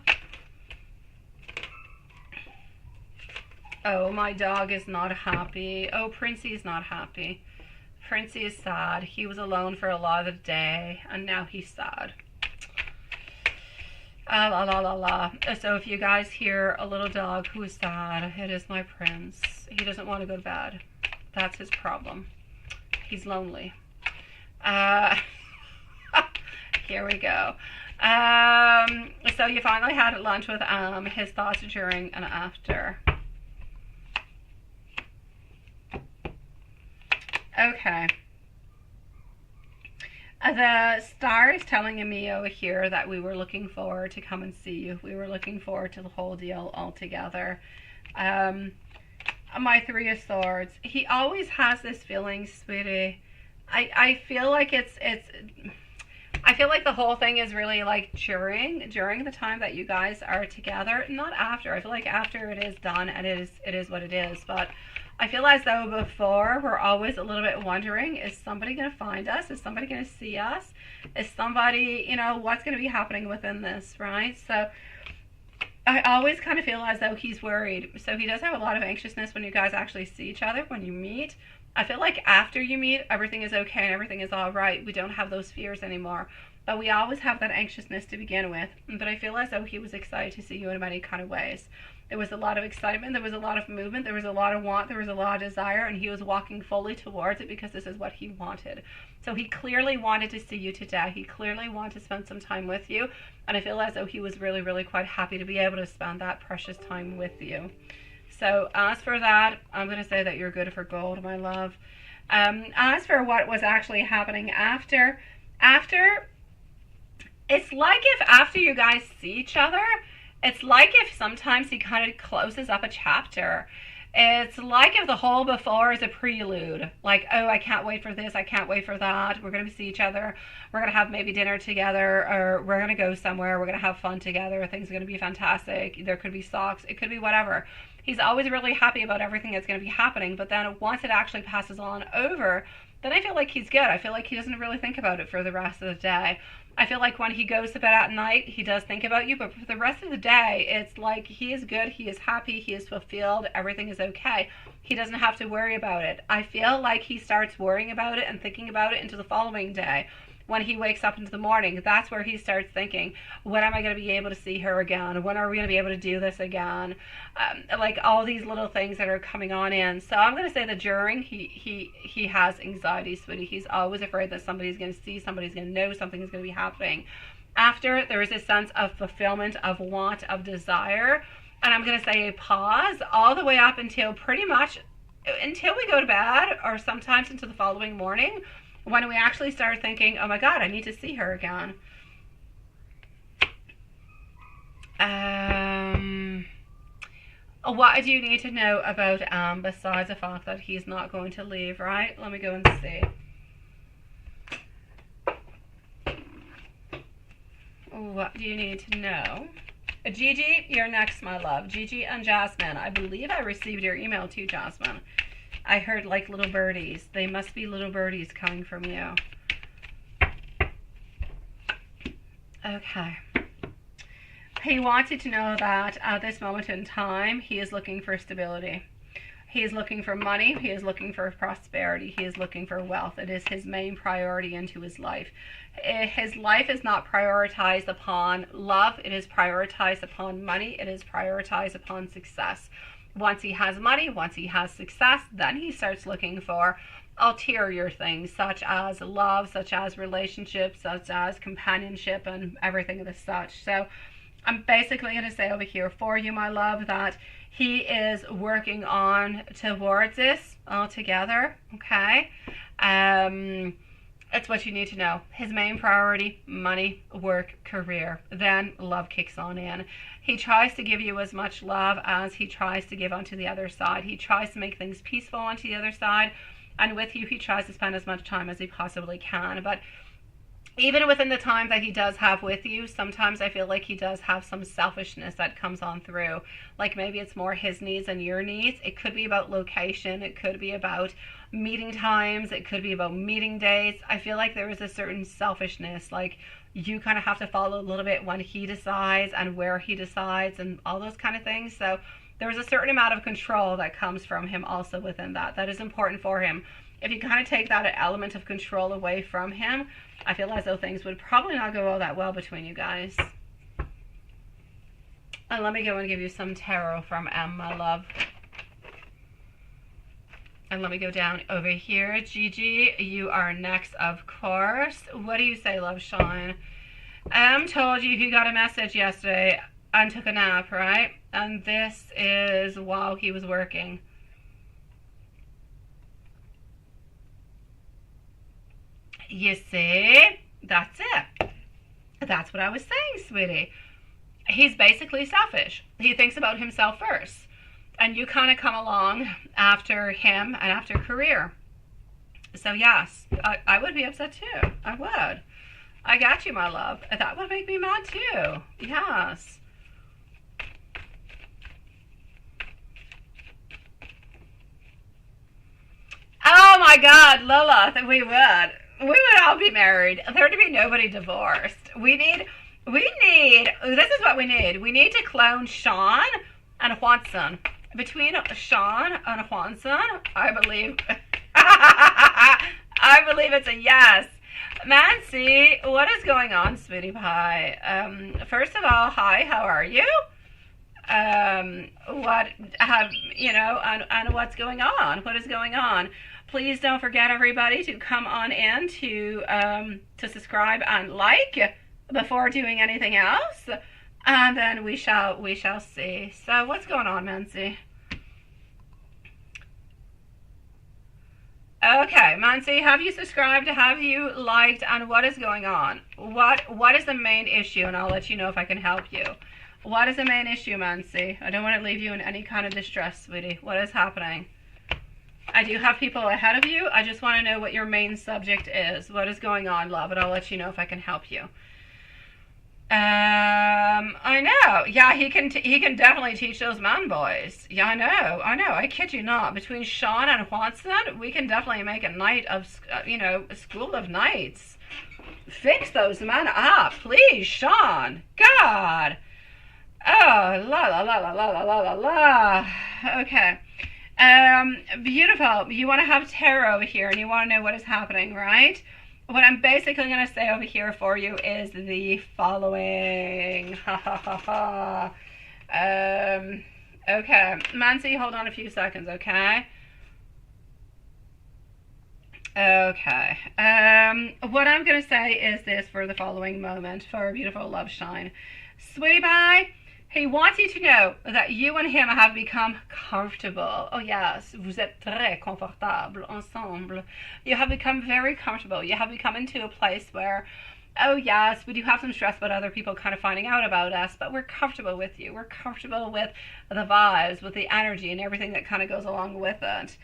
A: Oh, my dog is not happy. Oh, Princey is not happy. Princey is sad. He was alone for a lot of the day, and now he's sad. La la la la. So if you guys hear a little dog who is sad, it is my Prince. He doesn't want to go to bed. That's his problem. He's lonely. Here we go. So you finally had lunch with his thoughts during and after. Okay. The star is telling me over here that we were looking forward to come and see you. We were looking forward to the whole deal altogether. My Three of Swords. He always has this feeling, sweetie. I feel like I feel like the whole thing is really like during the time that you guys are together, not after. I feel like after it is done and it is what it is, but I feel as though before we're always a little bit wondering, is somebody going to find us? Is somebody going to see us? Is somebody, you know, what's going to be happening within this, right? So I always kind of feel as though he's worried. So he does have a lot of anxiousness when you guys actually see each other, when you meet. I feel like after you meet, everything is okay and everything is all right. We don't have those fears anymore. But we always have that anxiousness to begin with. But I feel as though he was excited to see you in many kind of ways. There was a lot of excitement, there was a lot of movement, there was a lot of want, there was a lot of desire, and he was walking fully towards it because this is what he wanted. So he clearly wanted to see you today. He clearly wanted to spend some time with you, and I feel as though he was really, really quite happy to be able to spend that precious time with you. So as for that, I'm going to say that you're good for gold, my love. As for what was actually happening after It's like if after you guys see each other, it's like if sometimes he kind of closes up a chapter. It's like if the whole before is a prelude. Like, oh, I can't wait for this, I can't wait for that. We're going to see each other. We're going to have maybe dinner together, or we're going to go somewhere. We're going to have fun together. Things are going to be fantastic. There could be socks. It could be whatever. He's always really happy about everything that's going to be happening. But then once it actually passes on over, then I feel like he's good. I feel like he doesn't really think about it for the rest of the day. I feel like when he goes to bed at night, he does think about you, but for the rest of the day, it's like he is good, he is happy, he is fulfilled, everything is okay. He doesn't have to worry about it. I feel like he starts worrying about it and thinking about it into the following day. When he wakes up into the morning, that's where he starts thinking, when am I going to be able to see her again? When are we going to be able to do this again? Like all these little things that are coming on in. So I'm going to say that during, he has anxiety, sweetie. He's always afraid that somebody's going to see, somebody's going to know, something is going to be happening. After, there is a sense of fulfillment, of want, of desire. And I'm going to say a pause all the way up until pretty much, until we go to bed, or sometimes into the following morning, when we actually start thinking, oh my God, I need to see her again. What do you need to know about besides the fact that he's not going to leave, right? Let me go and see. What do you need to know? Gigi, you're next, my love. Gigi and Jasmine. I believe I received your email too, Jasmine. I heard like little birdies. They must be little birdies coming from you. Okay. He wanted to know that at this moment in time, he is looking for stability. He is looking for money. He is looking for prosperity. He is looking for wealth. It is his main priority into his life. His life is not prioritized upon love. It is prioritized upon money. It is prioritized upon success. Once he has money, once he has success, then he starts looking for ulterior things such as love, such as relationships, such as companionship, and everything of the such. So I'm basically going to say over here for you, my love, that he is working on towards this altogether, okay? It's what you need to know. His main priority, money, work, career. Then love kicks on in. He tries to give you as much love as he tries to give onto the other side. He tries to make things peaceful onto the other side. And with you, he tries to spend as much time as he possibly can. But even within the time that he does have with you, sometimes I feel like he does have some selfishness that comes on through. Like maybe it's more his needs than your needs. It could be about location. It could be about meeting times. It could be about meeting dates. I feel like there is a certain selfishness. Like you kind of have to follow a little bit when he decides and where he decides and all those kind of things. So there's a certain amount of control that comes from him also within that. That is important for him. If you kind of take that element of control away from him, I feel as though things would probably not go all that well between you guys. And let me go and give you some tarot from M, my love. And let me go down over here. Gigi, you are next, of course. What do you say, love shine? M told you he got a message yesterday and took a nap, right? And this is while he was working. You see? That's it. That's what I was saying, sweetie. He's basically selfish. He thinks about himself first. And you kind of come along after him and after career. So yes, I would be upset too. I would. I got you, my love. That would make me mad too. Yes. Oh my God, Lola, we would. We would all be married. There to be nobody divorced. We need, this is what we need. We need to clone Sean and Juanson. Between Sean and Juanson, I believe, I believe it's a yes. Nancy, what is going on, sweetie pie? First of all, hi, how are you? What have, you know, and what's going on? What is going on? Please don't forget, everybody, to come on in to subscribe and like before doing anything else, and then we shall see. So what's going on, Nancy? Okay, Mansi, have you subscribed? Have you liked? And what is going on? What is the main issue? And I'll let you know if I can help you. What is the main issue, Mansi? I don't want to leave you in any kind of distress, sweetie. What is happening? I do have people ahead of you. I just want to know what your main subject is. What is going on, love? And I'll let you know if I can help you. I know. Yeah, he can definitely teach those man boys. Yeah, I know. I kid you not. Between Sean and Watson, we can definitely make a night of, a school of nights. Fix those men up, please, Sean. God. Oh, la la la la la la la la la. Okay. Beautiful. You want to have tarot over here, and you want to know what is happening, right? What I'm basically going to say over here for you is the following. Ha ha ha ha. Okay. Mansi, hold on a few seconds, okay? Okay. What I'm going to say is this for the following moment, for a beautiful love shine. Sweetie pie, he wants you to know that you and him have become comfortable. Oh yes, vous êtes très confortable ensemble. You have become very comfortable. You have become into a place where, oh yes, we do have some stress about other people kind of finding out about us, but we're comfortable with you. We're comfortable with the vibes, with the energy and everything that kind of goes along with it.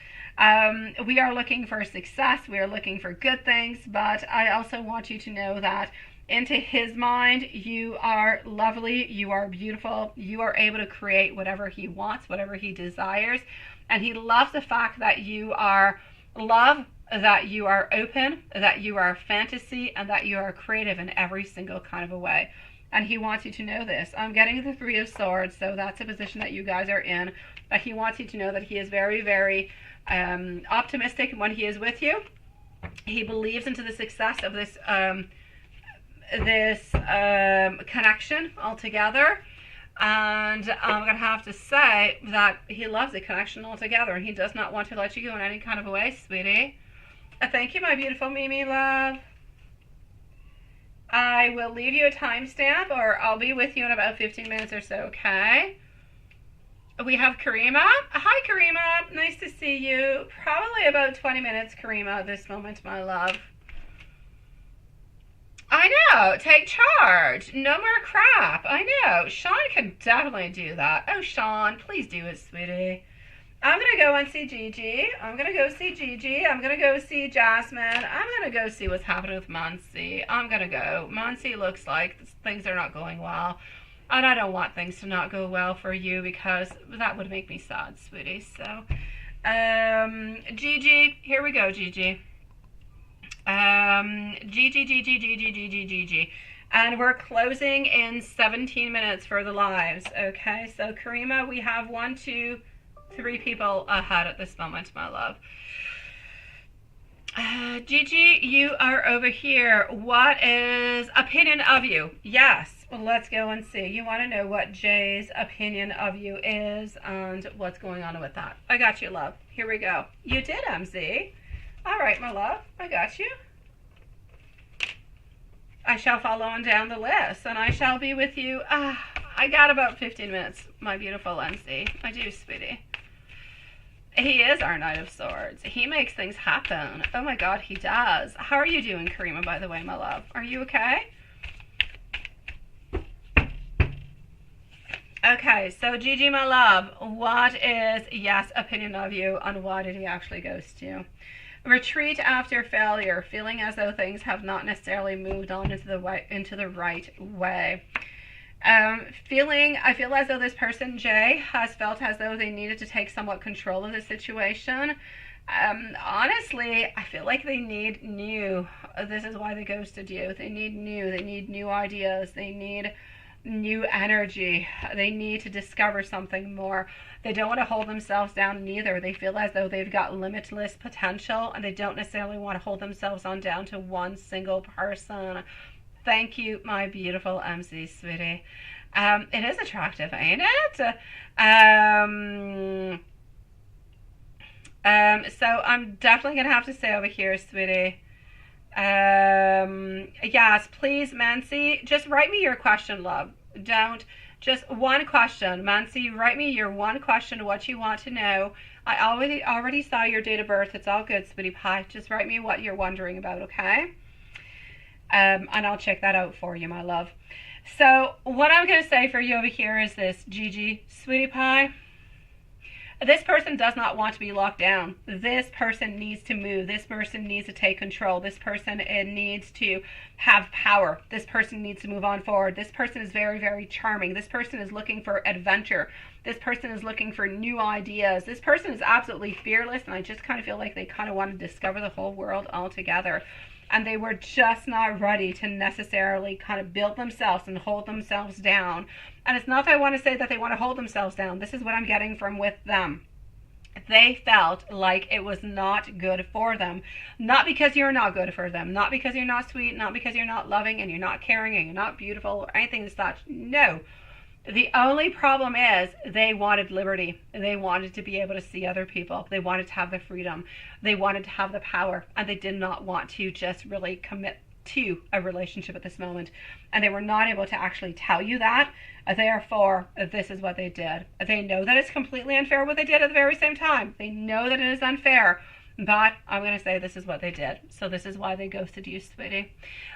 A: We are looking for success. We are looking for good things, but I also want you to know that into his mind, you are lovely, you are beautiful, you are able to create whatever he wants, whatever he desires, and he loves the fact that you are love, that you are open, that you are fantasy, and that you are creative in every single kind of a way. And he wants you to know this. I'm getting the Three of Swords, so that's a position that you guys are in, but he wants you to know that he is very, very optimistic when he is with you. He believes into the success of this connection altogether, and I'm gonna have to say that he loves the connection altogether, and he does not want to let you go in any kind of a way, sweetie. Thank you, my beautiful Mimi love. I will leave you a timestamp, or I'll be with you in about 15 minutes or so, okay? We have Karima. Hi, Karima. Nice to see you. Probably about 20 minutes, Karima, at this moment, my love. I know. Take charge. No more crap. I know. Sean can definitely do that. Oh, Sean, please do it, sweetie. I'm going to go and see Gigi. I'm going to go see Gigi. I'm going to go see Jasmine. I'm going to go see what's happening with Mansi. I'm going to go. Mansi looks like things are not going well. And I don't want things to not go well for you, because that would make me sad, sweetie. So, Gigi, here we go, Gigi. Gigi. And we're closing in 17 minutes for the lives, okay? So, Karima, we have 1, 2, 3 people ahead at this moment, my love. Gigi, you are over here. What is opinion of you? Yes, well, let's go and see. You want to know what Jay's opinion of you is and what's going on with that. I got you, love. Here we go. You did, MZ. All right, my love. I got you. I shall follow on down the list, and I shall be with you. I got about 15 minutes, my beautiful MZ. I do, sweetie. He is our Knight of Swords. He makes things happen. Oh my God, he does. How are you doing, Karima, by the way, my love? Are you okay? Okay, so Gigi, my love, what is yes opinion of you, and why did he actually ghost you? Retreat after failure, feeling as though things have not necessarily moved on into the right way. I feel as though this person, Jay, has felt as though they needed to take somewhat control of the situation. Honestly, I feel like they need new. This is why they ghosted you. They need new ideas. They need new energy. They need to discover something more. They don't want to hold themselves down neither. They feel as though they've got limitless potential, and they don't necessarily want to hold themselves on down to one single person. Thank you, my beautiful MC, sweetie. It is attractive, ain't it? So I'm definitely going to have to say over here, sweetie. Yes, please, Mansi, just write me your question, love. Don't Just one question. Mancy, write me your one question, what you want to know. I already saw your date of birth. It's all good, sweetie pie. Just write me what you're wondering about, okay? And I'll check that out for you, my love. So what I'm going to say for you over here is this, Gigi, sweetie pie. This person does not want to be locked down. This person needs to move. This person needs to take control. This person needs to have power. This person needs to move on forward. This person is very, very charming. This person is looking for adventure. This person is looking for new ideas. This person is absolutely fearless, and I just kind of feel like they kind of want to discover the whole world altogether. And they were just not ready to necessarily kind of build themselves and hold themselves down. And it's not that I want to say that they want to hold themselves down. This is what I'm getting from with them. They felt like it was not good for them. Not because you're not good for them. Not because you're not sweet. Not because you're not loving and you're not caring and you're not beautiful or anything as such. No. The only problem is they wanted liberty. They wanted to be able to see other people. They wanted to have the freedom. They wanted to have the power. And they did not want to just really commit to a relationship at this moment. And they were not able to actually tell you that. Therefore, this is what they did. They know that it's completely unfair what they did at the very same time. They know that it is unfair. But I'm going to say this is what they did. So this is why they ghosted you, sweetie.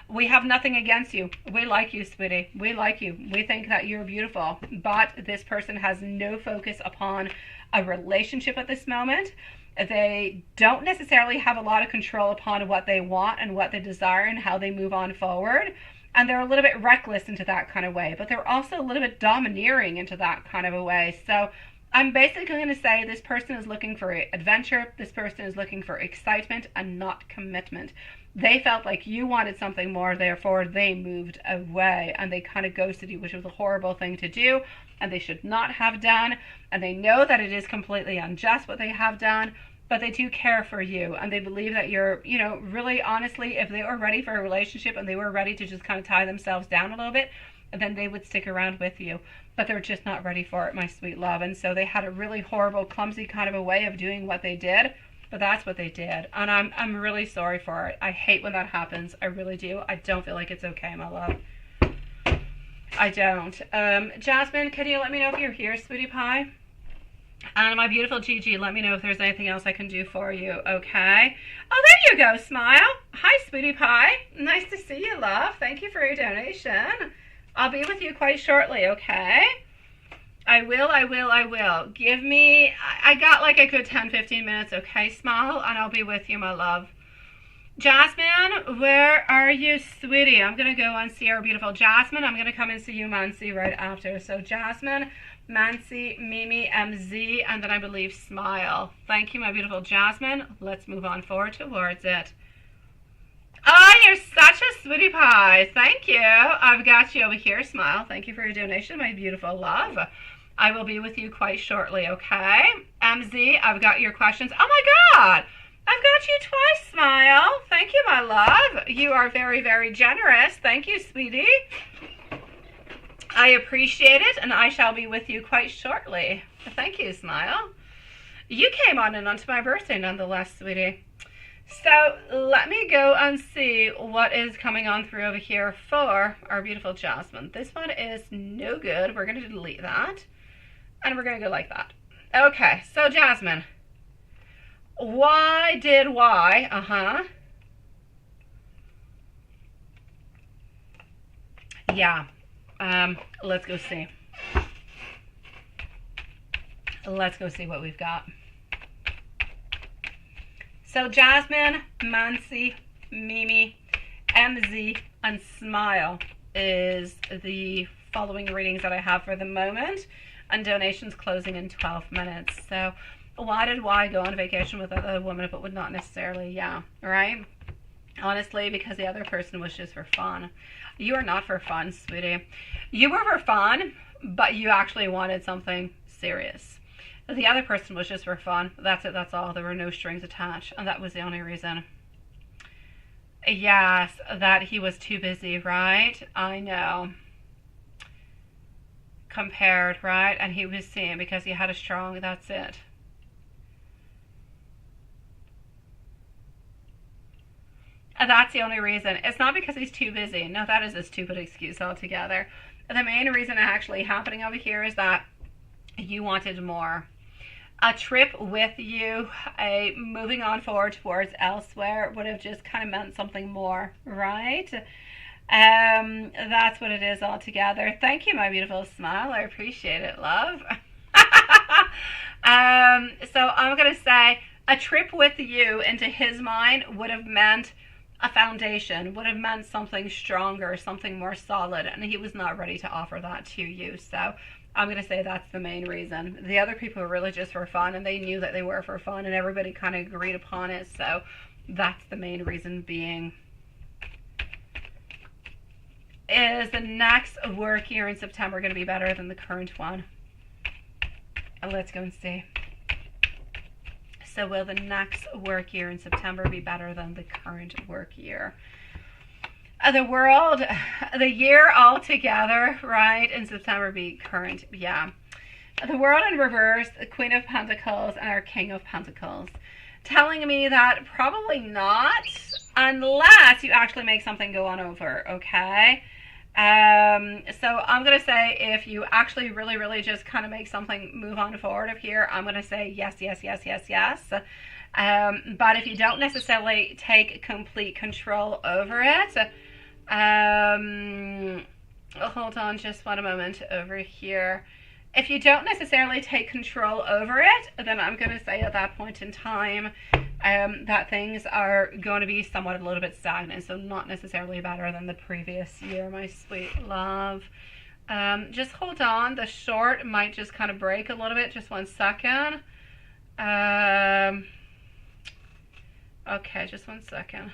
A: We have nothing against you. We like you, sweetie. We like you. We think that you're beautiful. But this person has no focus upon a relationship at this moment. They don't necessarily have a lot of control upon what they want and what they desire and how they move on forward. And they're a little bit reckless into that kind of way. But they're also a little bit domineering into that kind of a way. So I'm basically going to say this person is looking for adventure. This person is looking for excitement and not commitment. They felt like you wanted something more, therefore they moved away and they kind of ghosted you, which was a horrible thing to do and they should not have done. And they know that it is completely unjust what they have done, but they do care for you and they believe that you're, you know, really honestly, if they were ready for a relationship and they were ready to just kind of tie themselves down a little bit, then they would stick around with you. But they're just not ready for it, my sweet love. And so they had a really horrible, clumsy kind of a way of doing what they did. But that's what they did. And I'm really sorry for it. I hate when that happens. I really do. I don't feel like it's okay, my love. I don't. Jasmine, can you let me know if you're here, sweetie pie? And my beautiful Gigi, let me know if there's anything else I can do for you, okay? Oh, there you go, Smile. Hi, sweetie pie. Nice to see you, love. Thank you for your donation. I'll be with you quite shortly, okay? I will. Give me, I got like a good 10-15 minutes, okay, Smile? And I'll be with you, my love. Jasmine, where are you, sweetie? I'm going to go and see our beautiful Jasmine. I'm going to come and see you, Mancy, right after. So Jasmine, Mancy, Mimi, MZ, and then I believe Smile. Thank you, my beautiful Jasmine. Let's move on forward towards it. Oh, you're such a sweetie pie. Thank you. I've got you over here, Smile. Thank you for your donation, my beautiful love. I will be with you quite shortly, okay? MZ, I've got your questions. Oh, my God. I've got you twice, Smile. Thank you, my love. You are very, very generous. Thank you, sweetie. I appreciate it, and I shall be with you quite shortly. Thank you, Smile. You came on and onto my birthday, nonetheless, sweetie. So let me go and see what is coming on through over here for our beautiful Jasmine. This one is no good. We're going to delete that. And we're going to go like that. Okay, so Jasmine. Why? Yeah. Let's go see. Let's go see what we've got. So Jasmine, Mancy, Mimi, MZ, and Smile is the following readings that I have for the moment. And donations closing in 12 minutes. So why did Y go on vacation with other woman but would not necessarily, yeah, right? Honestly, because the other person was just for fun. You are not for fun, sweetie. You were for fun, but you actually wanted something serious. The other person was just for fun. That's it, that's all. There were no strings attached, and that was the only reason. Yes, that he was too busy, right? I know. Compared, right? And he was seeing because he had a strong, that's it. And that's the only reason. It's not because he's too busy. No, that is a stupid excuse altogether. The main reason actually happening over here is that you wanted more. A trip with you, a moving on forward towards elsewhere would have just kind of meant something more, right? That's what it is altogether. Thank you, my beautiful smile. I appreciate it, love. So I'm going to say a trip with you into his mind would have meant a foundation, would have meant something stronger, something more solid, and he was not ready to offer that to you. So I'm going to say that's the main reason. The other people were really just for fun, and they knew that they were for fun, and everybody kind of agreed upon it. So that's the main reason being. Is the next work year in September going to be better than the current one? And let's go and see. So will the next work year in September be better than the current work year? The world, the year altogether, right, in September be current, yeah. The world in reverse, the Queen of Pentacles and our King of Pentacles. Telling me that probably not, unless you actually make something go on over, okay? So I'm going to say if you actually really just kind of make something move on forward of here, I'm going to say yes. But if you don't necessarily take complete control over it, hold on just one moment over here. If you don't necessarily take control over it, then I'm going to say at that point in time that things are going to be somewhat a little bit stagnant, so not necessarily better than the previous year, my sweet love. Just hold on. The short might just kind of break a little bit. Just 1 second. Okay, just 1 second.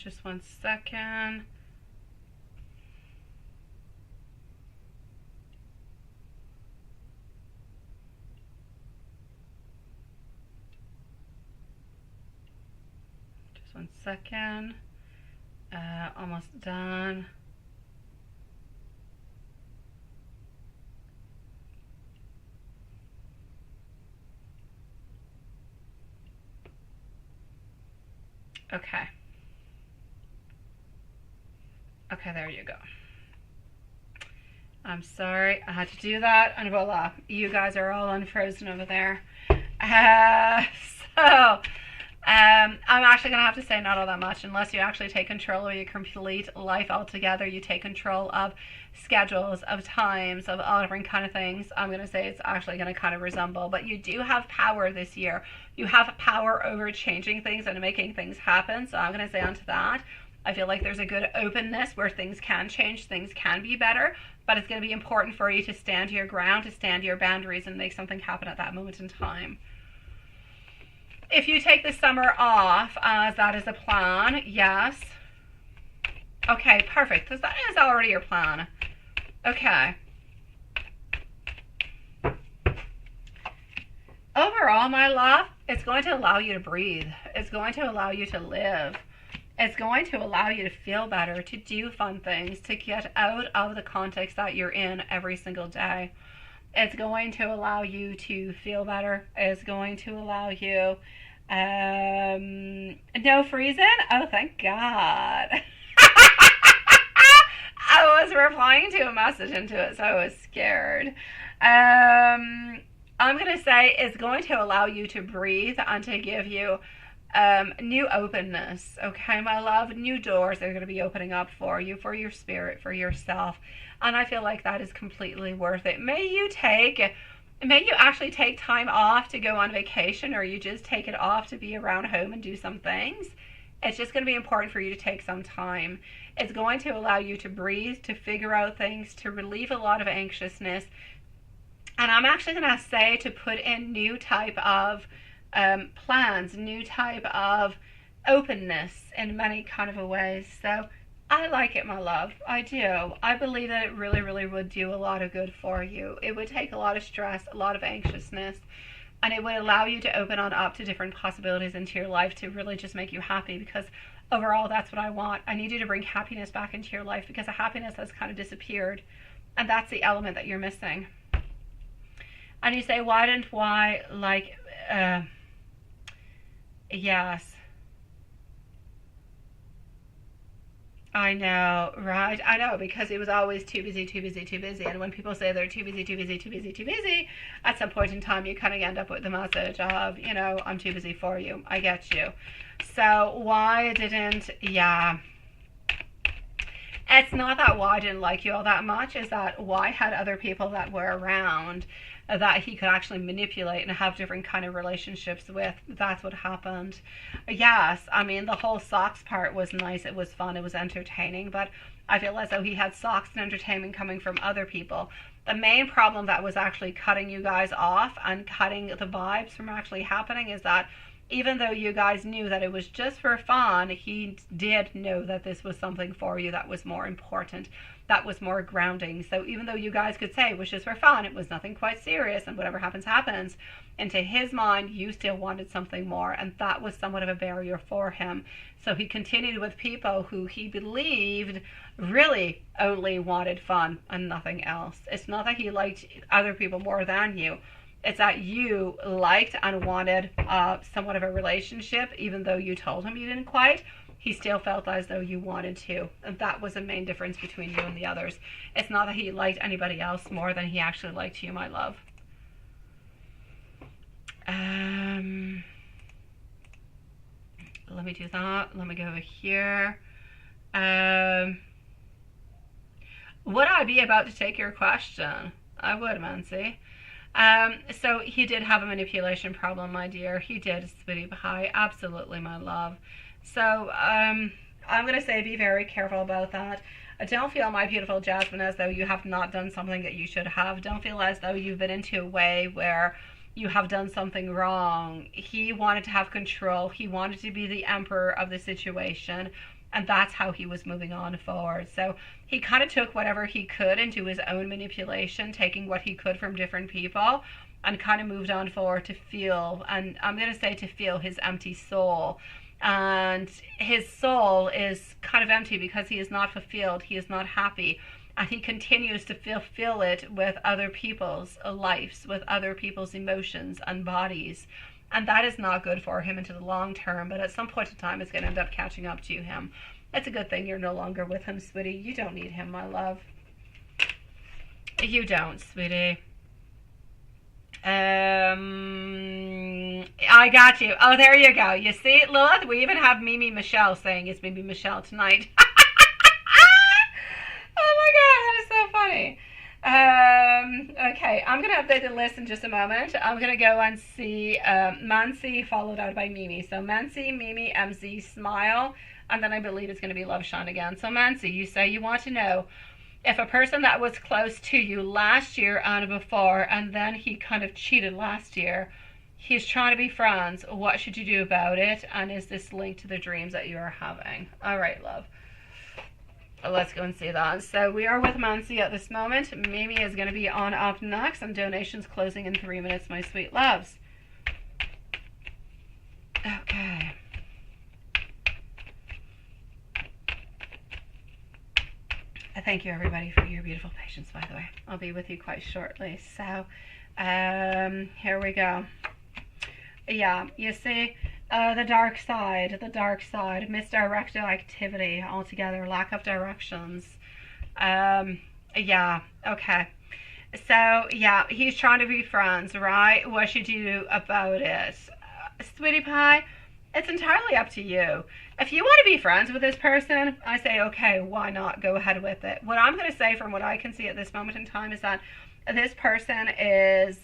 A: Just 1 second. Just 1 second. Almost done. Okay. Okay, there you go. I'm sorry, I had to do that, and voila, you guys are all unfrozen over there. I'm actually going to have to say not all that much, unless you actually take control of your complete life altogether. You take control of schedules, of times, of all different kind of things. I'm going to say it's actually going to kind of resemble, but you do have power this year. You have power over changing things and making things happen, so I'm going to say onto that. I feel like there's a good openness where things can change, things can be better, but it's going to be important for you to stand your ground, to stand your boundaries, and make something happen at that moment in time. If you take the summer off, as that is a plan, yes. Okay, perfect, because that is already your plan. Okay. Overall, my love, it's going to allow you to breathe. It's going to allow you to live. It's going to allow you to feel better, to do fun things, to get out of the context that you're in every single day. It's going to allow you to feel better. It's going to allow you, no freezing? Oh, thank God. I was replying to a message into it, so I was scared. I'm going to say it's going to allow you to breathe and to give you new openness, okay, my love. New doors are going to be opening up for you, for your spirit, for yourself, and I feel like that is completely worth it. May you actually take time off to go on vacation, or you just take it off to be around home and do some things. It's just going to be important for you to take some time. It's going to allow you to breathe, to figure out things, to relieve a lot of anxiousness, and I'm actually going to say to put in new type of plans, new type of openness in many kind of ways. So I like it, my love. I do. I believe that it really would do a lot of good for you. It would take a lot of stress, a lot of anxiousness, and it would allow you to open on up to different possibilities into your life to really just make you happy, because overall that's what I want. I need you to bring happiness back into your life, because the happiness has kind of disappeared And that's the element that you're missing. And you say, why didn't why, like, yes. I know, right? I know, because he was always too busy, too busy, too busy. And when people say they're too busy, too busy, too busy, too busy, at some point in time, you kind of end up with the message of, you know, I'm too busy for you. I get you. So why didn't, yeah. It's not that why didn't like you all that much. Is that why had other people that were around that he could actually manipulate and have different kind of relationships with. That's what happened. Yes, I mean, the whole socks part was nice. It was fun. It was entertaining. But I feel as though he had socks and entertainment coming from other people. The main problem that was actually cutting you guys off and cutting the vibes from actually happening is that even though you guys knew that it was just for fun, he did know that this was something for you that was more important, that was more grounding. So even though you guys could say it was just for fun, it was nothing quite serious, and whatever happens, happens, into his mind, you still wanted something more, and that was somewhat of a barrier for him. So he continued with people who he believed really only wanted fun and nothing else. It's not that he liked other people more than you. It's that you liked and wanted somewhat of a relationship, even though you told him you didn't quite. He still felt as though you wanted to. And that was the main difference between you and the others. It's not that he liked anybody else more than he actually liked you, my love. Let me do that. Let me go over here. Would I be about to take your question? I would, Mancy. So he did have a manipulation problem, my dear. He did, sweetie pie. Absolutely, my love. So I'm going to say be very careful about that. Don't feel, my beautiful Jasmine, as though you have not done something that you should have. Don't feel as though you've been into a way where you have done something wrong. He wanted to have control. He wanted to be the emperor of the situation. And that's how he was moving on forward. So he kind of took whatever he could into his own manipulation, taking what he could from different people, and kind of moved on forward to feel, and I'm going to say to feel, his empty soul. And his soul is kind of empty because he is not fulfilled. He is not happy. And he continues to fulfill it with other people's lives, with other people's emotions and bodies. And that is not good for him into the long term, but at some point in time, it's going to end up catching up to him. It's a good thing you're no longer with him, sweetie. You don't need him, my love. You don't, sweetie. I got you. Oh, there you go. You see, Lilith? We even have Mimi Michelle saying it's Mimi Michelle tonight. Oh my God, that is so funny. Okay, I'm going to update the list in just a moment. I'm going to go and see Mancy followed out by Mimi. So Mancy, Mimi, MZ, Smile, and then I believe it's going to be Love Shine again. So Mancy, you say you want to know if a person that was close to you last year and before, and then he kind of cheated last year, he's trying to be friends, what should you do about it? And is this linked to the dreams that you are having? All right, love. Let's go and see that. So we are with Mancy at this moment. Mimi is going to be on up next, and donations closing in 3 minutes, my sweet loves. Okay. Thank you, everybody, for your beautiful patience, by the way. I'll be with you quite shortly. So here we go. Yeah, you see, the dark side, misdirected activity altogether, lack of directions. Yeah, okay. So, yeah, he's trying to be friends, right? What should you do about it? Sweetie pie, it's entirely up to you. If you want to be friends with this person, I say, okay, why not? Go ahead with it. What I'm going to say from what I can see at this moment in time is that this person is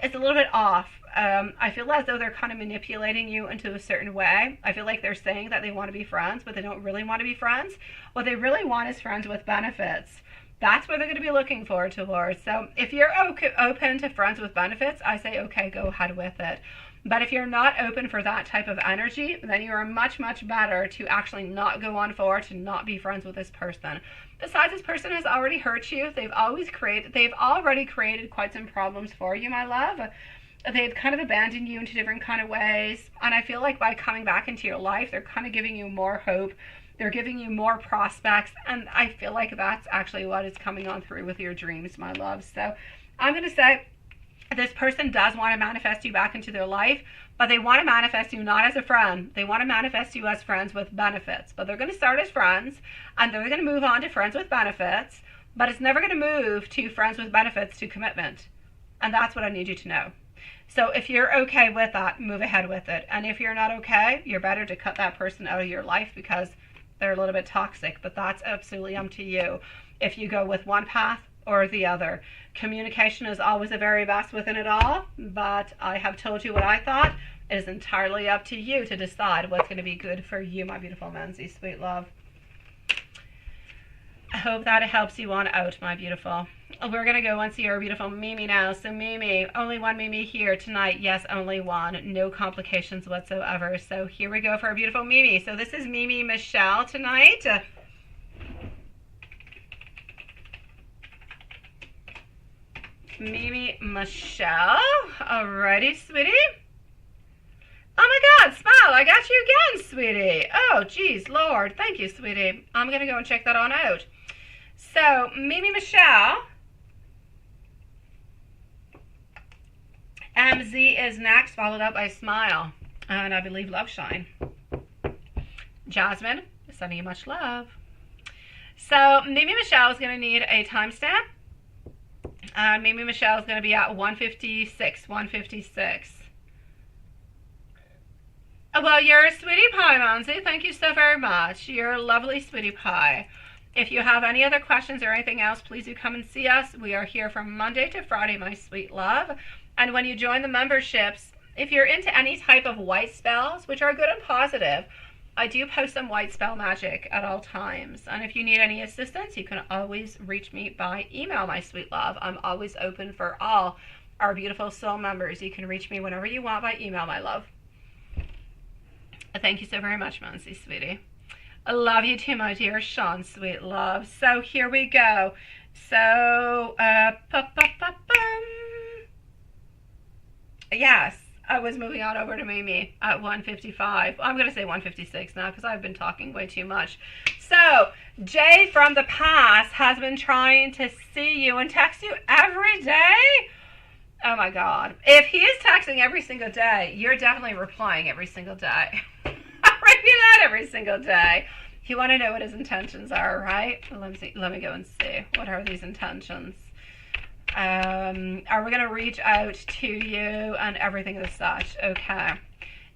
A: a little bit off. I feel as though they're kind of manipulating you into a certain way. I feel like they're saying that they want to be friends, but they don't really want to be friends. What they really want is friends with benefits. That's what they're going to be looking forward towards. So if you're open to friends with benefits, I say, okay, go ahead with it. But if you're not open for that type of energy, then you are much, much better to actually not go on forward, to not be friends with this person. Besides, this person has already hurt you. They've already created quite some problems for you, my love. They've kind of abandoned you into different kind of ways. And I feel like by coming back into your life, they're kind of giving you more hope They're giving you more prospects, and I feel like that's actually what is coming on through with your dreams, my love. So I'm going to say this person does want to manifest you back into their life, but they want to manifest you not as a friend. They want to manifest you as friends with benefits. But they're going to start as friends, and they're going to move on to friends with benefits, but it's never going to move to friends with benefits to commitment. And that's what I need you to know. So if you're okay with that, move ahead with it. And if you're not okay, you're better to cut that person out of your life because they're a little bit toxic. But that's absolutely up to you if you go with one path or the other. Communication is always the very best within it all, but I have told you what I thought. It is entirely up to you to decide what's going to be good for you, my beautiful Manzi, sweet love. I hope that it helps you on out, my beautiful. We're going to go and see our beautiful Mimi now. So Mimi, only one Mimi here tonight. Yes, only one. No complications whatsoever. So here we go for our beautiful Mimi. So this is Mimi Michelle tonight. Mimi Michelle. Alrighty, sweetie. Oh my God, smile. I got you again, sweetie. Oh, geez, Lord. Thank you, sweetie. I'm going to go and check that on out. So, Mimi Michelle. MZ is next, followed up by Smile. And I believe Love Shine. Jasmine, sending you much love. So, Mimi Michelle is going to need a timestamp. And Mimi Michelle is going to be at 156. 156. Well, you're a sweetie pie, Manzi. Thank you so very much. You're a lovely sweetie pie. If you have any other questions or anything else, please do come and see us. We are here from Monday to Friday, my sweet love. And when you join the memberships, if you're into any type of white spells, which are good and positive, I do post some white spell magic at all times. And if you need any assistance, you can always reach me by email, my sweet love. I'm always open for all our beautiful soul members. You can reach me whenever you want by email, my love. Thank you so very much, Mansi, sweetie. I love you too, my dear Sean, sweet love. So here we go. So, yes, I was moving on over to Mimi at 155. I'm going to say 156 now because I've been talking way too much. So, Jay from the past has been trying to see you and text you every day. Oh my God. If he is texting every single day, you're definitely replying every single day. Maybe not every single day. You want to know what his intentions are, right? Let me go and see. What are these intentions? Are we going to reach out to you and everything as such? Okay.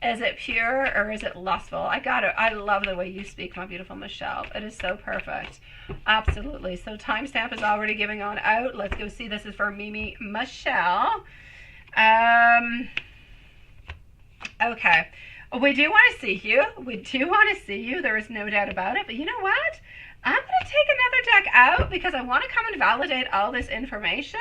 A: Is it pure or is it lustful? I love the way you speak, my beautiful Michelle. It is so perfect. Absolutely. So timestamp is already giving on out. Let's go see. This is for Mimi Michelle. Okay. We do want to see you. We do want to see you. There is no doubt about it. But you know what? I'm going to take another deck out because I want to come and validate all this information.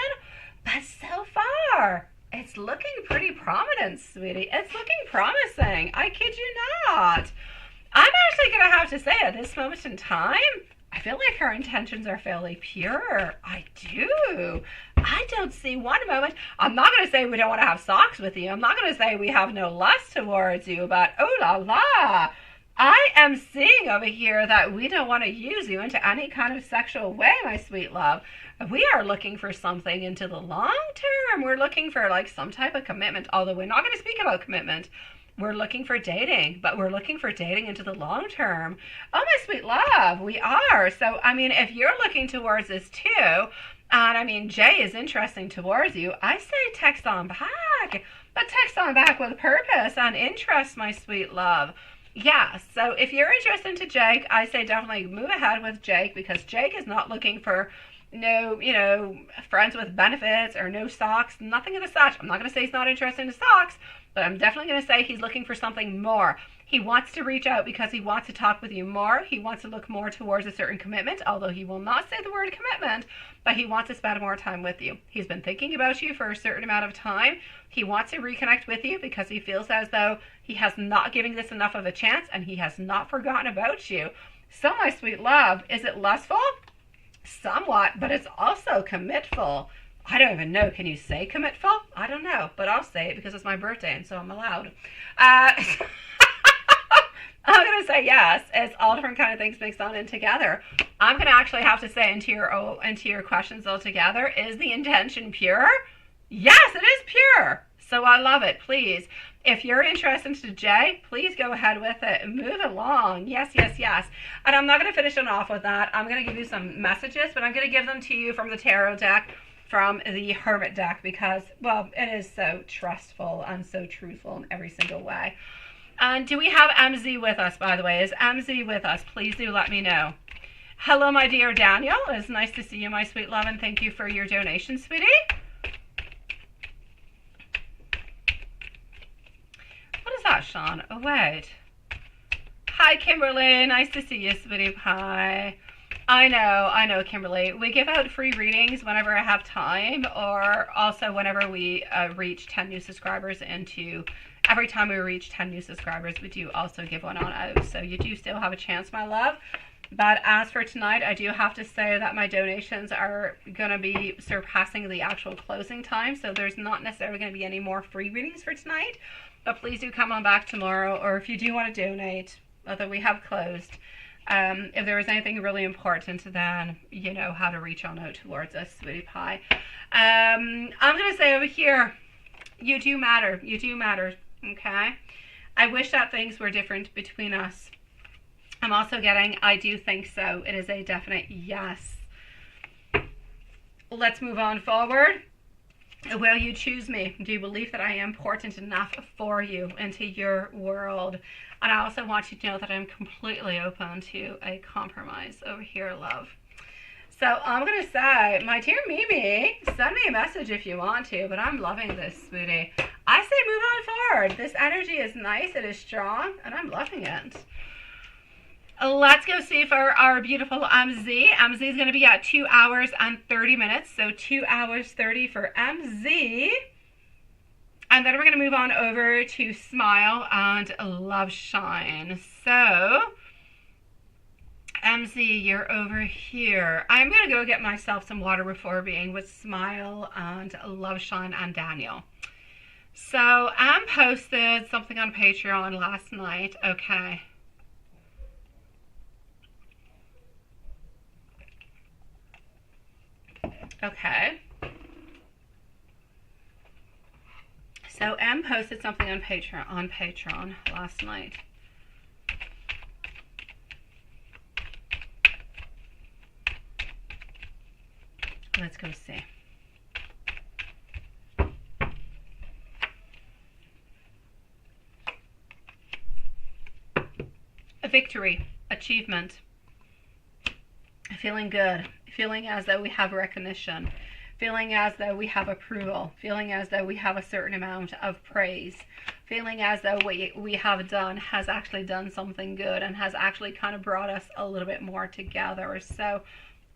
A: But so far, it's looking pretty prominent, sweetie. It's looking promising. I kid you not. I'm actually going to have to say at this moment in time, I feel like her intentions are fairly pure. I do. I don't see one moment. I'm not going to say we don't want to have sex with you. I'm not going to say we have no lust towards you, but oh la la. I am seeing over here that we don't want to use you into any kind of sexual way, my sweet love. We are looking for something into the long term. We're looking for like some type of commitment, although we're not going to speak about commitment. We're looking for dating, but we're looking for dating into the long term. Oh, my sweet love, we are. So, I mean, if you're looking towards this too, and I mean, Jay is interesting towards you, I say text on back, but text on back with purpose and interest, my sweet love. Yeah, so if you're interested into Jake, I say definitely move ahead with Jake because Jake is not looking for no, friends with benefits or no socks, nothing of the such. I'm not going to say he's not interested in socks, but I'm definitely going to say he's looking for something more. He wants to reach out because he wants to talk with you more. He wants to look more towards a certain commitment, although he will not say the word commitment, but he wants to spend more time with you. He's been thinking about you for a certain amount of time. He wants to reconnect with you because he feels as though he has not given this enough of a chance and he has not forgotten about you. So, my sweet love, is it lustful? Somewhat, but it's also commitful. I don't even know. Can you say commitful? I don't know, but I'll say it because it's my birthday and so I'm allowed. I'm going to say yes. It's all different kind of things mixed on in together. I'm going to actually have to say into your questions altogether, is the intention pure? Yes, it is pure. So I love it. Please, if you're interested in Jay, please go ahead with it and move along. Yes, yes, yes. And I'm not going to finish it off with that. I'm going to give you some messages, but I'm going to give them to you from the tarot deck, from the Hermit deck, because, well, it is so trustful and so truthful in every single way. And do we have MZ with us, by the way? Is MZ with us? Please do let me know. Hello, my dear Daniel. It's nice to see you, my sweet love, and thank you for your donation, sweetie. What is that, Sean? Oh, wait. Hi, Kimberly. Nice to see you, sweetie pie. I know, Kimberly. We give out free readings whenever I have time, or also whenever we reach 10 new subscribers into... Every time we reach 10 new subscribers, we do also give one on out. So you do still have a chance, my love. But as for tonight, I do have to say that my donations are going to be surpassing the actual closing time. So there's not necessarily going to be any more free readings for tonight. But please do come on back tomorrow. Or if you do want to donate, although we have closed, if there is anything really important, then you know how to reach on out towards us, sweetie pie. I'm going to say over here, you do matter. You do matter. Okay, I wish that things were different between us. I'm also getting, I do think so. It is a definite yes. Let's move on forward. Will you choose me? Do you believe that I am important enough for you into your world? And I also want you to know that I'm completely open to a compromise over here, love. So I'm going to say, my dear Mimi, send me a message if you want to, but I'm loving this, sweetie. I say move on forward. This energy is nice, it is strong, and I'm loving it. Let's go see for our beautiful MZ. MZ is going to be at 2 hours and 30 minutes, so 2 hours 30 for MZ. And then we're going to move on over to Smile and Love Shine. So... MZ, you're over here. I'm going to go get myself some water before being with Smile and Love Shine and Daniel. So, Am posted something on Patreon last night. Okay. Okay. So, Am posted something on Patreon last night. Let's go see. A victory, achievement, feeling good, feeling as though we have recognition, feeling as though we have approval, feeling as though we have a certain amount of praise, feeling as though what we have done has actually done something good and has actually kind of brought us a little bit more together. So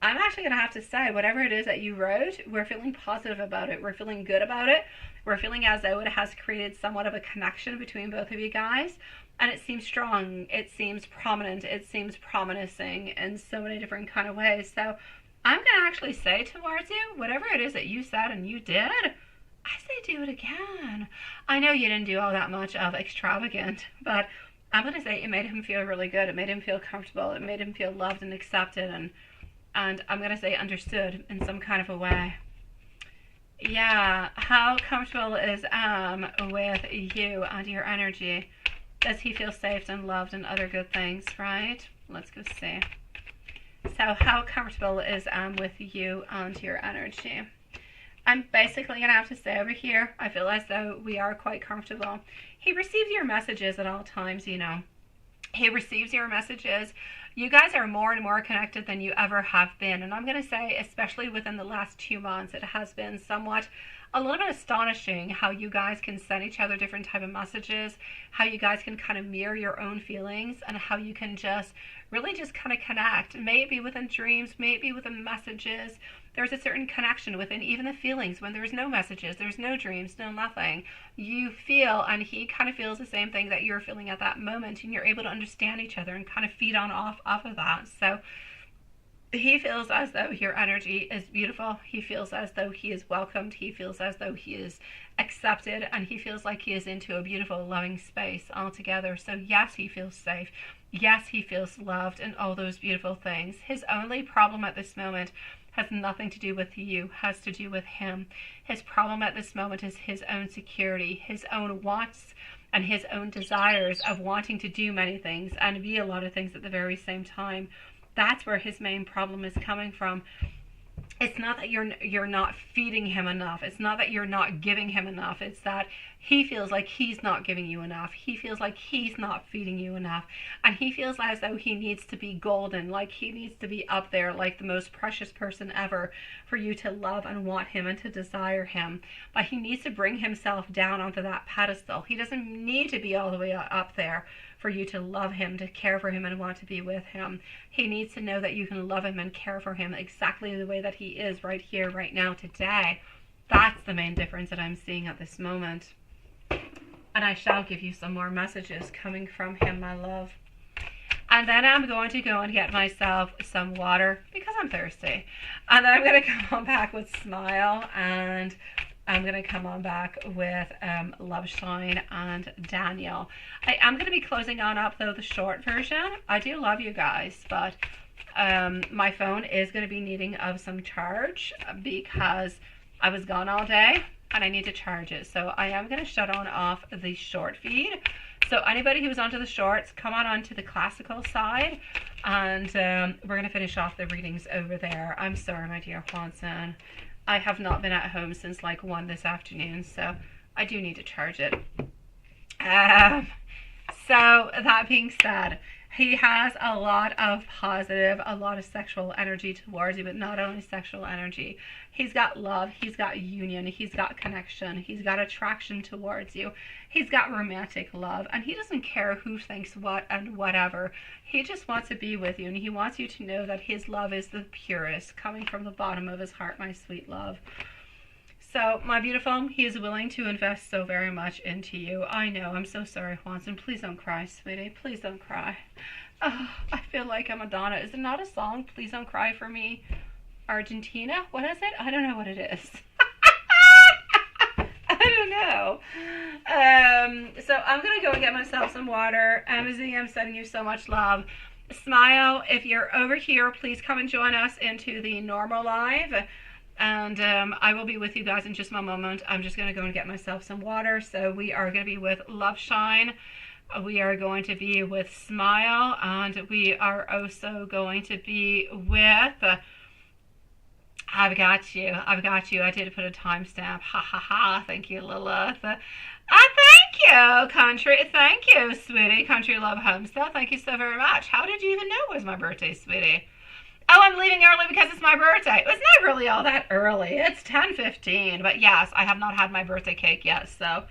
A: I'm actually going to have to say, whatever it is that you wrote, we're feeling positive about it. We're feeling good about it. We're feeling as though it has created somewhat of a connection between both of you guys. And it seems strong. It seems prominent. It seems promising in so many different kind of ways. So I'm going to actually say towards you, whatever it is that you said and you did, I say do it again. I know you didn't do all that much of extravagant, but I'm going to say it made him feel really good. It made him feel comfortable. It made him feel loved and accepted, and I'm going to say understood in some kind of a way. Yeah, how comfortable is with you and your energy? Does he feel safe and loved and other good things, right? Let's go see. So how comfortable is with you and your energy? I'm basically going to have to say over here, I feel as though we are quite comfortable. He receives your messages at all times, you know. He receives your messages. You guys are more and more connected than you ever have been. And I'm going to say, especially within the last 2 months, it has been somewhat a little bit astonishing how you guys can send each other different type of messages, how you guys can kind of mirror your own feelings, and how you can just really just kind of connect, maybe within dreams, maybe within messages. There's a certain connection within even the feelings when there's no messages, there's no dreams, no nothing. You feel, and he kind of feels the same thing that you're feeling at that moment, and you're able to understand each other and kind of feed on off of that. So He feels as though your energy is beautiful. He feels as though he is welcomed. He feels as though he is accepted, and he feels like he is into a beautiful, loving space altogether. So yes, he feels safe. Yes, he feels loved and all those beautiful things. His only problem at this moment has nothing to do with you, has to do with him. His problem at this moment is his own security, his own wants, and his own desires of wanting to do many things and be a lot of things at the very same time. That's where his main problem is coming from. It's not that you're not feeding him enough. It's not that you're not giving him enough. It's that he feels like he's not giving you enough. He feels like he's not feeding you enough. And he feels as though he needs to be golden, like he needs to be up there, like the most precious person ever for you to love and want him and to desire him. But he needs to bring himself down onto that pedestal. He doesn't need to be all the way up there for you to love him, to care for him, and want to be with him. He needs to know that you can love him and care for him exactly the way that he is right here, right now, today. That's the main difference that I'm seeing at this moment. And I shall give you some more messages coming from him, my love. And then I'm going to go and get myself some water because I'm thirsty. And then I'm going to come on back with Smile, and I'm going to come on back with Love Shine and Daniel. I am going to be closing on up, though, the short version. I do love you guys, but my phone is going to be needing of some charge because I was gone all day and I need to charge it. So I am going to shut on off the short feed. So anybody who's onto the shorts, come on onto the classical side, and we're going to finish off the readings over there. I'm sorry, my dear Juanson. I have not been at home since like 1 this afternoon, so I do need to charge it. So that being said, he has a lot of positive, a lot of sexual energy towards you, but not only sexual energy. He's got love, he's got union, he's got connection, he's got attraction towards you. He's got romantic love, and he doesn't care who thinks what and whatever. He just wants to be with you, and he wants you to know that his love is the purest, coming from the bottom of his heart, my sweet love. So, my beautiful, he is willing to invest so very much into you. I know, I'm so sorry, Juanson. Please don't cry, sweetie. Please don't cry. Oh, I feel like a Madonna. Is it not a song? Please don't cry for me. Argentina? What is it? I don't know what it is. I don't know. So I'm going to go and get myself some water. Amazon, I'm sending you so much love. Smile, if you're over here, please come and join us into the normal live. And I will be with you guys in just a moment. I'm just going to go and get myself some water. So we are going to be with Love Shine. We are going to be with Smile. And we are also going to be with... I've got you. I did put a timestamp. Ha ha ha. Thank you, Lilith. Thank you, country. Thank you, sweetie. Country Love Homestead. Thank you so very much. How did you even know it was my birthday, sweetie? Oh, I'm leaving early because it's my birthday. It's not really all that early. It's 10:15. But yes, I have not had my birthday cake yet. So,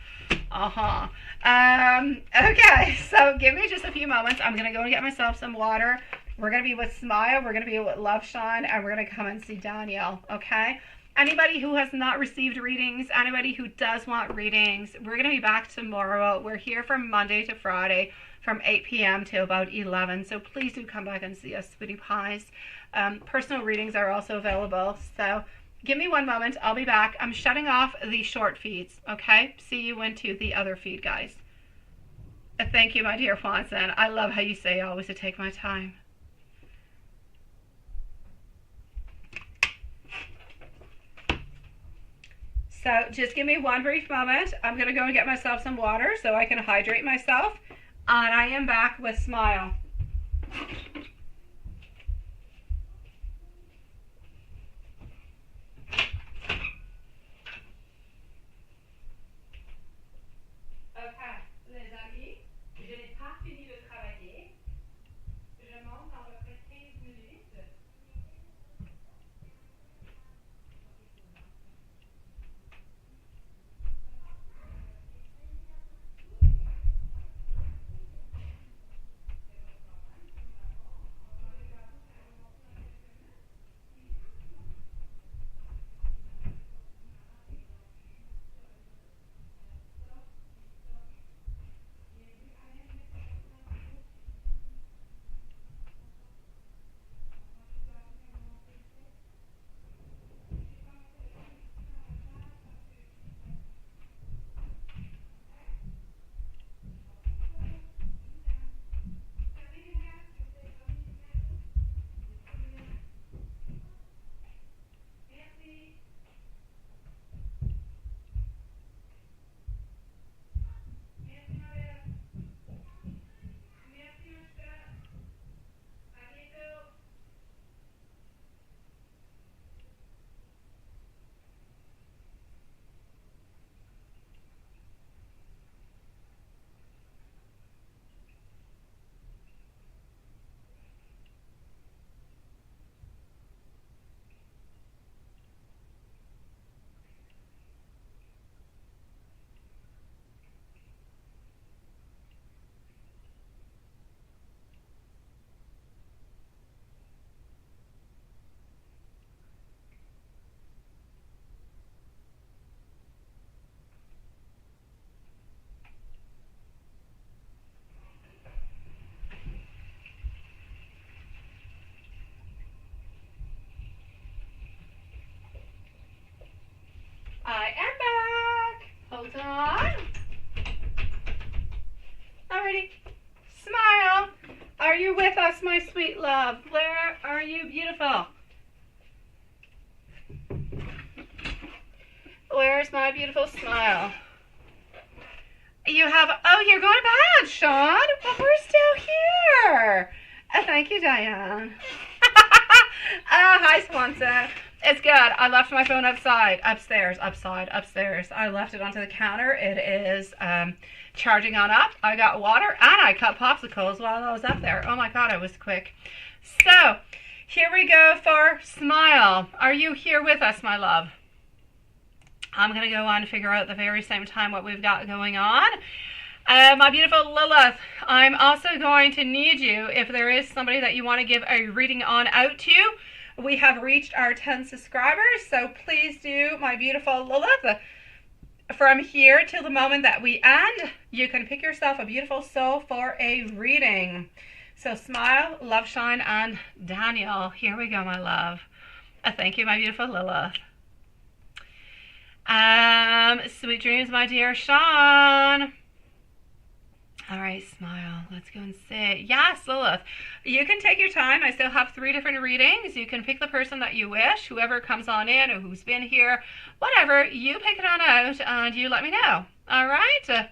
A: okay, so give me just a few moments. I'm going to go and get myself some water. We're going to be with Smile. We're going to be with Love Shine. And we're going to come and see Daniel, okay? Anybody who has not received readings, anybody who does want readings, we're going to be back tomorrow. We're here from Monday to Friday from 8 p.m. to about 11. So please do come back and see us, sweetie pies. Personal readings are also available. So give me 1 moment. I'll be back. I'm shutting off the short feeds, okay? See you into the other feed, guys. Thank you, my dear Juanson. I love how you say always to take my time. So just give me 1 brief moment. I'm going to go and get myself some water so I can hydrate myself. And I am back with Smile. I am back. Hold on. Alrighty. Smile. Are you with us, my sweet love? Where are you, beautiful? Where's my beautiful smile? You have, oh, you're going to bed, Sean, but we're still here. Thank you, Diane. Hi, Swanson. It's good. I left my phone upstairs. I left it onto the counter. It is charging on up. I got water and I cut popsicles while I was up there. Oh my God, I was quick. So, here we go for Smile. Are you here with us, my love? I'm going to go on and figure out at the very same time what we've got going on. My beautiful Lilith, I'm also going to need you, if there is somebody that you want to give a reading on out to. We have reached our 10 subscribers, so please do, my beautiful Lilith. From here till the moment that we end, you can pick yourself a beautiful soul for a reading. So Smile, Love Shine, and Daniel. Here we go, my love. Thank you, my beautiful Lilith. Sweet dreams, my dear Sean. All right, Smile. Let's go and see. Yes, Lilith. You can take your time. I still have 3 different readings. You can pick the person that you wish, whoever comes on in or who's been here, whatever. You pick it on out and you let me know. All right?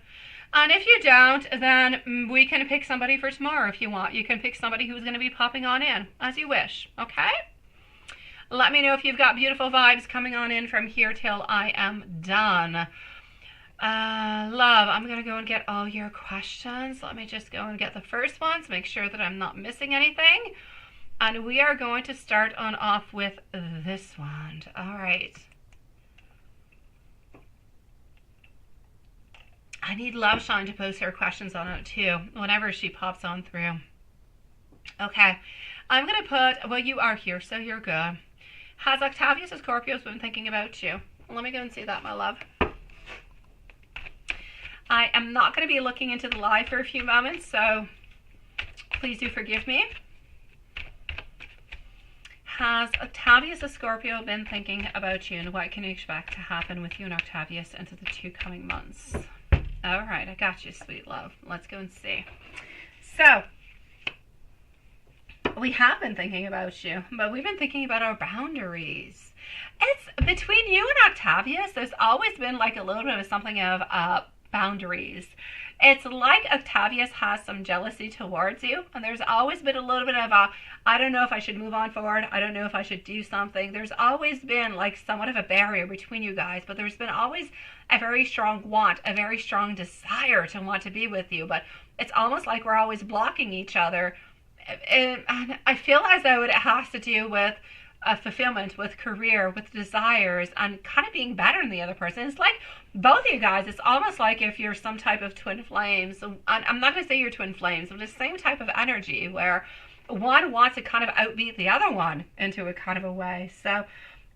A: And if you don't, then we can pick somebody for tomorrow if you want. You can pick somebody who's going to be popping on in as you wish. Okay? Let me know if you've got beautiful vibes coming on in from here till I am done. Love, I'm going to go and get all your questions. Let me just go and get the first ones, make sure that I'm not missing anything. And we are going to start on off with this one. All right. I need Love Shine to post her questions on it too, whenever she pops on through. Okay. I'm going to put, well, you are here, so you're good. Has Octavius of Scorpios been thinking about you? Let me go and see that, my love. I am not going to be looking into the live for a few moments, so please do forgive me. Has Octavius of Scorpio been thinking about you, and what can you expect to happen with you and Octavius into the 2 coming months? All right, I got you, sweet love. Let's go and see. So, we have been thinking about you, but we've been thinking about our boundaries. It's between you and Octavius, there's always been like a little bit of something of boundaries. It's like Octavius has some jealousy towards you, and there's always been a little bit of I don't know if I should move on forward, I don't know if I should do something. There's always been like somewhat of a barrier between you guys, but there's been always a very strong want, a very strong desire to want to be with you, but it's almost like we're always blocking each other. And I feel as though it has to do with fulfillment, with career, with desires, and kind of being better than the other person. It's like both of you guys, it's almost like if you're some type of twin flames. I'm not going to say you're twin flames, but the same type of energy where one wants to kind of outbeat the other one into a kind of a way. So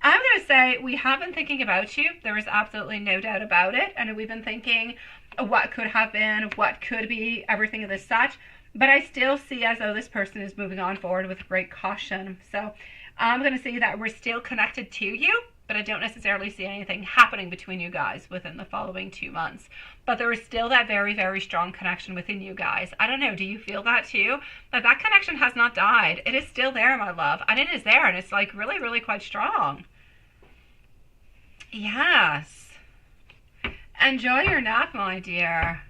A: I'm going to say we have been thinking about you. There is absolutely no doubt about it. And we've been thinking what could have been, what could be, everything of this such. But I still see as though this person is moving on forward with great caution. So I'm going to say that we're still connected to you, but I don't necessarily see anything happening between you guys within the following 2 months. But there is still that very, very strong connection within you guys. I don't know, do you feel that too? That connection has not died. It is still there, my love. And it is there, and it's like really, really quite strong. Yes. Enjoy your nap, my dear.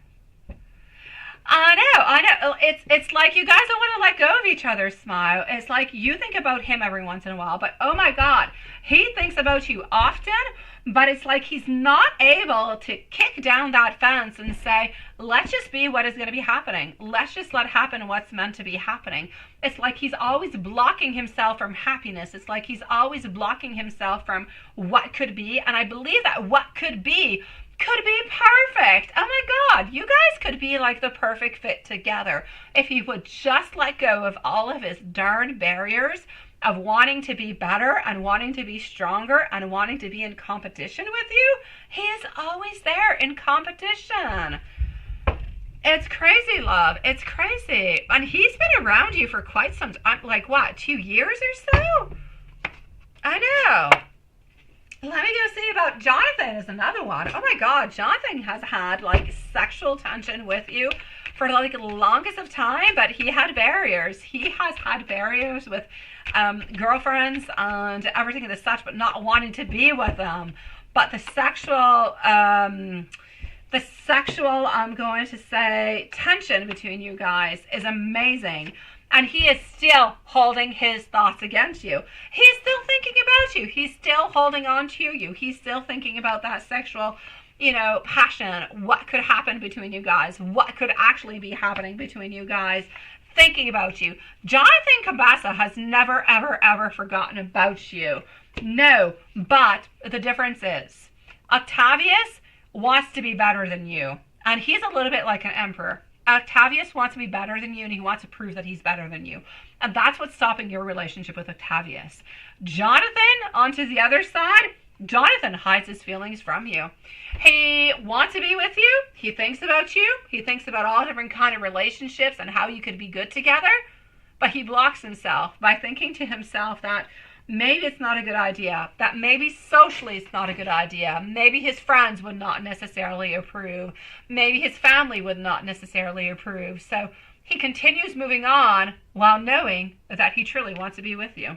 A: I know. It's like you guys don't want to let go of each other, Smile. It's like you think about him every once in a while, but oh my God, he thinks about you often, but it's like he's not able to kick down that fence and say, let's just be what is going to be happening. Let's just let happen what's meant to be happening. It's like he's always blocking himself from happiness. It's like he's always blocking himself from what could be, and I believe that what could be perfect. Oh my God, you guys could be like the perfect fit together if he would just let go of all of his darn barriers of wanting to be better and wanting to be stronger and wanting to be in competition with you. He is always there in competition. It's crazy, love. It's crazy. And he's been around you for quite some time, like what, 2 years or so? I know. Let me go see about Jonathan is another one. Oh my God, Jonathan has had like sexual tension with you for like the longest of time, but he had barriers. He has had barriers with girlfriends and everything and such, but not wanting to be with them. But the sexual, I'm going to say, tension between you guys is amazing. And he is still holding his thoughts against you. He's still thinking about you. He's still holding on to you. He's still thinking about that sexual, passion. What could happen between you guys? What could actually be happening between you guys? Thinking about you. Jonathan Kabasa has never, ever, ever forgotten about you. No, but the difference is Octavius wants to be better than you. And he's a little bit like an emperor. Octavius wants to be better than you, and he wants to prove that he's better than you. And that's what's stopping your relationship with Octavius. Jonathan, onto the other side, Jonathan hides his feelings from you. He wants to be with you. He thinks about you. He thinks about all different kind of relationships and how you could be good together. But he blocks himself by thinking to himself that maybe it's not a good idea, that maybe socially it's not a good idea, maybe his friends would not necessarily approve, maybe his family would not necessarily approve. So he continues moving on while knowing that he truly wants to be with you.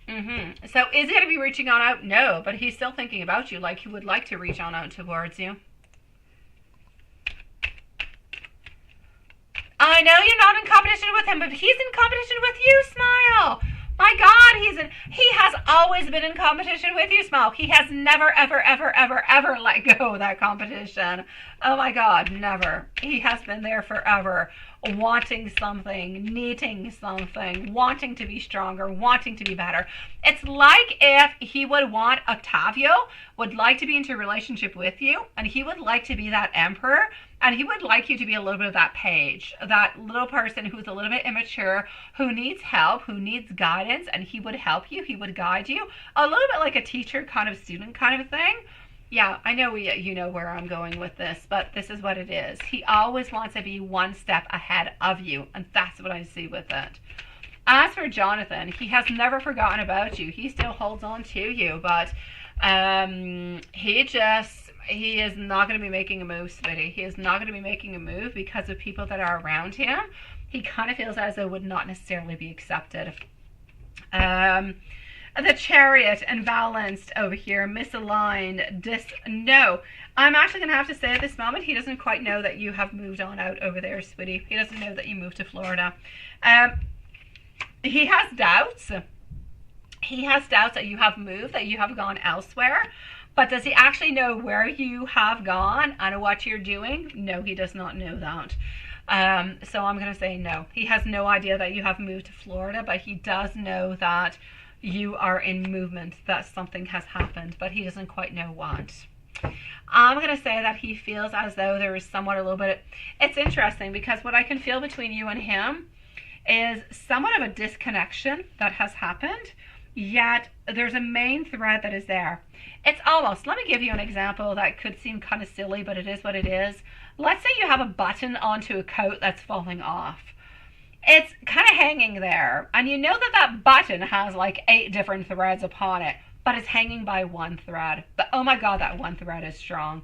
A: So is he going to be reaching on out? No, but he's still thinking about you, like he would like to reach on out towards you. I know you're not in competition with him, but he's in competition with you, Smile. My God, he has always been in competition with you, Smile. He has never, ever, ever, ever, ever let go of that competition. Oh my God, never. He has been there forever, wanting something, needing something, wanting to be stronger, wanting to be better. It's like if he would want Octavio, would like to be into a relationship with you, and he would like to be that emperor, and he would like you to be a little bit of that page, that little person who's a little bit immature, who needs help, who needs guidance, and he would help you, he would guide you. A little bit like a teacher kind of student kind of thing. Yeah, I know you know where I'm going with this, but this is what it is. He always wants to be one step ahead of you, and that's what I see with it. As for Jonathan, he has never forgotten about you. He still holds on to you, but he is not going to be making a move, Smitty. He is not going to be making a move because of people that are around him. He kind of feels as though would not necessarily be accepted. The Chariot and balanced over here, misaligned, no. I'm actually going to have to say at this moment, he doesn't quite know that you have moved on out over there, Smitty. He doesn't know that you moved to Florida. He has doubts. He has doubts that you have moved, that you have gone elsewhere. But does he actually know where you have gone and what you're doing? No, he does not know that. So I'm going to say no. He has no idea that you have moved to Florida, but he does know that you are in movement, that something has happened, but he doesn't quite know what. I'm going to say that he feels as though there is somewhat a little bit... It's interesting because what I can feel between you and him is somewhat of a disconnection that has happened, yet there's a main thread that is there. It's almost, let me give you an example that could seem kind of silly, but it is what it is. Let's say you have a button onto a coat that's falling off. It's kind of hanging there, and you know that that button has like 8 different threads upon it, but it's hanging by one thread. But oh my God, that one thread is strong.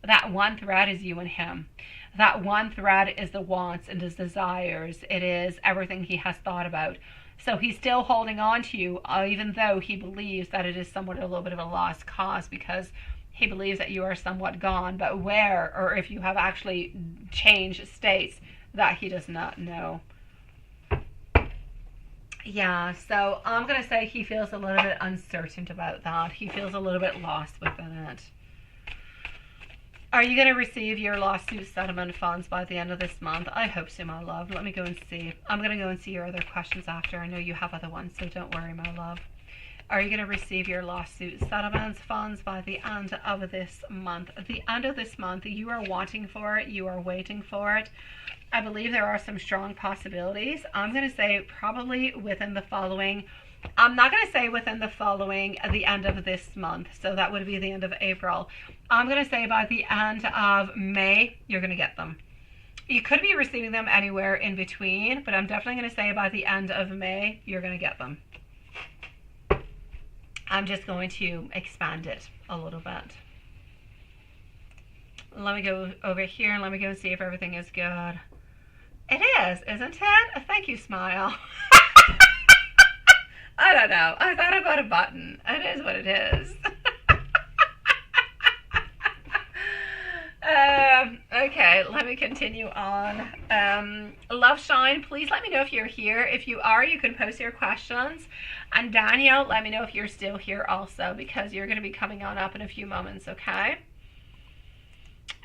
A: That one thread is you and him. That one thread is the wants and his desires. It is everything he has thought about. So he's still holding on to you, even though he believes that it is somewhat a little bit of a lost cause, because he believes that you are somewhat gone. But where, or if you have actually changed states, that he does not know. Yeah, so I'm going to say he feels a little bit uncertain about that. He feels a little bit lost within it. Are you going to receive your lawsuit settlement funds by the end of this month? I hope so, my love. Let me go and see. I'm going to go and see your other questions after. I know you have other ones, so don't worry, my love. Are you going to receive your lawsuit settlements funds by the end of this month? At the end of this month, you are wanting for it. You are waiting for it. I believe there are some strong possibilities. I'm going to say probably within the following... I'm not going to say within the following, the end of this month. So that would be the end of April. I'm going to say by the end of May, you're going to get them. You could be receiving them anywhere in between, but I'm definitely going to say by the end of May, you're going to get them. I'm just going to expand it a little bit. Let me go over here and let me go see if everything is good. It is, isn't it? Thank you, Smile. I don't know. I thought about a button. It is what it is. Okay, let me continue on. Love Shine, please let me know if you're here. If you are, you can post your questions. And Daniel, let me know if you're still here also, because you're going to be coming on up in a few moments, okay?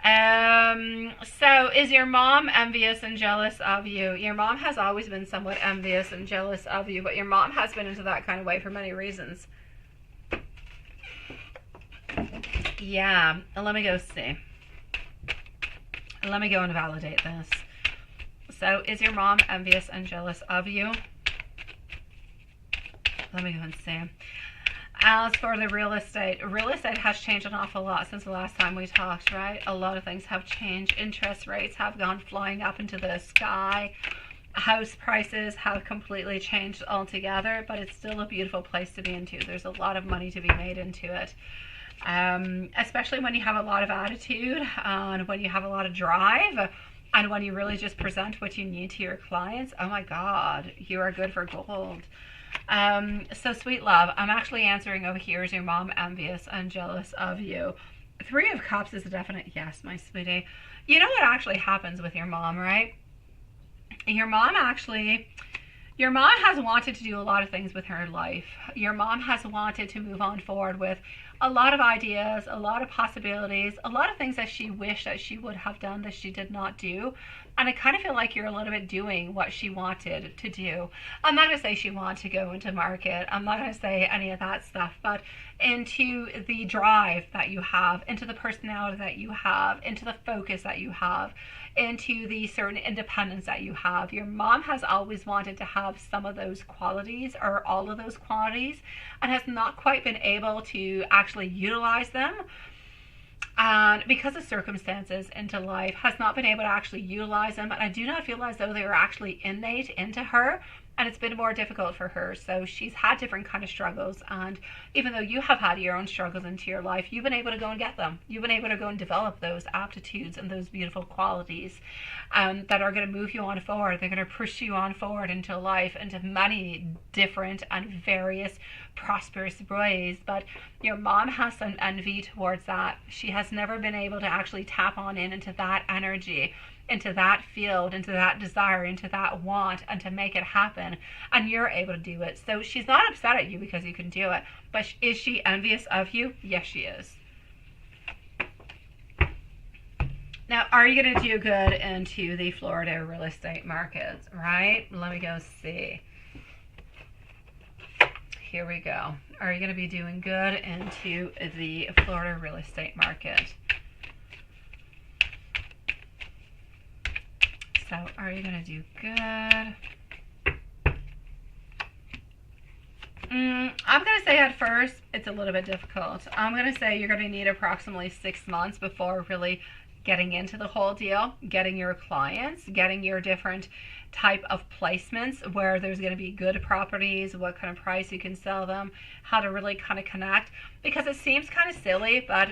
A: So is your mom envious and jealous of you? Your mom has always been somewhat envious and jealous of you, but your mom has been into that kind of way for many reasons. Yeah, let me go see. Let me go and validate this. So is your mom envious and jealous of you? Let me go and see. As for the real estate has changed an awful lot since the last time we talked, right? A lot of things have changed. Interest rates have gone flying up into the sky. House prices have completely changed altogether, but it's still a beautiful place to be into. There's a lot of money to be made into it. Especially when you have a lot of attitude and when you have a lot of drive and when you really just present what you need to your clients. Oh my God, you are good for gold. So sweet love, I'm actually answering over here, is your mom envious and jealous of you? 3 of Cups is a definite yes, my sweetie. You know what actually happens with your mom, right? Your mom has wanted to do a lot of things with her life. Your mom has wanted to move on forward with a lot of ideas, a lot of possibilities, a lot of things that she wished that she would have done that she did not do. And I kind of feel like you're a little bit doing what she wanted to do. I'm not going to say she wanted to go into market. I'm not going to say any of that stuff, but into the drive that you have, into the personality that you have, into the focus that you have, into the certain independence that you have. Your mom has always wanted to have some of those qualities or all of those qualities and has not quite been able to actually utilize them. And because of circumstances into life, has not been able to actually utilize them. And I do not feel as though they are actually innate into her. And it's been more difficult for her. So she's had different kind of struggles. And even though you have had your own struggles into your life, you've been able to go and get them. You've been able to go and develop those aptitudes and those beautiful qualities that are going to move you on forward. They're going to push you on forward into life, into many different and various prosperous ways. But your mom has some envy towards that. She has never been able to actually tap on into that energy, into that field, into that desire, into that want, and to make it happen. And you're able to do it. So she's not upset at you because you can do it. But is she envious of you? Yes, she is. Now, are you going to do good into the Florida real estate markets, right? Let me go see. Here we go. Are you going to be doing good into the Florida real estate market? So, are you going to do good? I'm going to say at first, it's a little bit difficult. I'm going to say you're going to need approximately 6 months before really getting into the whole deal, getting your clients, getting your different type of placements where there's going to be good properties, what kind of price you can sell them, how to really kind of connect. Because it seems kind of silly, but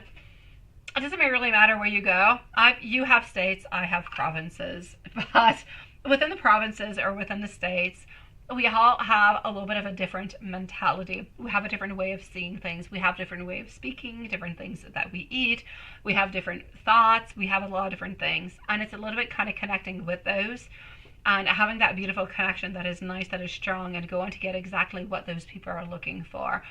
A: it doesn't really matter where you go. You have states, I have provinces. But within the provinces or within the states, we all have a little bit of a different mentality. We have a different way of seeing things. We have a different way of speaking, different things that we eat. We have different thoughts. We have a lot of different things. And it's a little bit kind of connecting with those and having that beautiful connection that is nice, that is strong, and going to get exactly what those people are looking for.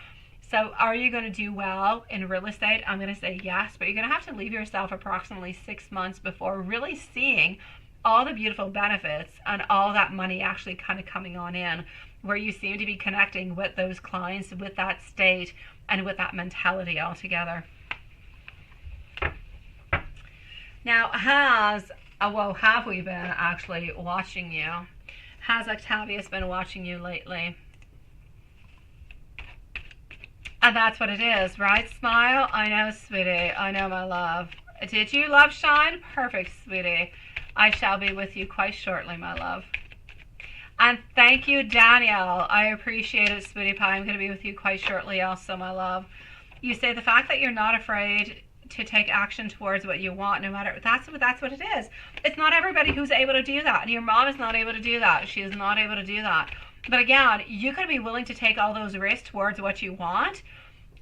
A: So are you going to do well in real estate? I'm going to say yes, but you're going to have to leave yourself approximately 6 months before really seeing all the beautiful benefits and all that money actually kind of coming on in, where you seem to be connecting with those clients, with that state, and with that mentality altogether. Now, have we been actually watching you? Has Octavius been watching you lately? And that's what it is, right? Smile? I know, sweetie. I know, my love. Did you love shine? Perfect, sweetie. I shall be with you quite shortly, my love. And thank you, Danielle. I appreciate it, sweetie pie. I'm going to be with you quite shortly also, my love. You say the fact that you're not afraid to take action towards what you want, no matter, that's what it is. It's not everybody who's able to do that. And your mom is not able to do that. She is not able to do that. But again, you could be willing to take all those risks towards what you want,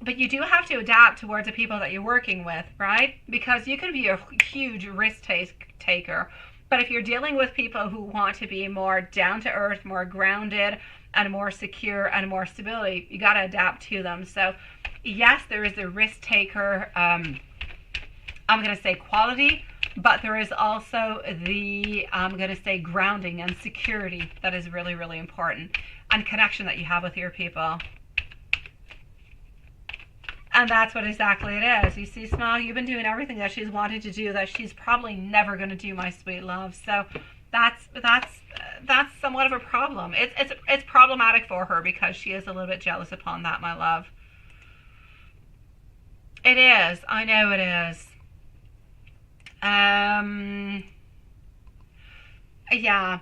A: but you do have to adapt towards the people that you're working with, right? Because you can be a huge risk taker, but if you're dealing with people who want to be more down to earth, more grounded, and more secure and more stability, you got to adapt to them. So yes, there is the risk taker, I'm going to say quality, but there is also the, I'm going to say grounding and security that is really, really important, and connection that you have with your people. And that's what exactly it is. You see, Smile, you've been doing everything that she's wanted to do that she's probably never going to do, my sweet love. So that's somewhat of a problem. It's problematic for her because she is a little bit jealous upon that, my love. It is. I know it is. Yeah.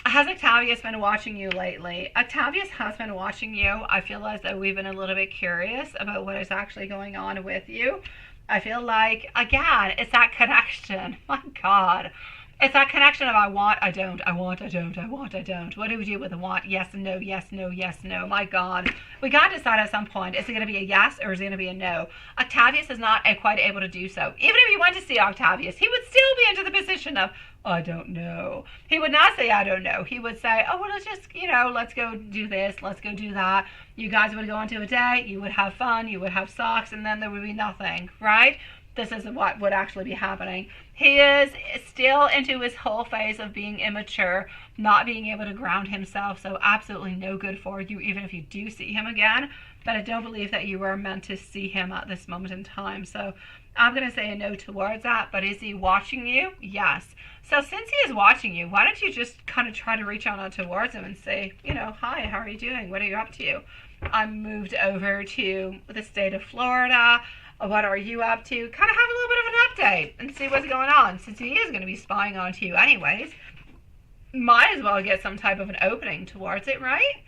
A: Has Octavius been watching you lately? Octavius has been watching you. I feel as though we've been a little bit curious about what is actually going on with you. I feel like, again, it's that connection. My God. It's that connection of I want, I don't, I want, I don't, I want, I don't. What do we do with the want? Yes and no, yes, no, yes, no. My God. We got to decide at some point, is it going to be a yes or is it going to be a no? Octavius is not quite able to do so. Even if you went to see Octavius, he would still be into the position of, I don't know. He would not say, I don't know. He would say, oh, well, let's just, let's go do this. Let's go do that. You guys would go on to a date. You would have fun. You would have socks. And then there would be nothing, right? This is what would actually be happening. He is still into his whole phase of being immature, not being able to ground himself. So absolutely no good for you, even if you do see him again. But I don't believe that you were meant to see him at this moment in time. So I'm going to say a no towards that. But is he watching you? Yes. So since he is watching you, why don't you just kind of try to reach on towards him and say, hi, how are you doing? What are you up to? I'm moved over to the state of Florida. What are you up to? Kind of have a little bit of an update and see what's going on. Since he is going to be spying onto you anyways, might as well get some type of an opening towards it, right?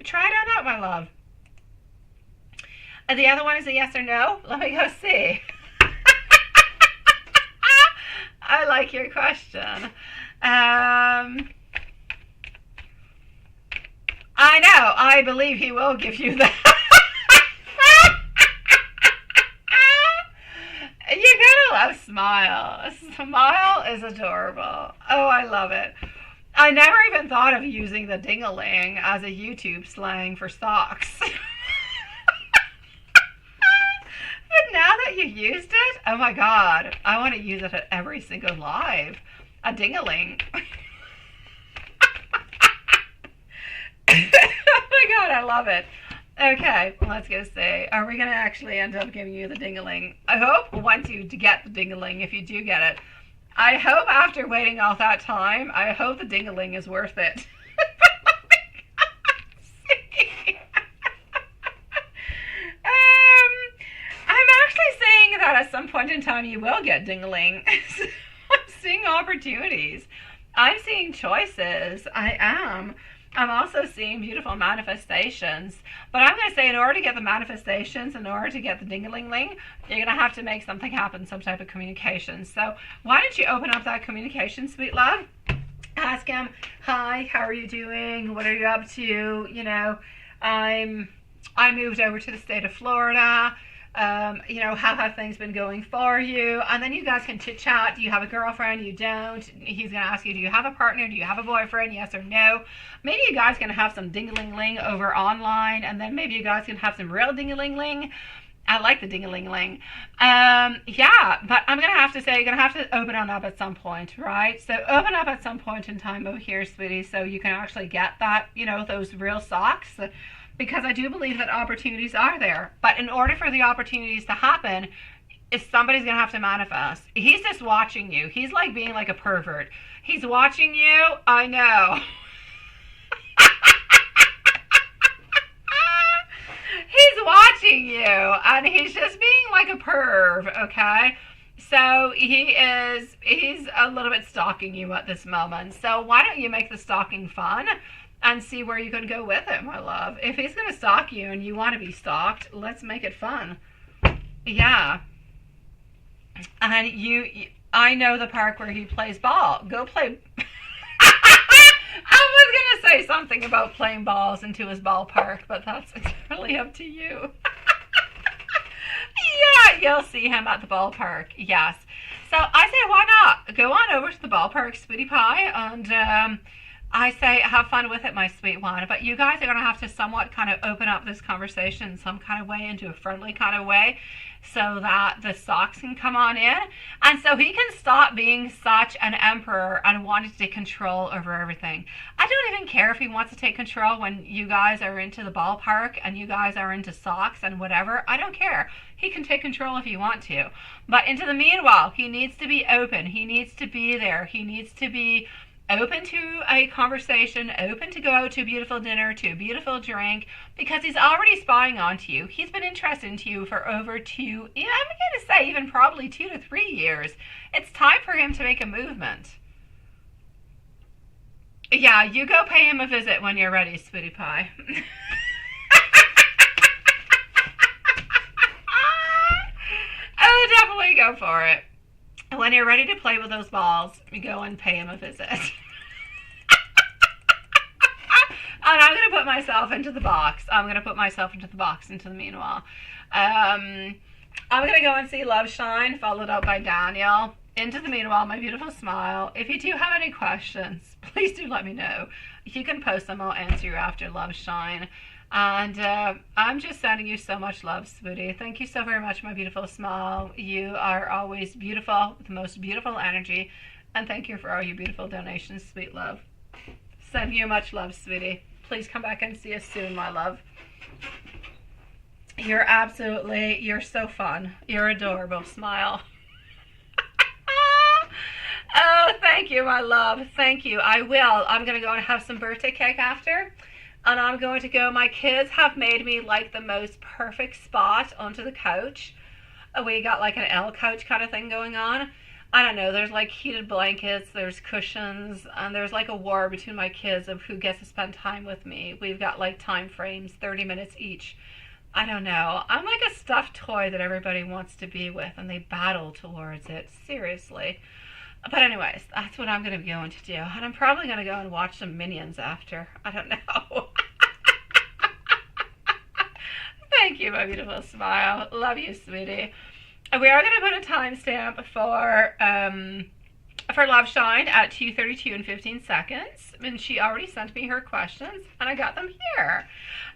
A: Try it on out, my love. And the other one is a yes or no. Let me go see. I like your question. I know. I believe he will give you that. You're gonna love Smile. Smile is adorable. Oh, I love it. I never even thought of using the ding-a-ling as a YouTube slang for socks. But now that you used it, oh my God, I want to use it at every single live. A ding-a-ling. Oh my God, I love it. Okay, let's go see. Are we going to actually end up giving you the ding-a-ling? I hope once you get the ding-a-ling, if you do get it, I hope after waiting all that time, I hope the ding-a-ling is worth it. I'm actually saying that at some point in time you will get ding-a-ling. I'm seeing opportunities. I'm seeing choices. I am. I'm also seeing beautiful manifestations. But I'm going to say in order to get the manifestations, in order to get the ding-a-ling-ling, you're going to have to make something happen, some type of communication. So why don't you open up that communication, sweet love? Ask him, hi, how are you doing? What are you up to? I moved over to the state of Florida. How have things been going for you? And then you guys can chit chat. Do you have a girlfriend? You don't. He's going to ask you, do you have a partner? Do you have a boyfriend? Yes or no. Maybe you guys can have some ding-a-ling-ling over online, and then maybe you guys can have some real ding-a-ling-ling. I like the ding-a-ling-ling. Yeah, but I'm going to have to say, you're going to have to open on up at some point, right? So open up at some point in time over here, sweetie, so you can actually get that, those real socks. Because I do believe that opportunities are there. But in order for the opportunities to happen, somebody's going to have to manifest. He's just watching you. He's like being like a pervert. He's watching you. I know. He's watching you. And he's just being like a perv, okay? So he's a little bit stalking you at this moment. So why don't you make the stalking fun? and see where you can go with it, my love. If he's going to stalk you and you want to be stalked, let's make it fun. Yeah. And I know the park where he plays ball. Go play. I was going to say something about playing balls into his ballpark, but that's entirely up to you. Yeah, you'll see him at the ballpark. Yes. So I say, why not? Go on over to the ballpark, sweetie pie, and I say, have fun with it, my sweet one. But you guys are going to have to somewhat kind of open up this conversation in some kind of way, into a friendly kind of way, so that the socks can come on in. And so he can stop being such an emperor and wanting to take control over everything. I don't even care if he wants to take control when you guys are into the ballpark and you guys are into socks and whatever. I don't care. He can take control if you want to. But into the meanwhile, he needs to be open. He needs to be there. He needs to be open to a conversation, open to go out to a beautiful dinner, to a beautiful drink, because he's already spying onto you. He's been interested in you for over I'm going to say even probably 2 to 3 years. It's time for him to make a movement. Yeah, you go pay him a visit when you're ready, sweetie pie. Oh, definitely go for it. When you're ready to play with those balls, you go and pay him a visit. And I'm going to put myself into the box. Into the meanwhile. I'm going to go and see Love Shine, followed up by Daniel. Into the meanwhile, my beautiful smile. If you do have any questions, please do let me know. You can post them. I'll answer you after Love Shine. And I'm just sending you so much love, sweetie. Thank you so very much, my beautiful smile. You are always beautiful, with the most beautiful energy. And thank you for all your beautiful donations, sweet love. Send you much love, sweetie. Please come back and see us soon, my love. You're so fun. You're adorable. Smile. Oh, thank you, my love. Thank you. I will. I'm going to go and have some birthday cake after. And I'm going to go. My kids have made me like the most perfect spot onto the couch. We got like an L couch kind of thing going on. I don't know. There's like heated blankets, there's cushions, and there's like a war between my kids of who gets to spend time with me. We've got like time frames, 30 minutes each. I don't know. I'm like a stuffed toy that everybody wants to be with, and they battle towards it. Seriously. But anyways, that's what I'm going to be going to do. And I'm probably going to go and watch some Minions after. I don't know. Thank you, my beautiful smile. Love you, sweetie. We are going to put a timestamp for Love Shine at 2:32 and 15 seconds. And she already sent me her questions, and I got them here.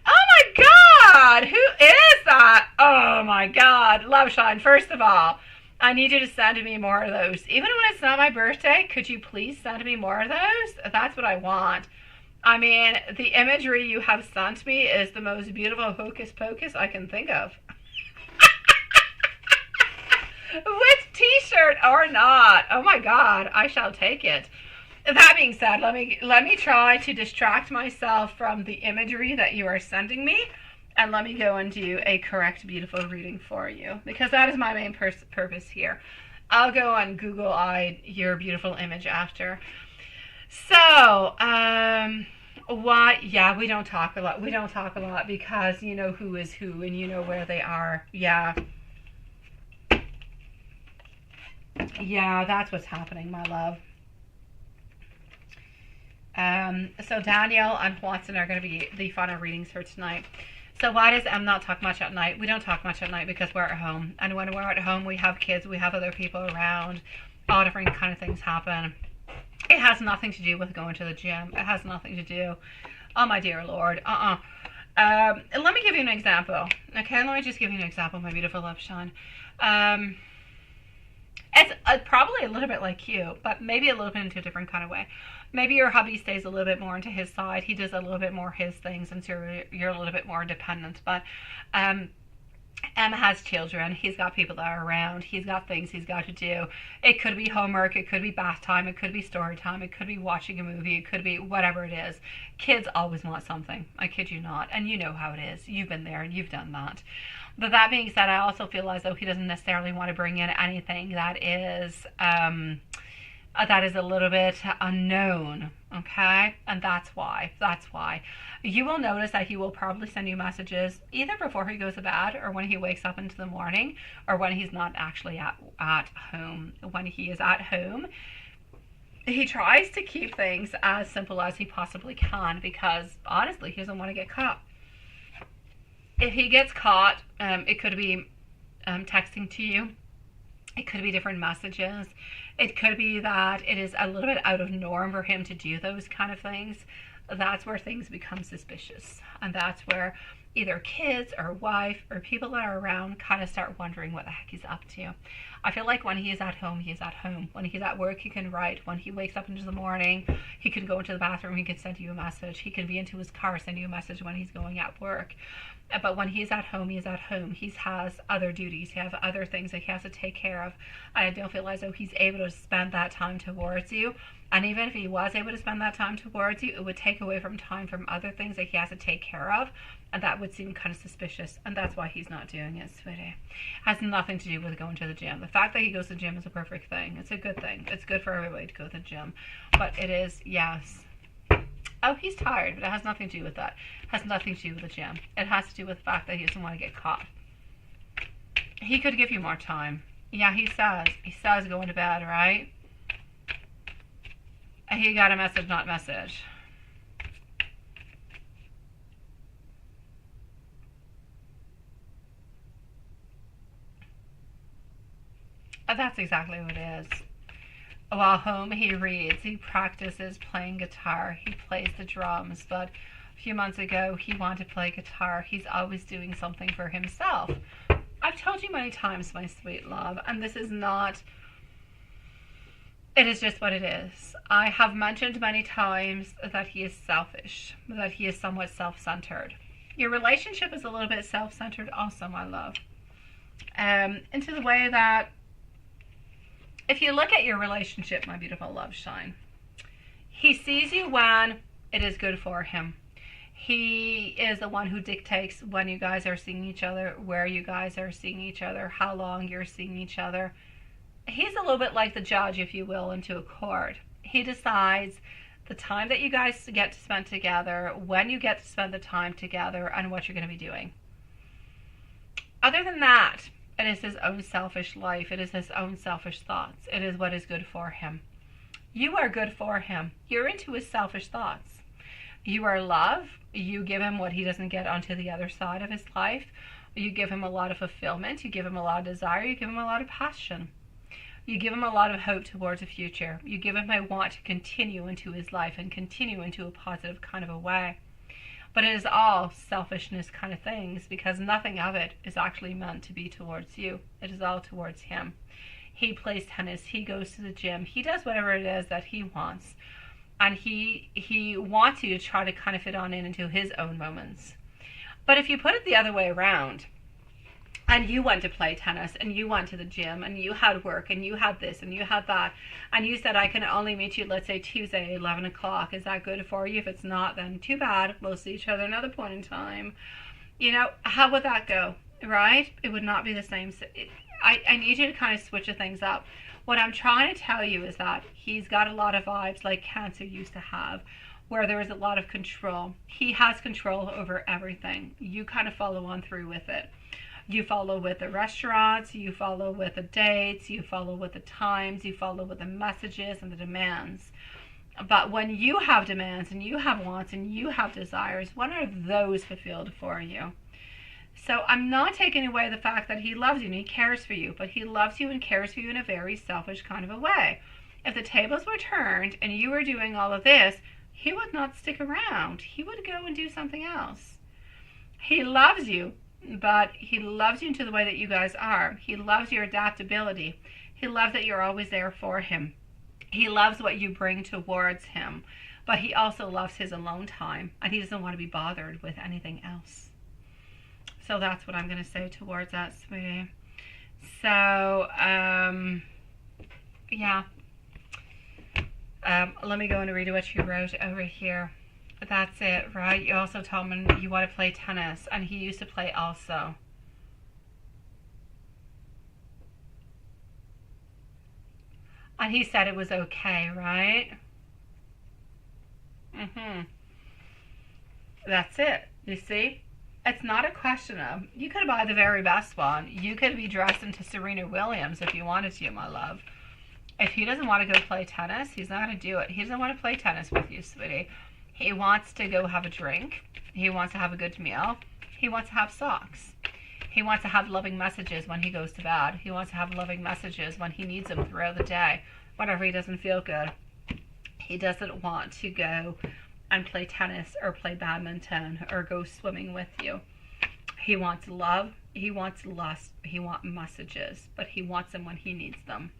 A: Oh my God! Who is that? Oh my God. Love Shine, first of all, I need you to send me more of those. Even when it's not my birthday, could you please send me more of those? That's what I want. I mean, the imagery you have sent me is the most beautiful hocus pocus I can think of. With t-shirt or not. Oh my God, I shall take it. That being said, let me try to distract myself from the imagery that you are sending me. And let me go and do a correct, beautiful reading for you, because that is my main purpose here. I'll go and Google your beautiful image after. So, what? Yeah, we don't talk a lot. We don't talk a lot because you know who is who and you know where they are. Yeah. Yeah, that's what's happening, my love. So Danielle and Watson are going to be the final readings for tonight. So why does M not talk much at night? We don't talk much at night because we're at home. And when we're at home, we have kids, we have other people around. All different kind of things happen. It has nothing to do with going to the gym. It has nothing to do. Oh, my dear Lord. Let me give you an example. Okay, let me just give you an example, my beautiful Love Shine. It's probably a little bit like you, but maybe a little bit into a different kind of way. Maybe your hubby stays a little bit more into his side. He does a little bit more his things, and so you're a little bit more independent. But Emma has children. He's got people that are around. He's got things he's got to do. It could be homework. It could be bath time. It could be story time. It could be watching a movie. It could be whatever it is. Kids always want something. I kid you not. And you know how it is. You've been there and you've done that. But that being said, I also feel as though he doesn't necessarily want to bring in anything that is that is a little bit unknown, okay? And that's why. You will notice that he will probably send you messages either before he goes to bed or when he wakes up into the morning or when he's not actually at home. When he is at home, he tries to keep things as simple as he possibly can because, honestly, he doesn't want to get caught. If he gets caught, it could be texting to you. It could be different messages. It could be that it is a little bit out of norm for him to do those kind of things. That's where things become suspicious. And that's where either kids or wife or people that are around kind of start wondering what the heck he's up to. I feel like when he is at home, he is at home. When he's at work, he can write. When he wakes up into the morning, he can go into the bathroom, he can send you a message. He can be into his car, send you a message when he's going at work. But when he's at home, he's at home. He has other duties. He has other things that he has to take care of. And I don't feel as though he's able to spend that time towards you. And even if he was able to spend that time towards you, it would take away from time from other things that he has to take care of. And that would seem kind of suspicious. And that's why he's not doing it, sweetie. Has nothing to do with going to the gym. The fact that he goes to the gym is a perfect thing. It's a good thing. It's good for everybody to go to the gym. But it is, yes. Oh, he's tired, but it has nothing to do with that. It has nothing to do with the gym. It has to do with the fact that he doesn't want to get caught. He could give you more time. Yeah, he says going to bed, right? He got a message, not message. That's exactly what it is. While home, he reads, he practices playing guitar, he plays the drums, but a few months ago, he wanted to play guitar. He's always doing something for himself. I've told you many times, my sweet love, and this is not, it is just what it is. I have mentioned many times that he is selfish, that he is somewhat self-centered. Your relationship is a little bit self-centered also, my love. Into the way that if you look at your relationship, my beautiful love shine, he sees you when it is good for him. He is the one who dictates when you guys are seeing each other, where you guys are seeing each other, how long you're seeing each other. He's a little bit like the judge, if you will, into a court. He decides the time that you guys get to spend together, when you get to spend the time together, and what you're going to be doing. Other than that, it is his own selfish life. It is his own selfish thoughts. It is what is good for him. You are good for him. You're into his selfish thoughts. You are love. You give him what he doesn't get onto the other side of his life. You give him a lot of fulfillment. You give him a lot of desire. You give him a lot of passion. You give him a lot of hope towards the future. You give him a want to continue into his life and continue into a positive kind of a way. But it is all selfishness kind of things because nothing of it is actually meant to be towards you. It is all towards him. He plays tennis. He goes to the gym. He does whatever it is that he wants. And he wants you to try to kind of fit on into his own moments. But if you put it the other way around, and you went to play tennis, and you went to the gym, and you had work, and you had this, and you had that, and you said, I can only meet you, let's say, Tuesday at 11 o'clock. Is that good for you? If it's not, then too bad. We'll see each other another point in time. You know, how would that go, right? It would not be the same. I need you to kind of switch the things up. What I'm trying to tell you is that he's got a lot of vibes like Cancer used to have, where there is a lot of control. He has control over everything. You kind of follow on through with it. You follow with the restaurants, you follow with the dates, you follow with the times, you follow with the messages and the demands. But when you have demands and you have wants and you have desires, when are those fulfilled for you? So I'm not taking away the fact that he loves you and he cares for you, but he loves you and cares for you in a very selfish kind of a way. If the tables were turned and you were doing all of this, he would not stick around. He would go and do something else. He loves you, but he loves you into the way that you guys are. He loves your adaptability. He loves that you're always there for him. He loves what you bring towards him, but he also loves his alone time, and he doesn't want to be bothered with anything else. So that's what I'm going to say towards that, sweetie. So, yeah. Let me go and read what you wrote over here. That's it, right? You also told him you want to play tennis, and he used to play also. And he said it was okay, right? That's it. You see? It's not a question of, you could buy the very best one. You could be dressed into Serena Williams if you wanted to, my love. If he doesn't want to go play tennis, he's not going to do it. He doesn't want to play tennis with you, sweetie. He wants to go have a drink. He wants to have a good meal. He wants to have socks. He wants to have loving messages when he goes to bed. He wants to have loving messages when he needs them throughout the day, whenever he doesn't feel good. He doesn't want to go and play tennis or play badminton or go swimming with you. He wants love. He wants lust. He wants messages, but he wants them when he needs them.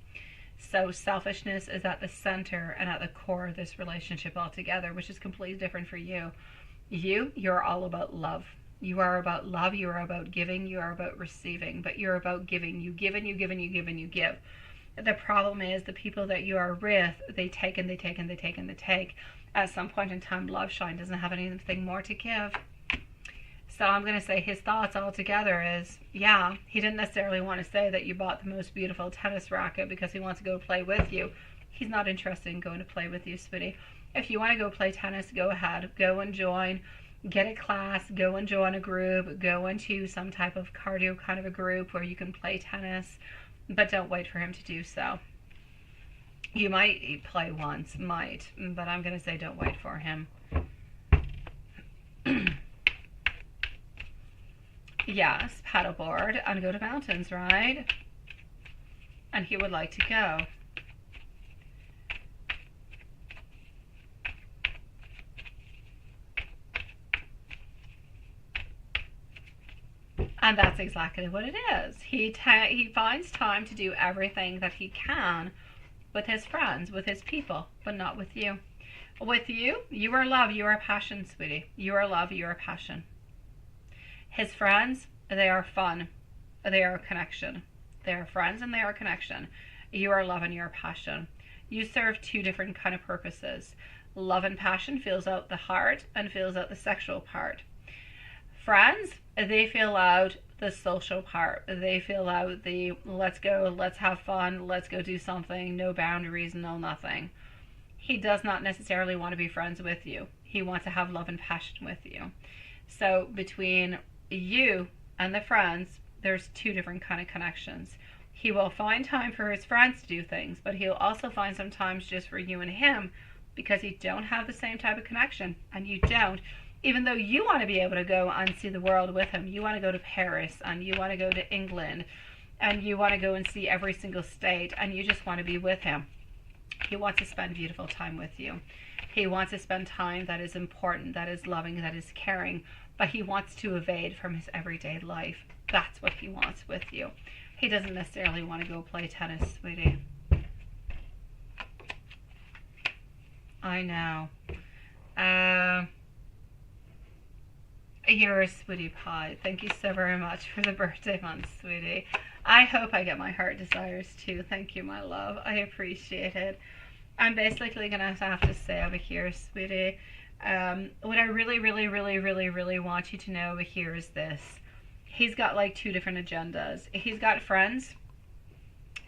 A: So selfishness is at the center and at the core of this relationship altogether, which is completely different for you. You're all about love. You are about love. You are about giving. You are about receiving, but you're about giving. You give and you give and you give and you give. The problem is the people that you are with, they take and they take and they take and they take. At some point in time, Love Shine doesn't have anything more to give. So I'm going to say his thoughts altogether is, yeah, he didn't necessarily want to say that you bought the most beautiful tennis racket because he wants to go play with you. He's not interested in going to play with you, sweetie. If you want to go play tennis, go ahead. Go and join. Get a class. Go and join a group. Go into some type of cardio kind of a group where you can play tennis. But don't wait for him to do so. You might play once, but I'm going to say don't wait for him. Yes, paddleboard and go to mountains, right? And he would like to go. And that's exactly what it is. He finds time to do everything that he can with his friends, with his people, but not with you. With you, you are love, you are passion, sweetie. You are love, you are passion. His friends, they are fun. They are connection. They are friends and they are connection. You are love and you are passion. You serve two different kind of purposes. Love and passion fills out the heart and fills out the sexual part. Friends, they fill out the social part. They fill out the let's go, let's have fun, let's go do something, no boundaries, no nothing. He does not necessarily want to be friends with you. He wants to have love and passion with you. So between you and the friends, there's two different kind of connections. He will find time for his friends to do things, but he'll also find some times just for you and him because you don't have the same type of connection, and you don't. Even though you want to be able to go and see the world with him, you want to go to Paris and you want to go to England and you want to go and see every single state and you just want to be with him. He wants to spend beautiful time with you. He wants to spend time that is important, that is loving, that is caring, but he wants to evade from his everyday life. That's what he wants with you. He doesn't necessarily want to go play tennis, sweetie. I know. You're a sweetie pie. Thank you so very much for the birthday month, sweetie. I hope I get my heart desires too. Thank you, my love. I appreciate it. I'm basically going to have to say over here, sweetie, what I really, really, really, really, really want you to know over here is this. He's got like two different agendas. He's got friends.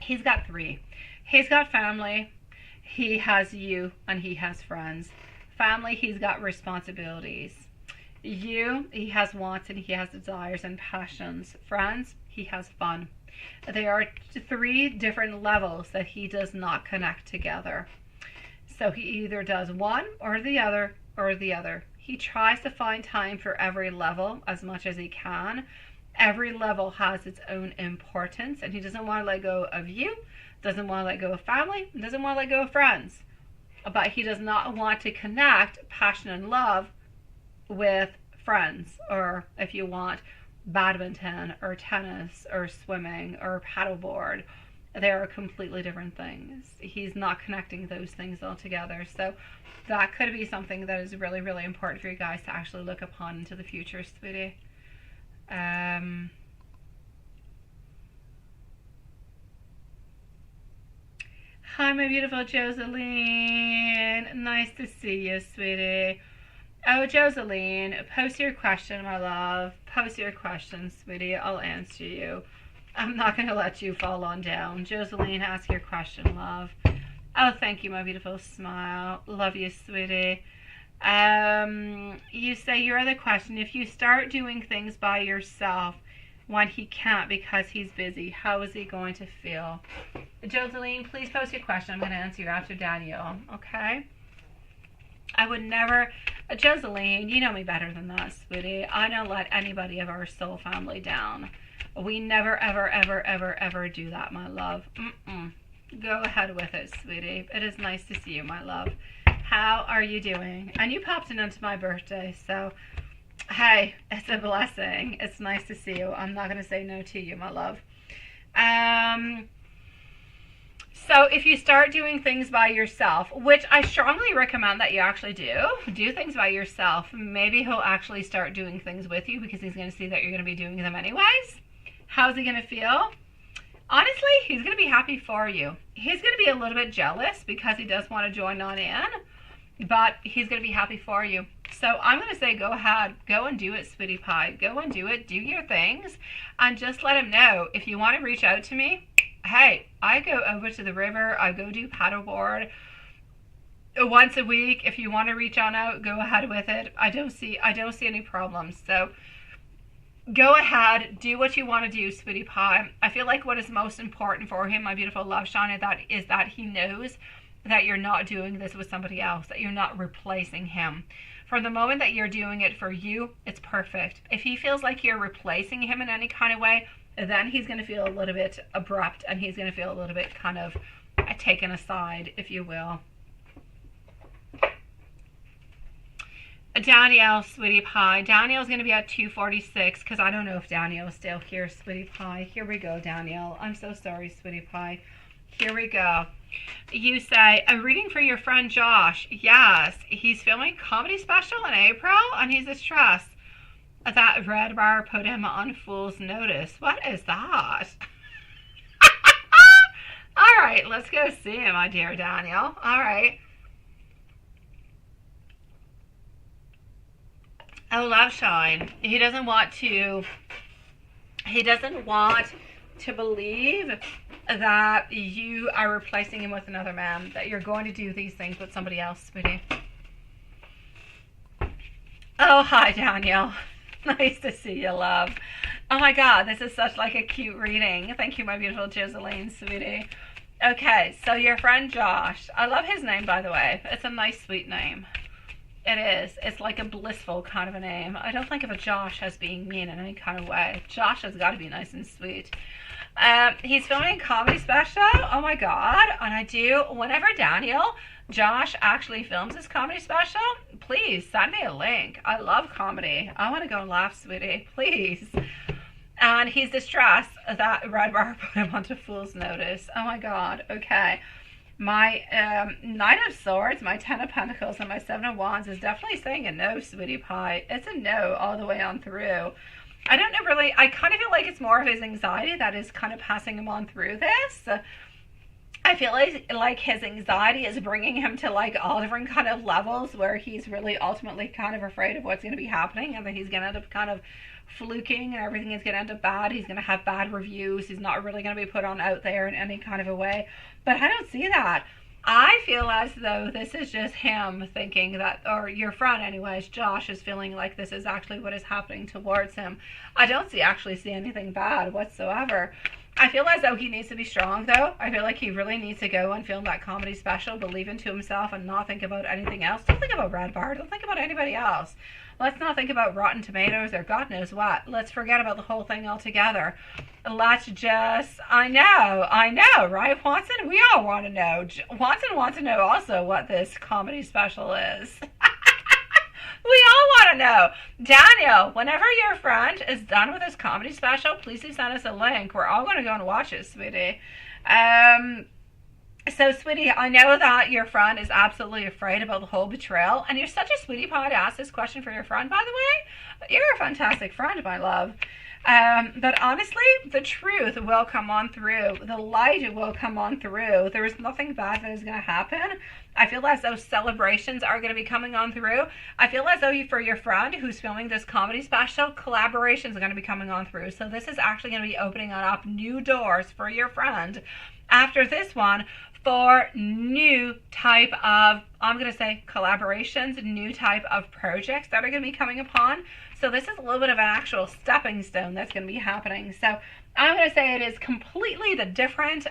A: He's got three. He's got family. He has you and he has friends. Family, he's got responsibilities. You, he has wants and he has desires and passions. Friends, he has fun. There are three different levels that he does not connect together. So he either does one or the other or the other. He tries to find time for every level as much as he can. Every level has its own importance, and he doesn't want to let go of you, doesn't want to let go of family, doesn't want to let go of friends. But he does not want to connect passion and love with friends, or if you want, badminton or tennis or swimming or paddleboard. They are completely different things. He's not connecting those things all together. So that could be something that is really, really important for you guys to actually look upon into the future, sweetie. Hi, my beautiful Joseline. Nice to see you, sweetie. Oh, Joseline, post your question, my love. Post your question, sweetie. I'll answer you. I'm not going to let you fall on down. Joseline, ask your question, love. Oh, thank you, my beautiful smile. Love you, sweetie. You say your other question, if you start doing things by yourself when he can't because he's busy, how is he going to feel? Joseline, please post your question. I'm going to answer you after Daniel, okay? I would never, Joseline, you know me better than that, sweetie. I don't let anybody of our soul family down. We never, ever, ever, ever, ever do that, my love. Go ahead with it, sweetie. It is nice to see you, my love. How are you doing? And you popped in onto my birthday, so hey, it's a blessing. It's nice to see you. I'm not going to say no to you, my love. So if you start doing things by yourself, which I strongly recommend that you actually do things by yourself, maybe he'll actually start doing things with you because he's going to see that you're going to be doing them anyways. How's he going to feel? Honestly, he's going to be happy for you. He's going to be a little bit jealous because he does want to join on in, but he's going to be happy for you. So I'm going to say go ahead. Go and do it, sweetie pie. Go and do it. Do your things. And just let him know. If you want to reach out to me, hey, I go over to the river. I go do paddleboard once a week. If you want to reach on out, go ahead with it. I don't see any problems. So go ahead, do what you want to do, sweetie pie. I feel like what is most important for him, my beautiful love, Shauna, is that he knows that you're not doing this with somebody else, that you're not replacing him. From the moment that you're doing it for you, it's perfect. If he feels like you're replacing him in any kind of way, then he's going to feel a little bit abrupt and he's going to feel a little bit kind of taken aside, if you will. Danielle, sweetie pie. Danielle's going to be at 246 because I don't know if Danielle's still here, sweetie pie. Here we go, Danielle. I'm so sorry, sweetie pie. Here we go. You say, a reading for your friend Josh. Yes, he's filming a comedy special in April and he's distressed. That red bar put him on fool's notice. What is that? All right, let's go see him, my dear Danielle. All right. Oh, love shine. He doesn't want to believe that you are replacing him with another man, that you're going to do these things with somebody else, sweetie. Oh, hi, Danielle. Nice to see you, love. Oh my God, this is such like a cute reading. Thank you, my beautiful Joseline, sweetie. Okay, so your friend Josh. I love his name, by the way. It's a nice, sweet name. It is. It's like a blissful kind of a name. I don't think of a Josh as being mean in any kind of way. Josh has got to be nice and sweet. He's filming a comedy special. Oh my God. And I do, whenever Josh actually films his comedy special, please send me a link. I love comedy. I want to go and laugh, sweetie. Please. And he's distressed that Red Bar put him onto fool's notice. Oh my God. Okay. My Knight of Swords, my Ten of Pentacles, and my Seven of Wands is definitely saying a no, sweetie pie. It's a no all the way on through. I don't know really. I kind of feel like it's more of his anxiety that is kind of passing him on through this. I feel like his anxiety is bringing him to like all different kind of levels where he's really ultimately kind of afraid of what's going to be happening and that he's going to end up kind of fluking and everything is going to end up bad. He's going to have bad reviews. He's not really going to be put on out there in any kind of a way. But I don't see that. I feel as though this is just him thinking that, or your friend anyways, Josh, is feeling like this is actually what is happening towards him. I don't actually see anything bad whatsoever. I feel as though he needs to be strong, though. I feel like he really needs to go and film that comedy special, believe into himself, and not think about anything else. Don't think about Red Bar. Don't think about anybody else. Let's not think about Rotten Tomatoes or God knows what. Let's forget about the whole thing altogether. Let's just, I know, right, Watson? We all want to know. Watson wants to know also what this comedy special is. We all want to know. Daniel, whenever your friend is done with his comedy special, please do send us a link. We're all going to go and watch it, sweetie. So, sweetie, I know that your friend is absolutely afraid about the whole betrayal, and you're such a sweetie pie to ask this question for your friend, by the way. You're a fantastic friend, my love. But honestly, the truth will come on through. The light will come on through. There is nothing bad that is going to happen. I feel as though celebrations are going to be coming on through. I feel as though for your friend who's filming this comedy special, collaborations are going to be coming on through. So this is actually going to be opening up new doors for your friend after this one for new type of, I'm going to say, collaborations, new type of projects that are going to be coming upon. So this is a little bit of an actual stepping stone that's going to be happening. So I'm going to say it is completely different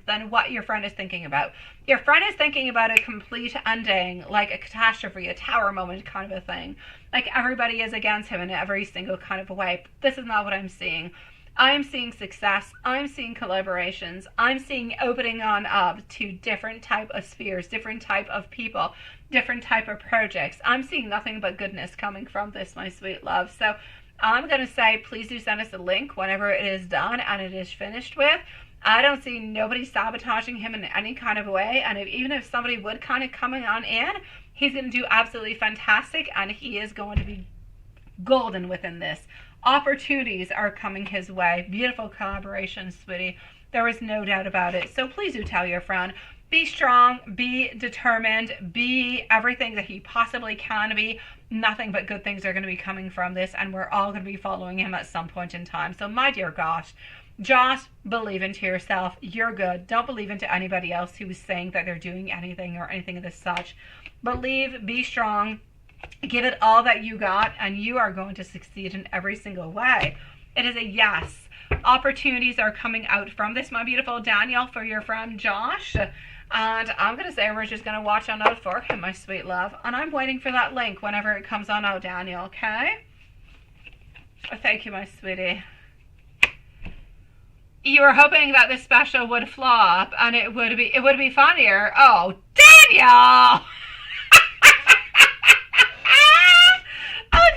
A: than what your friend is thinking about. Your friend is thinking about a complete ending, like a catastrophe, a tower moment kind of a thing. Like everybody is against him in every single kind of a way. This is not what I'm seeing. I'm seeing success. I'm seeing collaborations. I'm seeing opening on up to different type of spheres, different type of people, different type of projects. I'm seeing nothing but goodness coming from this, my sweet love. So I'm going to say, please do send us a link whenever it is done and it is finished with. I don't see nobody sabotaging him in any kind of way. And even if somebody would kind of coming on in, he's going to do absolutely fantastic. And he is going to be golden within this. Opportunities are coming his way. Beautiful collaboration, sweetie. There is no doubt about it. So please do tell your friend. Be strong, be determined, be everything that he possibly can be. Nothing but good things are going to be coming from this, and we're all going to be following him at some point in time. So my dear gosh, just believe into yourself. You're good. Don't believe into anybody else who is saying that they're doing anything or anything of this such. Believe, be strong, give it all that you got, and you are going to succeed in every single way. It is a yes. Opportunities are coming out from this, my beautiful Danielle, for your friend Josh. And I'm going to say we're just going to watch on out for him, my sweet love. And I'm waiting for that link whenever it comes on out, Daniel, okay? Thank you, my sweetie. You were hoping that this special would flop and it would be funnier. Oh, Danielle! Oh,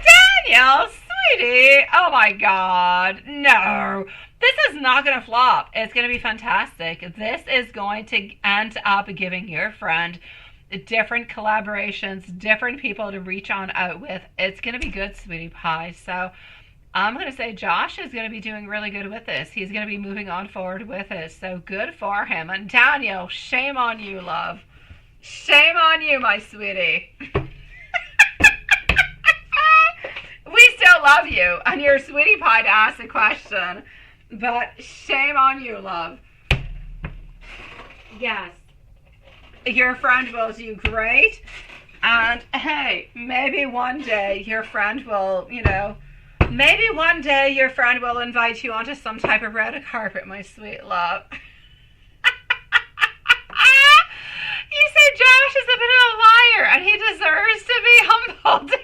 A: Danielle, sweetie. Oh, my God. No. This is not going to flop. It's going to be fantastic. This is going to end up giving your friend different collaborations, different people to reach on out with. It's going to be good, sweetie pie. So I'm going to say Josh is going to be doing really good with this. He's going to be moving on forward with it. So good for him. And Daniel, shame on you, love. Shame on you, my sweetie. We still love you. And you're sweetie pie to ask the question. But shame on you, love. Yes. Your friend will do great. And hey, maybe one day your friend will, maybe one day your friend will invite you onto some type of red carpet, my sweet love. You say Josh is a bit of a liar and he deserves to be humbled, to be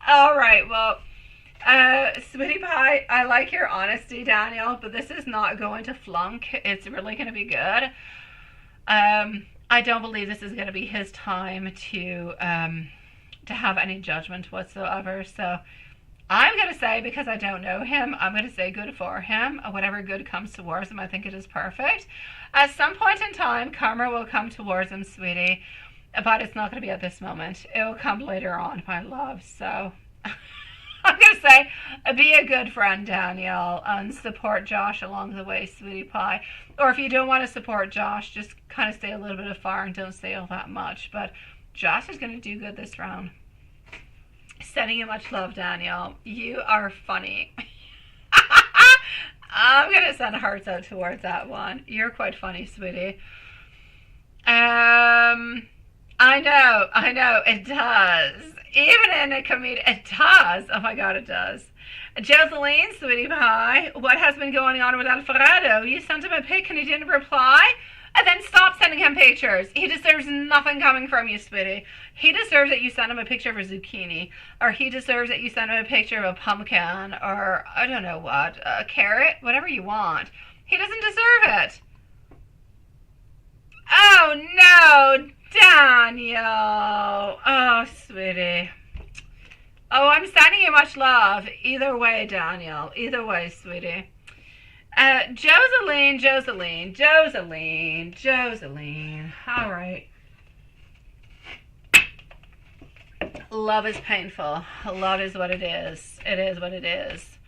A: all right, well, sweetie pie, I like your honesty, Daniel, but this is not going to flunk. It's really going to be good. I don't believe this is going to be his time to have any judgment whatsoever. So I'm going to say, because I don't know him, I'm going to say good for him. Whatever good comes towards him, I think it is perfect. At some point in time, karma will come towards him, sweetie. But it's not going to be at this moment. It will come later on, my love. So I'm going to say, be a good friend, Danielle, and support Josh along the way, sweetie pie. Or if you don't want to support Josh, just kind of stay a little bit afar and don't say all that much. But Josh is going to do good this round. Sending you much love, Danielle. You are funny. I'm going to send hearts out towards that one. You're quite funny, sweetie. I know, it does. Even in a comedian, it does. Oh my God, it does. Joseline, sweetie pie, what has been going on with Alfredo? You sent him a pic and he didn't reply? And then stop sending him pictures. He deserves nothing coming from you, sweetie. He deserves that you send him a picture of a zucchini. Or he deserves that you send him a picture of a pumpkin. Or, I don't know what, a carrot, whatever you want. He doesn't deserve it. Oh, no, Daniel. Oh, sweetie. Oh, I'm sending you much love. Either way, Daniel. Either way, sweetie. Joseline. All right. Love is painful. Love is what it is. It is what it is.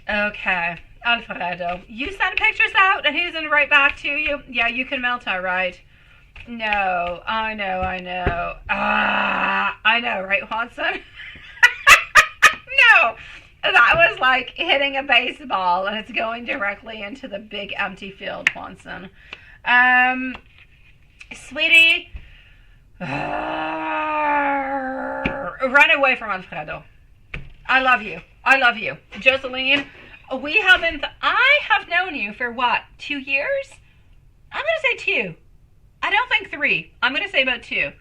A: Okay. Alfredo, you send pictures out and he doesn't write back to you? Yeah, you can melt her, right? No, I know. I know, right, Watson? No, that is like hitting a baseball and it's going directly into the big empty field, Juanson. Sweetie, run away from Alfredo. I love you. I love you. Jocelyn, I have known you for what, 2 years? I'm going to say 2. I don't think 3. I'm going to say about 2.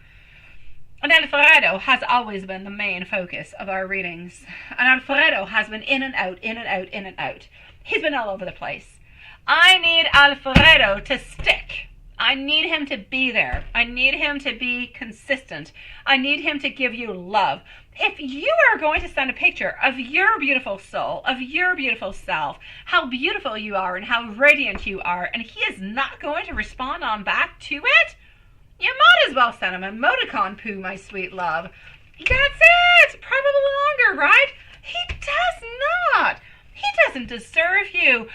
A: And Alfredo has always been the main focus of our readings. And Alfredo has been in and out, in and out, in and out. He's been all over the place. I need Alfredo to stick. I need him to be there. I need him to be consistent. I need him to give you love. If you are going to send a picture of your beautiful soul, of your beautiful self, how beautiful you are and how radiant you are, and he is not going to respond on back to it, you might as well send him a emoticon poo, my sweet love. That's it. Probably longer, right? He does not. He doesn't deserve you.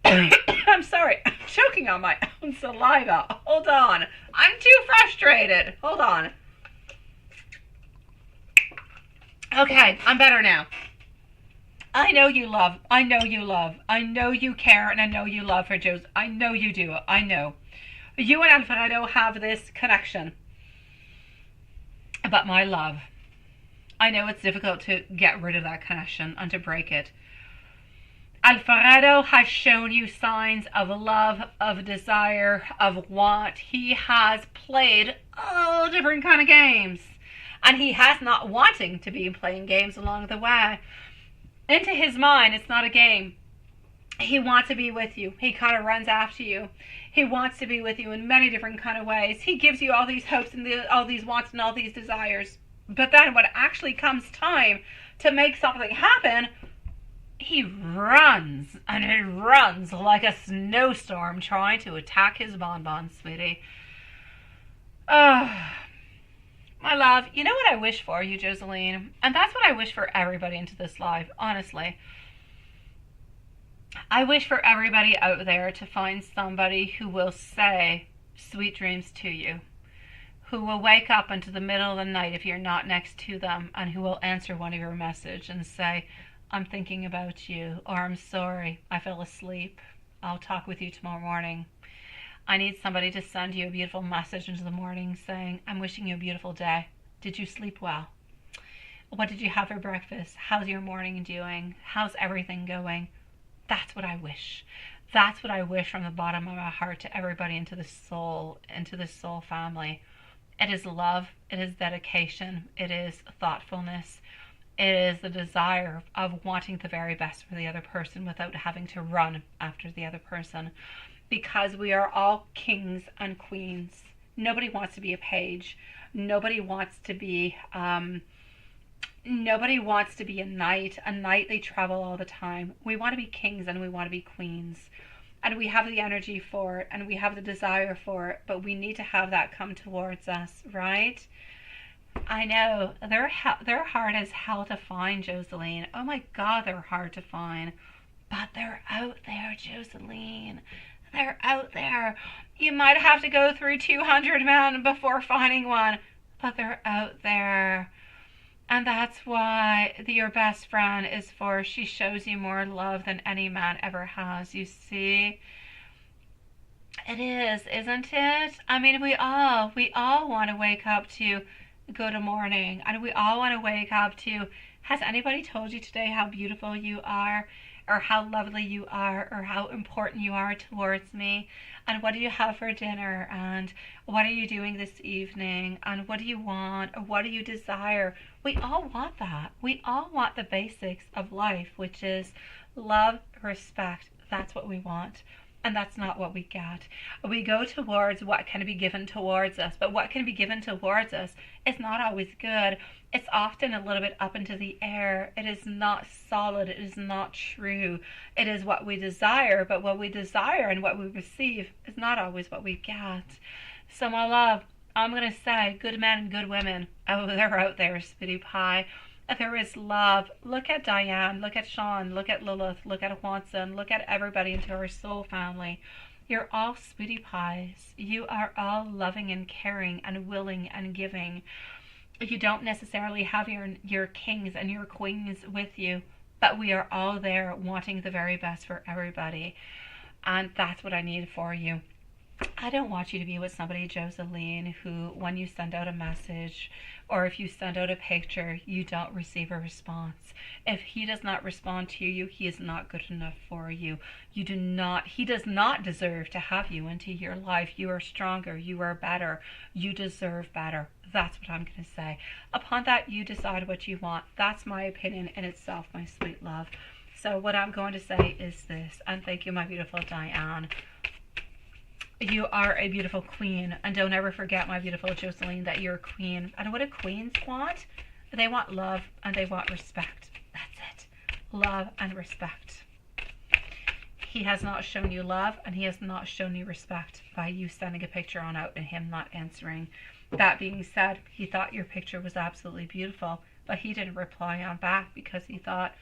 A: I'm sorry. I'm choking on my own saliva. Hold on. I'm too frustrated. Hold on. Okay, I'm better now. I know you love. I know you love. I know you care, and I know you love for Joe. I know you do. I know. You and Alfredo have this connection. But my love, I know it's difficult to get rid of that connection and to break it. Alfredo has shown you signs of love, of desire, of want. He has played all different kind of games. And he has not wanting to be playing games along the way. Into his mind, it's not a game. He wants to be with you. He kind of runs after you. He wants to be with you in many different kind of ways. He gives you all these hopes and all these wants and all these desires. But then when it actually comes time to make something happen, he runs, and he runs like a snowstorm trying to attack his bonbon, sweetie. Oh, my love, you know what I wish for you, Jocelyn? And that's what I wish for everybody into this life, honestly. I wish for everybody out there to find somebody who will say sweet dreams to you, who will wake up into the middle of the night if you're not next to them, and who will answer one of your messages and say, I'm thinking about you, or I'm sorry, I fell asleep. I'll talk with you tomorrow morning. I need somebody to send you a beautiful message into the morning saying, I'm wishing you a beautiful day. Did you sleep well? What did you have for breakfast? How's your morning doing? How's everything going? That's what I wish. That's what I wish from the bottom of my heart to everybody into the soul family. It is love. It is dedication. It is thoughtfulness. It is the desire of wanting the very best for the other person without having to run after the other person. Because we are all kings and queens. Nobody wants to be a page. Nobody wants to be a knight. A knight, they travel all the time. We want to be kings and we want to be queens. And we have the energy for it and we have the desire for it. But we need to have that come towards us, right? I know. They're hard as hell to find, Jocelyn. Oh my God, they're hard to find. But they're out there, Jocelyn. They're out there. You might have to go through 200 men before finding one. But they're out there. And that's why your best friend is for. She shows you more love than any man ever has. You see? It is, isn't it? I mean, we all want to wake up to good morning. And we all want to wake up to, has anybody told you today how beautiful you are? Or how lovely you are? Or how important you are towards me? And what do you have for dinner? And what are you doing this evening? And what do you want? Or what do you desire? We all want that. We all want the basics of life, which is love, respect. That's what we want. And that's not what we get. We go towards what can be given towards us. But what can be given towards us is not always good. It's often a little bit up into the air. It is not solid. It is not true. It is what we desire. But what we desire and what we receive is not always what we get. So my love, I'm going to say good men and good women. Oh, they're out there, Spitty Pie. There is love. Look at Diane. Look at Sean. Look at Lilith. Look at Juanson. Look at everybody into our soul family. You're all sweetie pies. You are all loving and caring and willing and giving. You don't necessarily have your kings and your queens with you, but we are all there wanting the very best for everybody. And that's what I need for you. I don't want you to be with somebody, Joseline, who when you send out a message or if you send out a picture, you don't receive a response. If he does not respond to you, he is not good enough for you. He does not deserve to have you into your life. You are stronger. You are better. You deserve better. That's what I'm going to say. Upon that, you decide what you want. That's my opinion in itself, my sweet love. So what I'm going to say is this, and thank you, my beautiful Diane. You are a beautiful queen, and don't ever forget, my beautiful Joseline, that you're a queen. And what do queens want? They want love and they want respect. That's it. Love and respect. He has not shown you love and he has not shown you respect by you sending a picture on out and him not answering. That being said, he thought your picture was absolutely beautiful, but he didn't reply on back because he thought,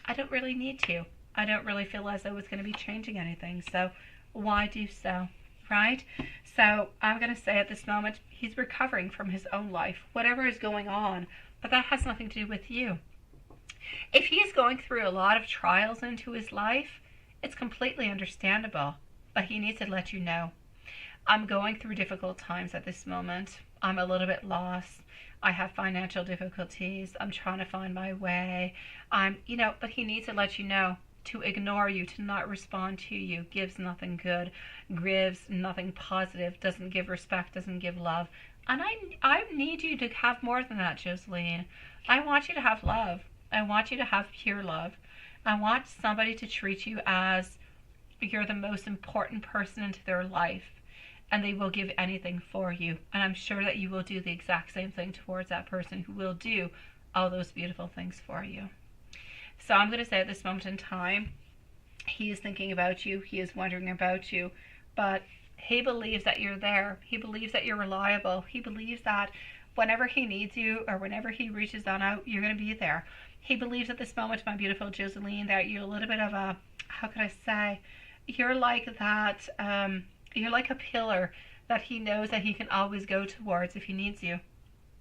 A: I don't really need to. I don't really feel as though it's going to be changing anything, so why do so, right? So I'm going to say at this moment, he's recovering from his own life, whatever is going on, but that has nothing to do with you. If he's going through a lot of trials into his life, it's completely understandable, but he needs to let you know. I'm going through difficult times at this moment. I'm a little bit lost. I have financial difficulties. I'm trying to find my way. But he needs to let you know. To ignore you, to not respond to you, gives nothing good, gives nothing positive, doesn't give respect, doesn't give love. And I need you to have more than that, Joseline. I want you to have love. I want you to have pure love. I want somebody to treat you as you're the most important person into their life, and they will give anything for you. And I'm sure that you will do the exact same thing towards that person who will do all those beautiful things for you. So I'm going to say at this moment in time, he is thinking about you, he is wondering about you, but he believes that you're there. He believes that you're reliable. He believes that whenever he needs you or whenever he reaches on out, you're going to be there. He believes at this moment, my beautiful Joseline, that you're a little bit of a, how can I say, you're like that, you're like a pillar that he knows that he can always go towards if he needs you.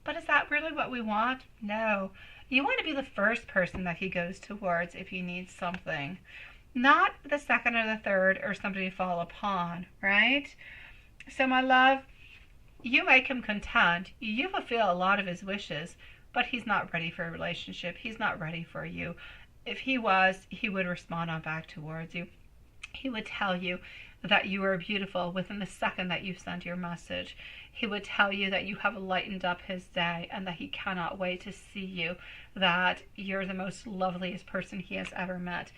A: But is that really what we want? No. You want to be the first person that he goes towards if he needs something. Not the second or the third or somebody to fall upon, right? So my love, you make him content. You fulfill a lot of his wishes, but he's not ready for a relationship. He's not ready for you. If he was, he would respond on back towards you. He would tell you that you are beautiful within the second that you send your message. He would tell you that you have lightened up his day and that he cannot wait to see you, that you're the most loveliest person he has ever met.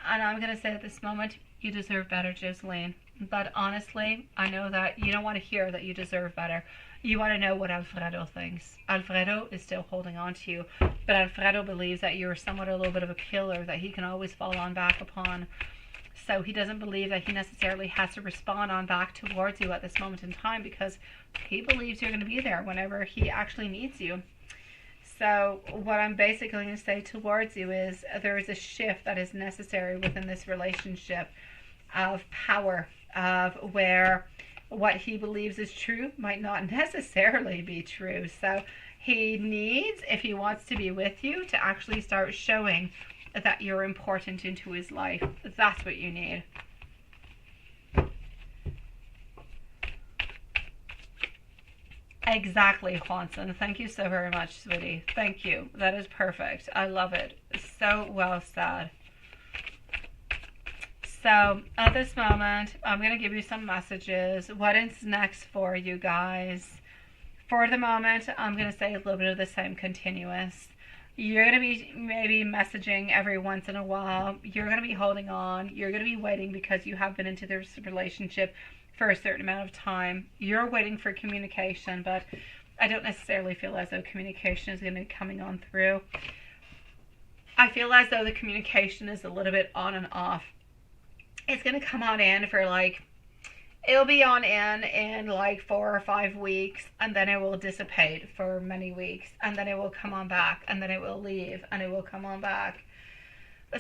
A: And I'm going to say at this moment, you deserve better, Joseline. But honestly, I know that you don't want to hear that you deserve better. You want to know what Alfredo thinks. Alfredo is still holding on to you, but Alfredo believes that you're somewhat a little bit of a pillar that he can always fall on back upon. So he doesn't believe that he necessarily has to respond on back towards you at this moment in time because he believes you're going to be there whenever he actually needs you. So what I'm basically going to say towards you is there is a shift that is necessary within this relationship of power, of where what he believes is true might not necessarily be true. So he needs, if he wants to be with you, to actually start showing that you're important into his life. That's what you need. Exactly, Juanson. Thank you so very much, sweetie. Thank you. That is perfect. I love it. So well said. So at this moment, I'm going to give you some messages. What is next for you guys? For the moment, I'm going to say a little bit of the same continuous. You're going to be maybe messaging every once in a while. You're going to be holding on. You're going to be waiting because you have been into this relationship for a certain amount of time. You're waiting for communication, but I don't necessarily feel as though communication is going to be coming on through. I feel as though the communication is a little bit on and off. It's going to come on in for it'll be on in like 4 or 5 weeks, and then it will dissipate for many weeks, and then it will come on back, and then it will leave, and it will come on back.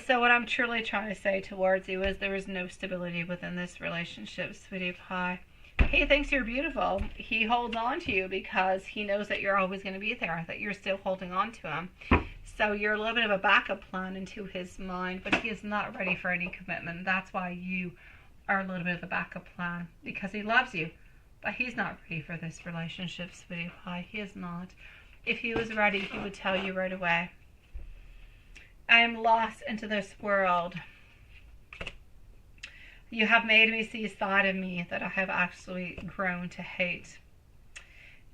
A: So what I'm truly trying to say towards you is there is no stability within this relationship, sweetie pie. He thinks you're beautiful. He holds on to you because he knows that you're always going to be there, that you're still holding on to him. So you're a little bit of a backup plan into his mind, but he is not ready for any commitment. That's why you are a little bit of a backup plan, because he loves you, but he's not ready for this relationship, sweetie pie. He is not. If he was ready, he would tell you right away. I am lost into this world. You have made me see a side of me that I have actually grown to hate.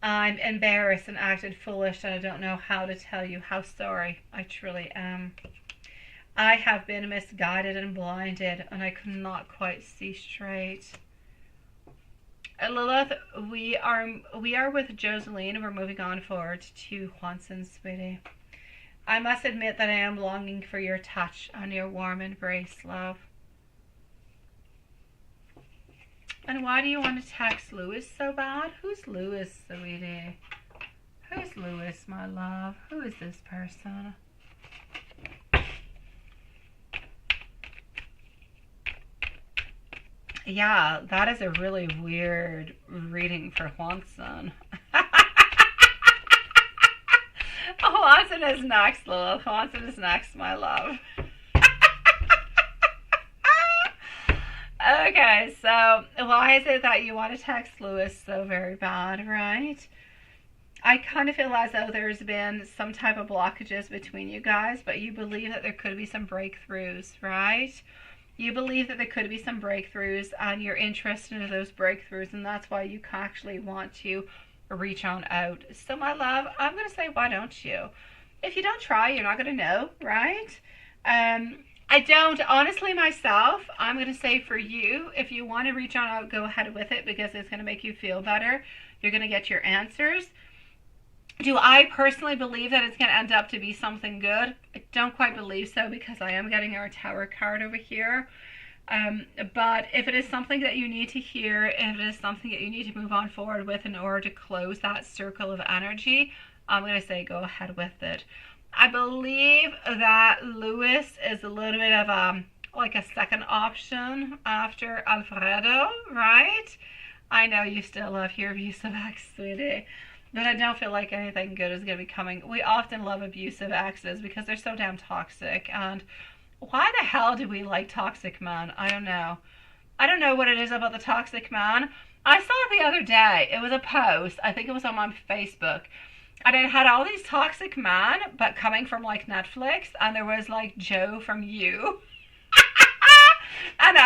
A: I'm embarrassed and acted foolish, and I don't know how to tell you how sorry I truly am. I have been misguided and blinded, and I could not quite see straight. Lilith, we are with Joseline. We're moving on forward to Juanson, sweetie. I must admit that I am longing for your touch and your warm embrace, love. And why do you want to text Lewis so bad? Who's Lewis, sweetie? Who's Lewis, my love? Who is this person? Yeah, that is a really weird reading for Juanson. Juanson is next, Lilith. Juanson is next, my love. Okay, so why is it that you want to text Lewis so very bad, right? I kind of feel as though there's been some type of blockages between you guys, but you believe that there could be some breakthroughs, right? You believe that there could be some breakthroughs, and you're interested in those breakthroughs, and that's why you actually want to reach on out. So, my love, I'm going to say, why don't you? If you don't try, you're not going to know, right? I don't, honestly, myself, I'm going to say for you, if you want to reach on out, go ahead with it, because it's going to make you feel better. You're going to get your answers. Do I personally believe that it's going to end up to be something good? I don't quite believe so, because I am getting our Tower card over here. But if it is something that you need to hear, if it is something that you need to move on forward with in order to close that circle of energy, I'm going to say go ahead with it. I believe that Lewis is a little bit of like a second option after Alfredo, right? I know you still love your abusive ex, sweetie, but I don't feel like anything good is going to be coming. We often love abusive exes because they're so damn toxic, and why the hell do we like toxic men? I don't know. I don't know what it is about the toxic man. I saw it the other day. It was a post. I think it was on my Facebook. And it had all these toxic men, but coming from like Netflix. And there was like Joe from You. And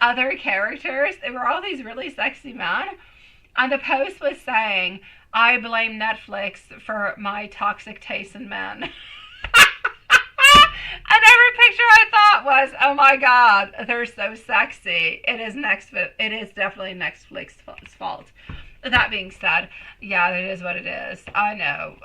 A: other characters. They were all these really sexy men. And the post was saying, I blame Netflix for my toxic taste in men. And every picture I thought was, oh my God, they're so sexy. It is definitely Netflix's fault. That being said, yeah, it is what it is. I know.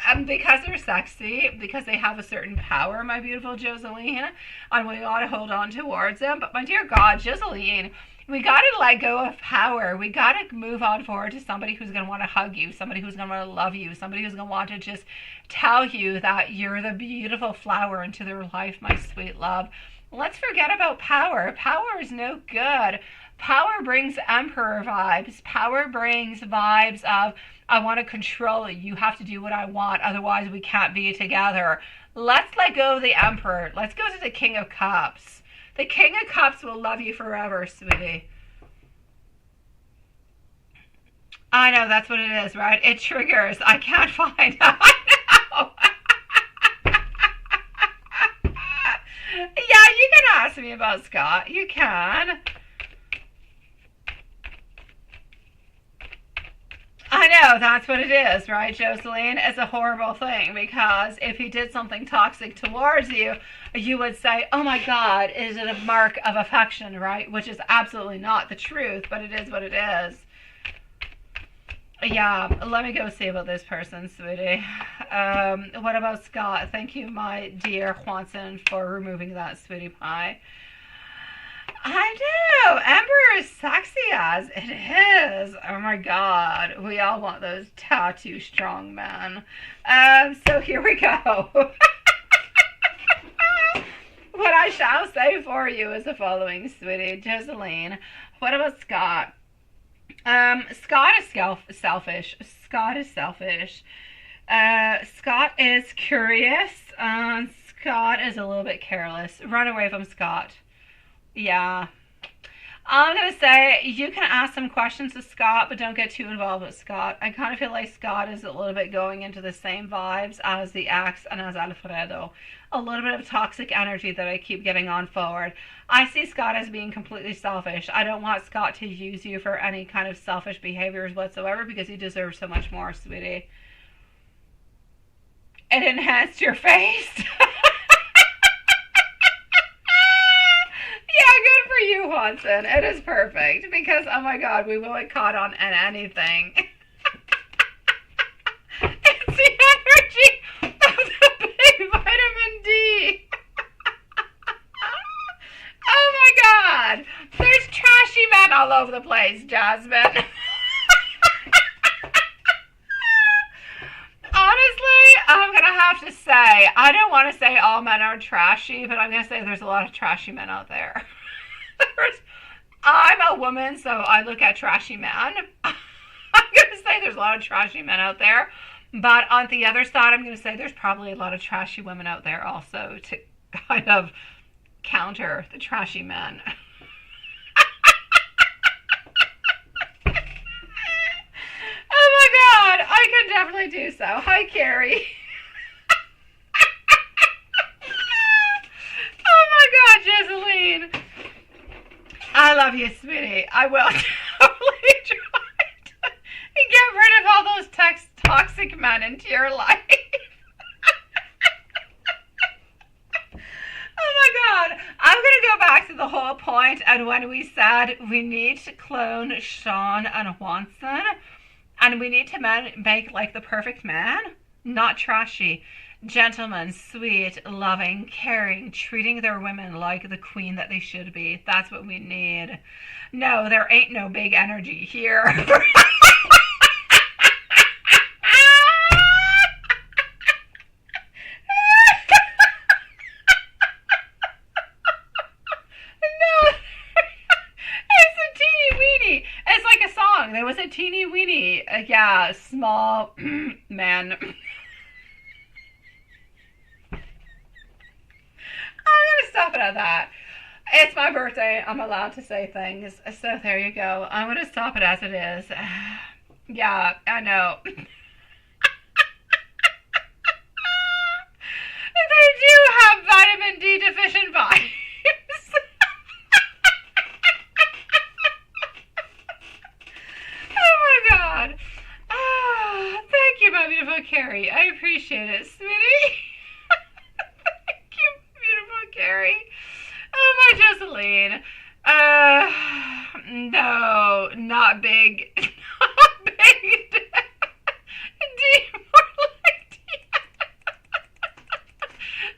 A: And because they're sexy, because they have a certain power, my beautiful Joseline, and we ought to hold on towards them. But my dear God, Joseline, we got to let go of power. We got to move on forward to somebody who's going to want to hug you, somebody who's going to want to love you, somebody who's going to want to just tell you that you're the beautiful flower into their life, my sweet love. Let's forget about power. Power is no good. Power brings emperor vibes. Power brings vibes of, I want to control you. You have to do what I want. Otherwise, we can't be together. Let's let go of the emperor. Let's go to the King of Cups. The King of Cups will love you forever, sweetie. I know, that's what it is, right? It triggers. I can't find out. I know. Yeah, you can ask me about Scott. You can. I know, that's what it is, right, Joseline? It's a horrible thing, because if he did something toxic towards you, you would say, oh my God, is it a mark of affection, right? Which is absolutely not the truth, but it is what it is. Yeah, let me go see about this person, sweetie. What about Scott? Thank you, my dear Juanson, for removing that, sweetie pie. I know. Ember is sexy as it is. Oh my God. We all want those tattoo strong men. So here we go. What I shall say for you is the following, sweetie. Joseline, what about Scott? Scott is selfish. Scott is selfish. Scott is curious. Scott is a little bit careless. Run away from Scott. Yeah. I'm going to say you can ask some questions to Scott, but don't get too involved with Scott. I kind of feel like Scott is a little bit going into the same vibes as the ex and as Alfredo. A little bit of toxic energy that I keep getting on forward. I see Scott as being completely selfish. I don't want Scott to use you for any kind of selfish behaviors whatsoever because he deserves so much more, sweetie. It enhanced your face. Yeah, good for you, Hansen. It is perfect because, oh my God, we will get caught on anything. It's the energy of the big vitamin D. Oh my God, there's trashy men all over the place, Jasmine. Honestly, I'm going to have to say, I don't want to say all men are trashy, but I'm going to say there's a lot of trashy men out there. I'm a woman, so I look at trashy men. I'm going to say there's a lot of trashy men out there. But on the other side, I'm going to say there's probably a lot of trashy women out there also to kind of counter the trashy men. Oh my God, I can definitely do so. Hi, Carrie. Oh my God, Jeseline. I love you, sweetie. I will totally try to get rid of all those toxic men into your life. Oh my God. I'm going to go back to the whole point and when we said we need to clone Sean and Juanson. And we need to make like the perfect man, not trashy. Gentlemen, sweet, loving, caring, treating their women like the queen that they should be. That's what we need. No, there ain't no big energy here. There was a teeny weeny, yeah, small man. I'm gonna stop it at that. It's my birthday. I'm allowed to say things. So there you go. I'm gonna stop it as it is. Yeah, I know. They do have vitamin D deficient vibes. God. Thank you, my beautiful Carrie. I appreciate it, sweetie. Thank you, beautiful Carrie. Oh, my Joseline. No, not big. Not big. D, more like D.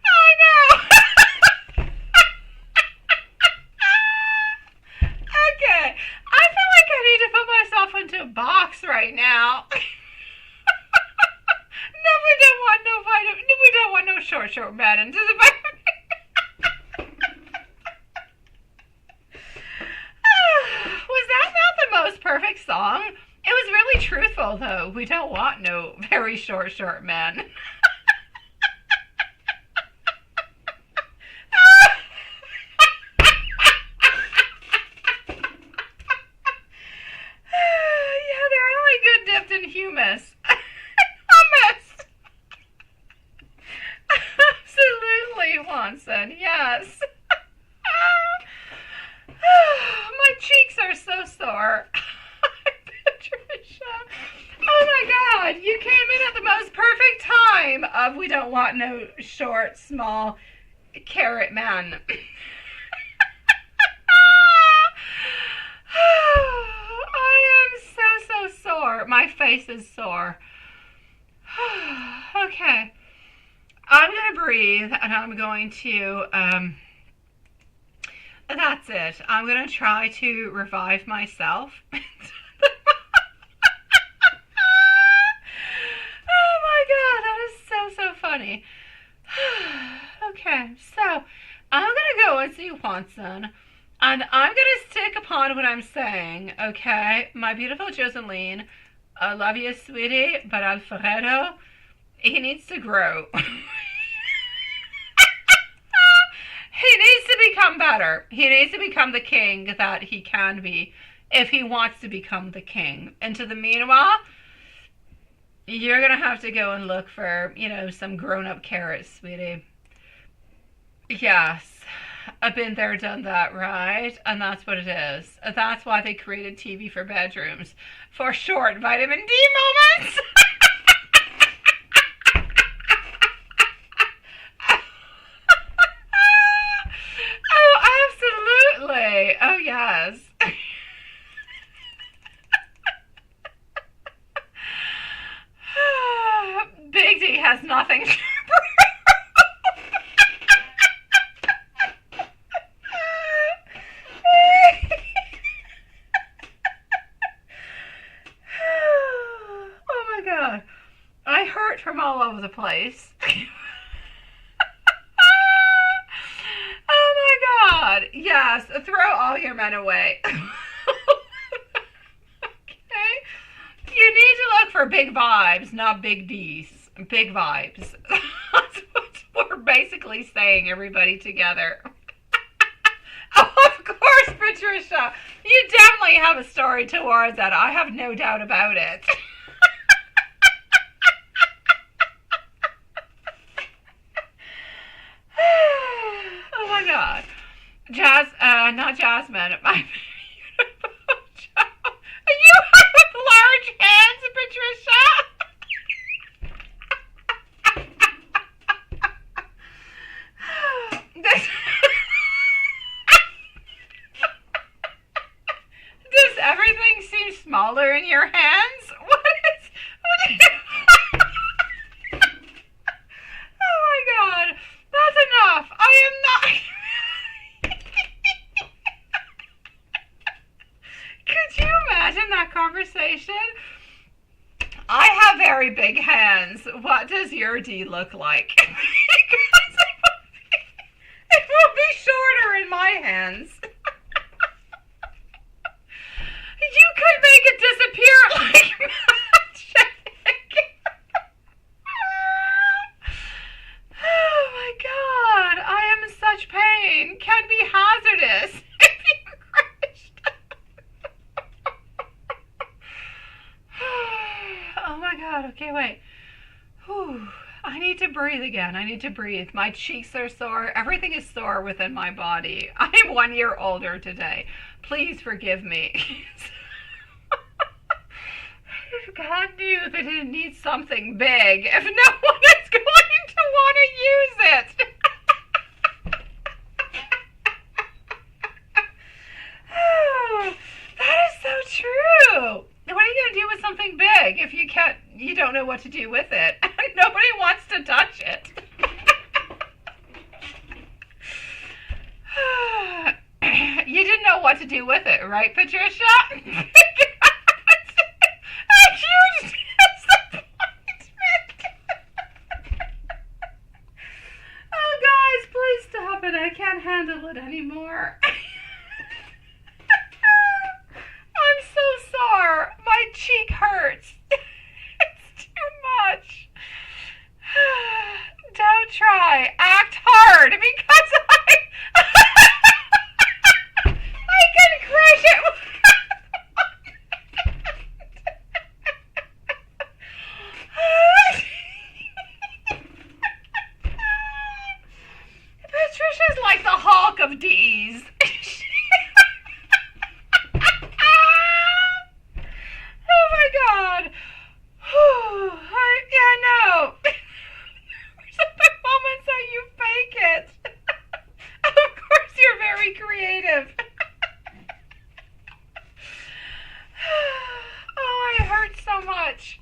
A: I know. Okay. I feel like I need to put myself into a box right now. No, we don't want no vitamin. We don't want no short man into the vitamin. Was that not the most perfect song? It was really truthful, though. We don't want no very short men. Humus. Hummus. Absolutely, Juanson. Yes. My cheeks are so sore. Patricia. Oh my God. You came in at the most perfect time of we don't want no short, small carrot man. Sore. My face is sore. Okay. I'm going to breathe and I'm going to, that's it. I'm going to try to revive myself. Oh my God, that is so funny. Okay, so I'm going to go and see Juanson. And I'm going to stick upon what I'm saying, okay? My beautiful Joseline, I love you, sweetie, but Alfredo, He needs to grow. He needs to become better. He needs to become the king that he can be if he wants to become the king. And to the meanwhile, you're going to have to go and look for, some grown-up carrots, sweetie. Yes. I've been there, done that, right? And that's what it is. That's why they created TV for bedrooms. For short vitamin D moments. Oh, absolutely. Oh, yes. Big D has nothing to from all over the place. Oh my God. Yes, throw all your men away. Okay? You need to look for big vibes, not big D's. Big vibes. That's what we're basically saying, everybody together. Oh, of course, Patricia. You definitely have a story towards that. I have no doubt about it. God. Not Jasmine. You have large hands, Patricia. Does everything seem smaller in your hands? What do you... Oh my God. That's enough. I am not... Could you imagine that conversation? I have very big hands. What does your D look like? Because it will be shorter in my hands. You could make it disappear like magic. Oh my God, I am in such pain. Can be hazardous if you crashed. Oh my God, okay, wait. Whew. I need to breathe again. I need to breathe. My cheeks are sore. Everything is sore within my body. I am 1 year older today. Please forgive me. God knew that it needs something big if no one is going to want to use it. Oh, that is so true. What are you going to do with something big if you don't know what to do with it? Nobody wants to touch it. You didn't know what to do with it, right, Patricia? A huge disappointment. Oh, guys, please stop it. I can't handle it anymore. I'm so sore. My cheek hurts. It's too much. Don't try. Act hard because I can crush it. Patricia's like the Hulk of D's. Oh my God. Yeah, no. There's other moments that you fake it. Of course you're very creative. Oh, I hurt so much.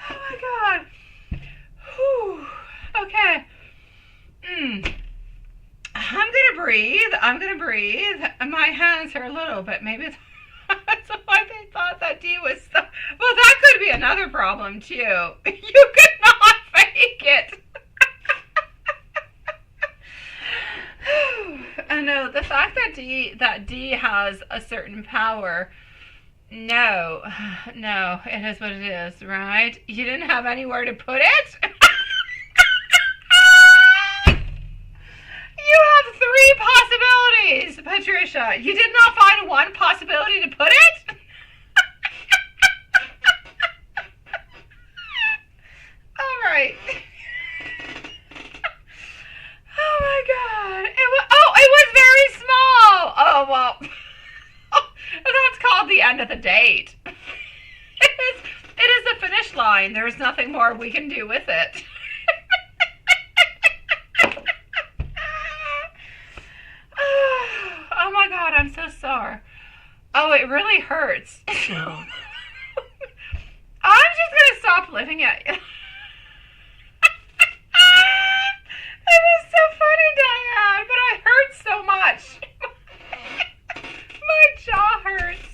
A: Oh my God. Whew. Okay. I'm gonna breathe. My hands are a little bit, maybe that's why they thought that D was so... Well, that could be another problem too. You could not fake it. I know the fact that D has a certain power No, no, it is what it is, right? You didn't have anywhere to put it? You have three possibilities, Patricia. You did not find one possibility to put it? All right. Oh my God. It was very small. Oh, well. That's called the end of the date. It is the finish line. There's nothing more we can do with it. Oh my God, I'm so sore. Oh, it really hurts. I'm just gonna stop living at you. It is so funny, Diane, but I hurt so much. My jaw hurts.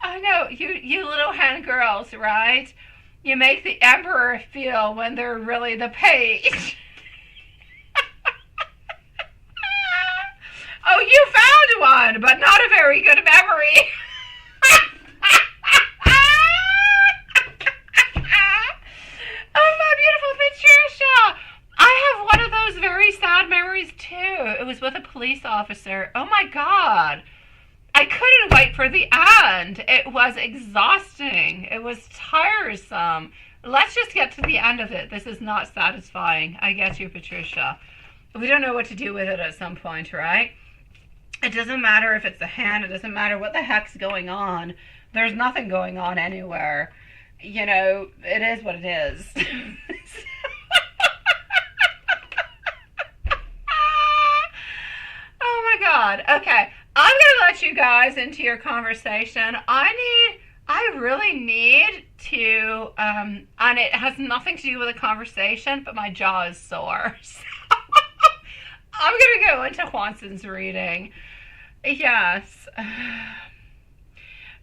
A: I know, you little hen girls, right? You make the emperor feel when they're really the page. Oh, you found one, but not a very good memory. Oh, my beautiful Patricia. I have one of those very sad memories, too. It was with a police officer. Oh, my God. I couldn't wait for the end. It was exhausting. It was tiresome. Let's just get to the end of it. This is not satisfying. I get you, Patricia. We don't know what to do with it at some point, right? It doesn't matter if it's a hand. It doesn't matter what the heck's going on. There's nothing going on anywhere. You know, it is what it is. Oh my God. Okay. I'm going to let you guys into your conversation. I really need to, and it has nothing to do with a conversation, but my jaw is sore. So I'm going to go into Juanson's reading. Yes.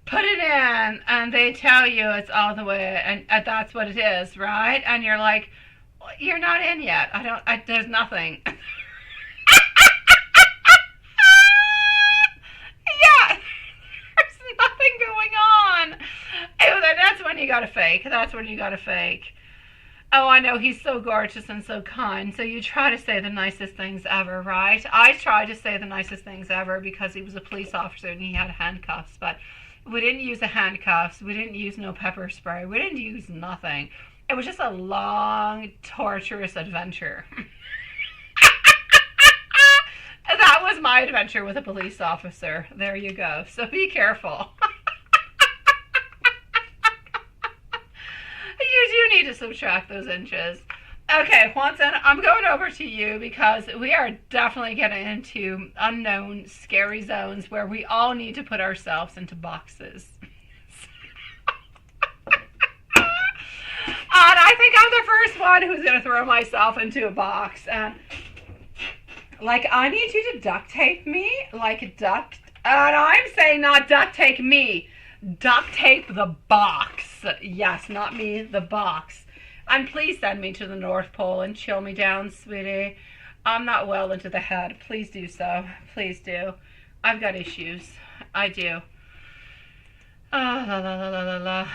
A: Put it in, and they tell you it's all the way, and that's what it is, right? And you're like, well, you're not in yet. There's nothing. Yeah, there's nothing going on. That's when you gotta fake. That's when you gotta fake. Oh, I know, he's so gorgeous and so kind. So you try to say the nicest things ever, right? I tried to say the nicest things ever because he was a police officer and he had handcuffs. But we didn't use the handcuffs. We didn't use no pepper spray. We didn't use nothing. It was just a long, torturous adventure. That was my adventure with a police officer. There you go. So be careful. You do need to subtract those inches. Okay, Juanson, I'm going over to you because we are definitely getting into unknown, scary zones where we all need to put ourselves into boxes. And I think I'm the first one who's going to throw myself into a box. And like, I need you to duct tape me, and I'm saying not duct tape me. Duct tape the box. Yes, not me, the box. And please send me to the North Pole and chill me down, sweetie. I'm not well into the head. Please do so. Please do. I've got issues. I do. Oh, la la la la la la.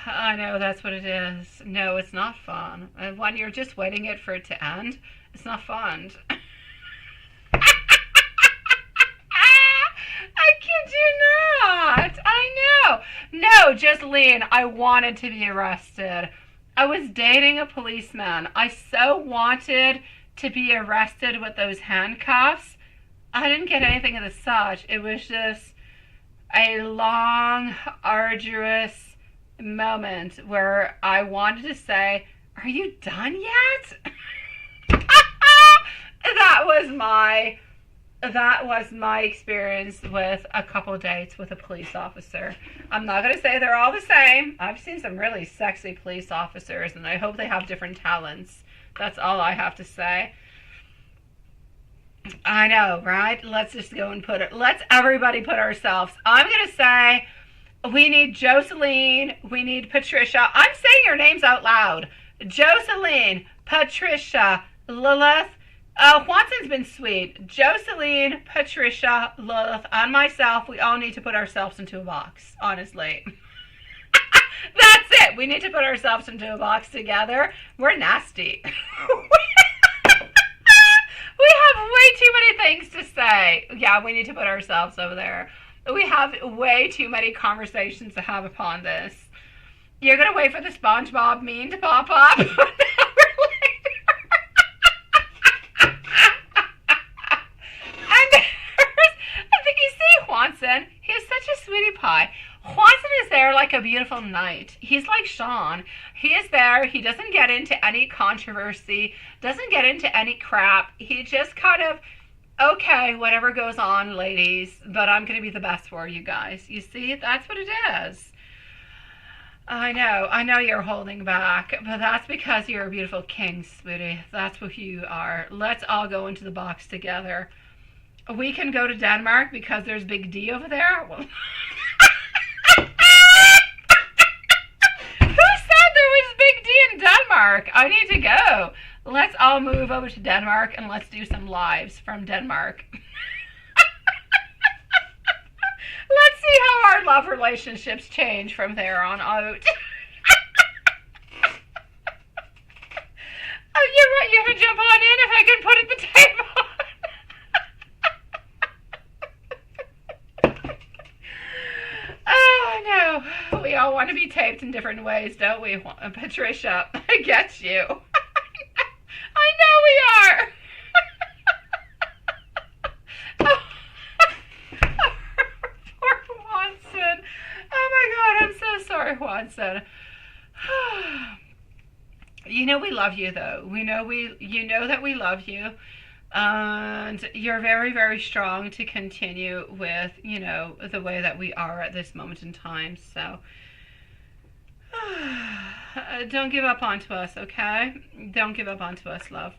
A: I know, that's what it is. No, it's not fun. And when you're just waiting for it to end, it's not fun. I kid you not. I know. No, Jocelyn, I wanted to be arrested. I was dating a policeman. I so wanted to be arrested with those handcuffs. I didn't get anything of the such. It was just a long, arduous moment where I wanted to say, "Are you done yet?" That was my experience with a couple dates with a police officer. I'm not going to say they're all the same. I've seen some really sexy police officers, and I hope they have different talents. That's all I have to say. I know, right? Let's just go and let's everybody put ourselves. I'm going to say we need Jocelyn, we need Patricia. I'm saying your names out loud. Jocelyn, Patricia, Lilith, Watson's been sweet. Jocelyn, Patricia, Lilith, and myself, we all need to put ourselves into a box, honestly. That's it. We need to put ourselves into a box together. We're nasty. We have way too many things to say. Yeah, we need to put ourselves over there. We have way too many conversations to have upon this. You're going to wait for the SpongeBob meme to pop up? And I think you see Juanson. He is such a sweetie pie. Juanson is there like a beautiful knight. He's like Sean. He is there. He doesn't get into any controversy, doesn't get into any crap. He just kind of, okay, whatever goes on, ladies, but I'm going to be the best for you guys. You see, that's what it is. I know you're holding back, but that's because you're a beautiful king, sweetie. That's what you are. Let's all go into the box together. We can go to Denmark because there's Big D over there. Well, in Denmark. I need to go. Let's all move over to Denmark and let's do some lives from Denmark. Let's see how our love relationships change from there on out. Oh, you're right. You have to jump on in if I can put it at the table. No, we all want to be taped in different ways, don't we, Patricia? I get you. I know we are. Poor Juanson. Oh my God, I'm so sorry, Juanson. You know we love you, though. You know that we love you. And you're very, very strong to continue with, the way that we are at this moment in time. So don't give up onto us, okay? Don't give up onto us, love.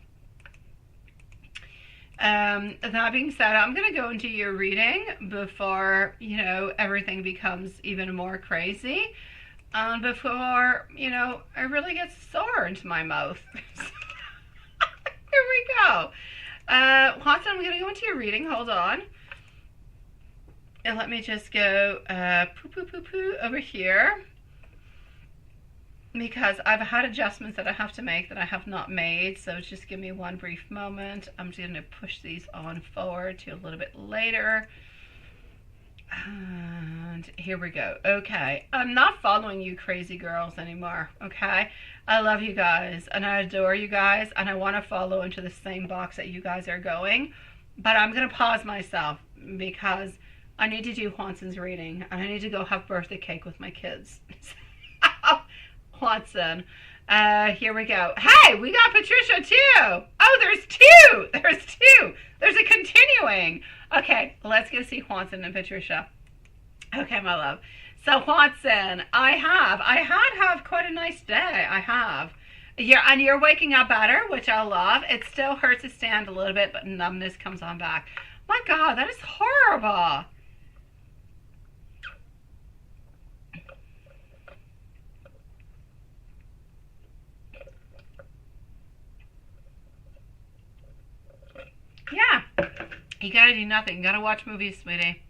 A: That being said, I'm going to go into your reading before, everything becomes even more crazy. And before, I really get sore into my mouth. Here we go. Watson, I'm going to go into your reading. Hold on. And let me just go over here. Because I've had adjustments that I have to make that I have not made. So just give me one brief moment. I'm just going to push these on forward to a little bit later. And here we go. Okay. I'm not following you crazy girls anymore. Okay. I love you guys and I adore you guys and I want to follow into the same box that you guys are going. But I'm going to pause myself because I need to do Juanson's reading and I need to go have birthday cake with my kids. Juanson. Here we go. Hey, we got Patricia too. Oh, there's two. There's a continuing. Okay, let's go see Juanson and Patricia. Okay, my love. So Juanson, I had quite a nice day. I have. You're waking up better, which I love. It still hurts to stand a little bit, but numbness comes on back. My God, that is horrible. Yeah. You gotta do nothing. You gotta watch movies, sweetie.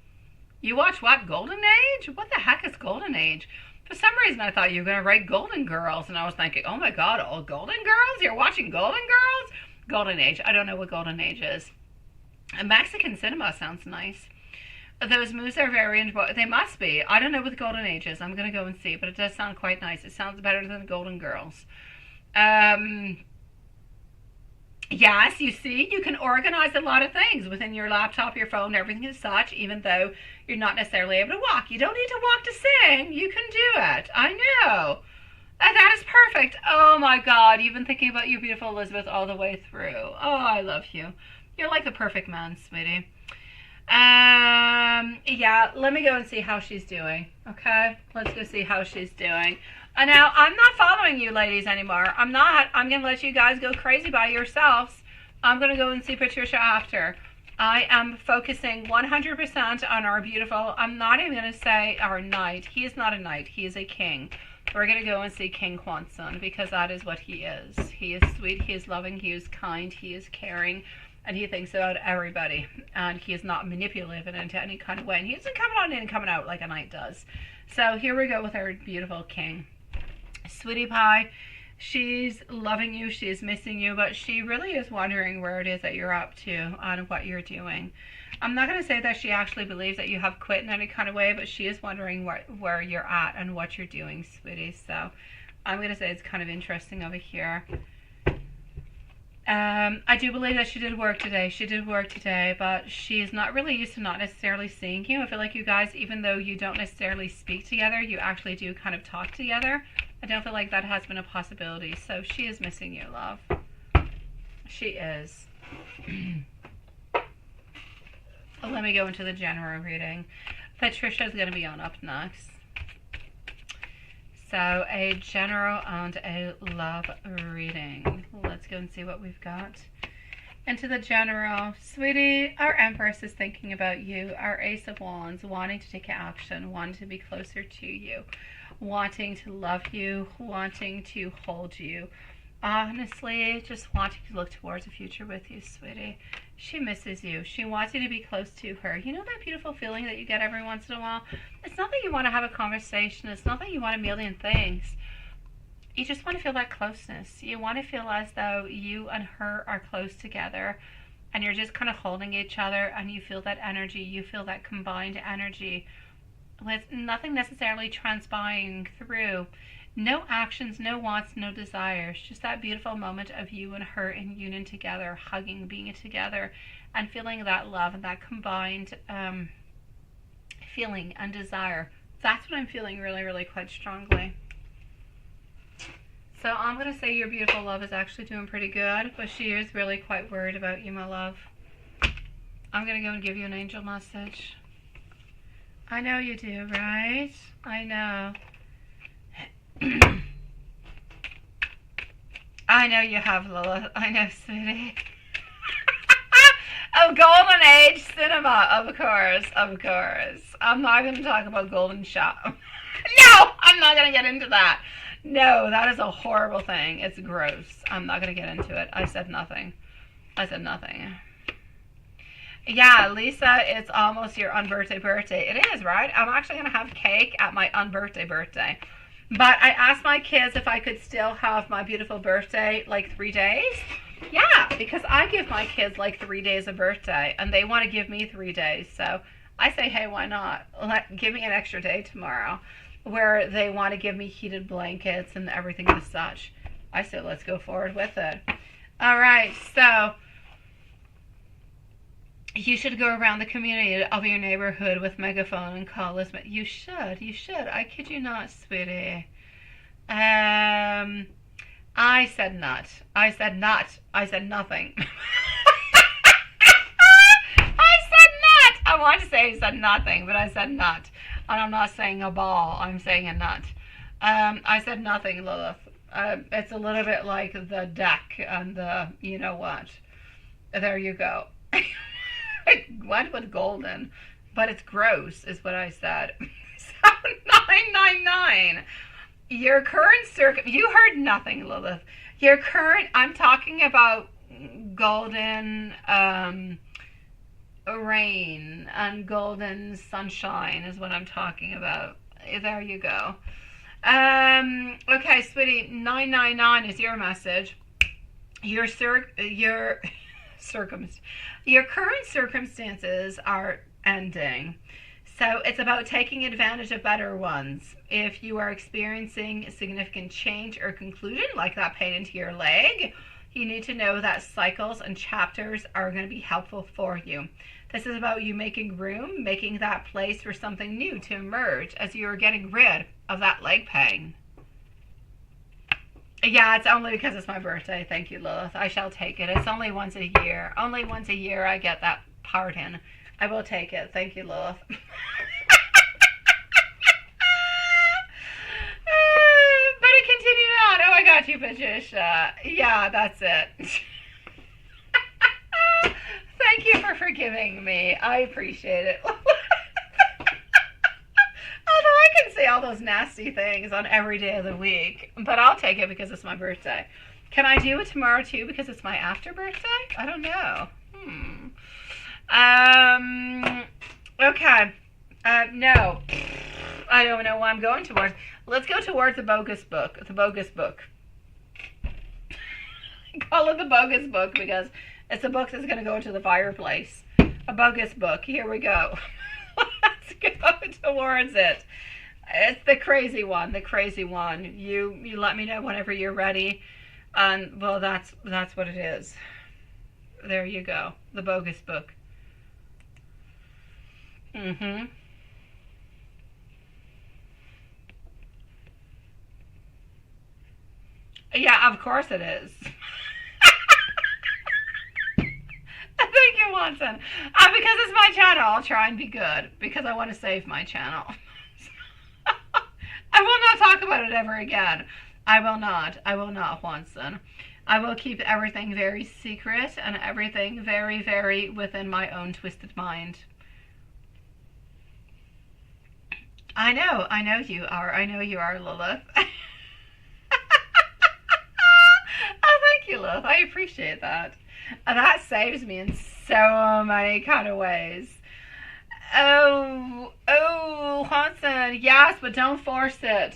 A: You watch what? Golden Age? What the heck is Golden Age? For some reason, I thought you were gonna write Golden Girls, and I was thinking, oh my God, all Golden Girls? You're watching Golden Girls? Golden Age. I don't know what Golden Age is. Mexican cinema sounds nice. Those movies are very enjoyable. They must be. I don't know what the Golden Age is. I'm gonna go and see, but it does sound quite nice. It sounds better than Golden Girls. Yes, you see, you can organize a lot of things within your laptop, your phone, everything as such, even though you're not necessarily able to walk. You don't need to walk to sing. You can do it. I know. And that is perfect. Oh, my God. You've been thinking about you, beautiful Elizabeth, all the way through. Oh, I love you. You're like the perfect man, sweetie. Yeah, let me go and see how she's doing. Okay? Let's go see how she's doing. Now, I'm not following you ladies anymore. I'm not. I'm going to let you guys go crazy by yourselves. I'm going to go and see Patricia after. I am focusing 100% on our beautiful, I'm not even going to say our knight. He is not a knight. He is a king. We're going to go and see King Kwanzaa because that is what he is. He is sweet, he is loving, he is kind, he is caring, and he thinks about everybody. And he is not manipulative in any kind of way. And he isn't coming on in and coming out like a knight does. So here we go with our beautiful king. Sweetie pie, she's loving you, she's missing you, but she really is wondering where it is that you're up to and what you're doing. I'm not going to say that she actually believes that you have quit in any kind of way, but she is wondering where you're at and what you're doing, sweetie. So I'm going to say it's kind of interesting over here. I do believe that she did work today. She did work today, but she's not really used to not necessarily seeing you. I feel like you guys, even though you don't necessarily speak together, you actually do kind of talk together. I don't feel like that has been a possibility. So she is missing you, love. She is. Let me go into the general reading. Patricia is going to be on up next. So a general and a love reading. Let's go and see what we've got. Into the general. Sweetie, our Empress is thinking about you. Our Ace of Wands, wanting to take action, wanting to be closer to you, wanting to love you, wanting to hold you. Honestly, just wanting to look towards the future with you, sweetie. She misses you. She wants you to be close to her. You know that beautiful feeling that you get every once in a while? It's not that you want to have a conversation. It's not that you want a million things. You just want to feel that closeness. You want to feel as though you and her are close together and you're just kind of holding each other and you feel that energy. You feel that combined energy with nothing necessarily transpiring through. No actions, no wants, no desires. Just that beautiful moment of you and her in union together, hugging, being together, and feeling that love and that combined feeling and desire. That's what I'm feeling really, really quite strongly. So I'm going to say your beautiful love is actually doing pretty good, but she is really quite worried about you, my love. I'm going to go and give you an angel message. I know you do, right? I know. I know you have, Lilith. I know, sweetie. Oh, Golden Age cinema, of course, of course. I'm not going to talk about Golden Shop. No, I'm not going to get into that. No, that is a horrible thing. It's gross. I'm not going to get into it. I said nothing. I said nothing. Yeah, Lisa, it's almost your unbirthday birthday. It is, right? I'm actually going to have cake at my unbirthday birthday. But I asked my kids if I could still have my beautiful birthday like 3 days. Yeah, because I give my kids like 3 days of birthday, and they want to give me 3 days. So I say, hey, why not? Give me an extra day tomorrow, where they want to give me heated blankets and everything as such. I said, let's go forward with it. All right, so you should go around the community of your neighborhood with megaphone and call this. You should. I kid you not, sweetie. I said not. I said not. I said nothing. I said not. I want to say I said nothing, but I said not. And I'm not saying a ball. I'm saying a nut. I said nothing, Lilith. It's a little bit like the deck and the, you know what. There you go. I went with golden, but it's gross, is what I said. So 999. Your current you heard nothing, Lilith. Your current, I'm talking about golden rain and golden sunshine is what I'm talking about. There you go. Okay, sweetie, 999 is your message. Your current circumstances are ending. So it's about taking advantage of better ones. If you are experiencing significant change or conclusion, like that pain into your leg, you need to know that cycles and chapters are going to be helpful for you. This is about you making room, making that place for something new to emerge as you are getting rid of that leg pain. Yeah, it's only because it's my birthday. Thank you, Lilith. I shall take it. It's only once a year. Only once a year I get that pardon. I will take it. Thank you, Lilith. But it continued on. Oh, I got you, Patricia. Yeah, that's it. Thank you for forgiving me. I appreciate it. Although I can say all all those nasty things on every day of the week, but I'll take it because it's my birthday. Can I do it tomorrow too because it's my after birthday? I don't know. Okay. No. I don't know what I'm going towards. Let's go towards the bogus book. The bogus book. I call it the bogus book because it's a book that's going to go into the fireplace. A bogus book. Here we go. Let's go towards it. It's the crazy one. The crazy one. You let me know whenever you're ready. And well, that's what it is. There you go. The bogus book. Yeah, of course it is. Thank you, Watson. Because it's my channel, I'll try and be good because I want to save my channel. I will not talk about it ever again. I will not, Watson. I will keep everything very secret and everything very, very within my own twisted mind. I know you are, Lilith. Oh, thank you, Lilith. I appreciate that. That saves me in so many kind of ways. Oh, Watson, yes, but don't force it.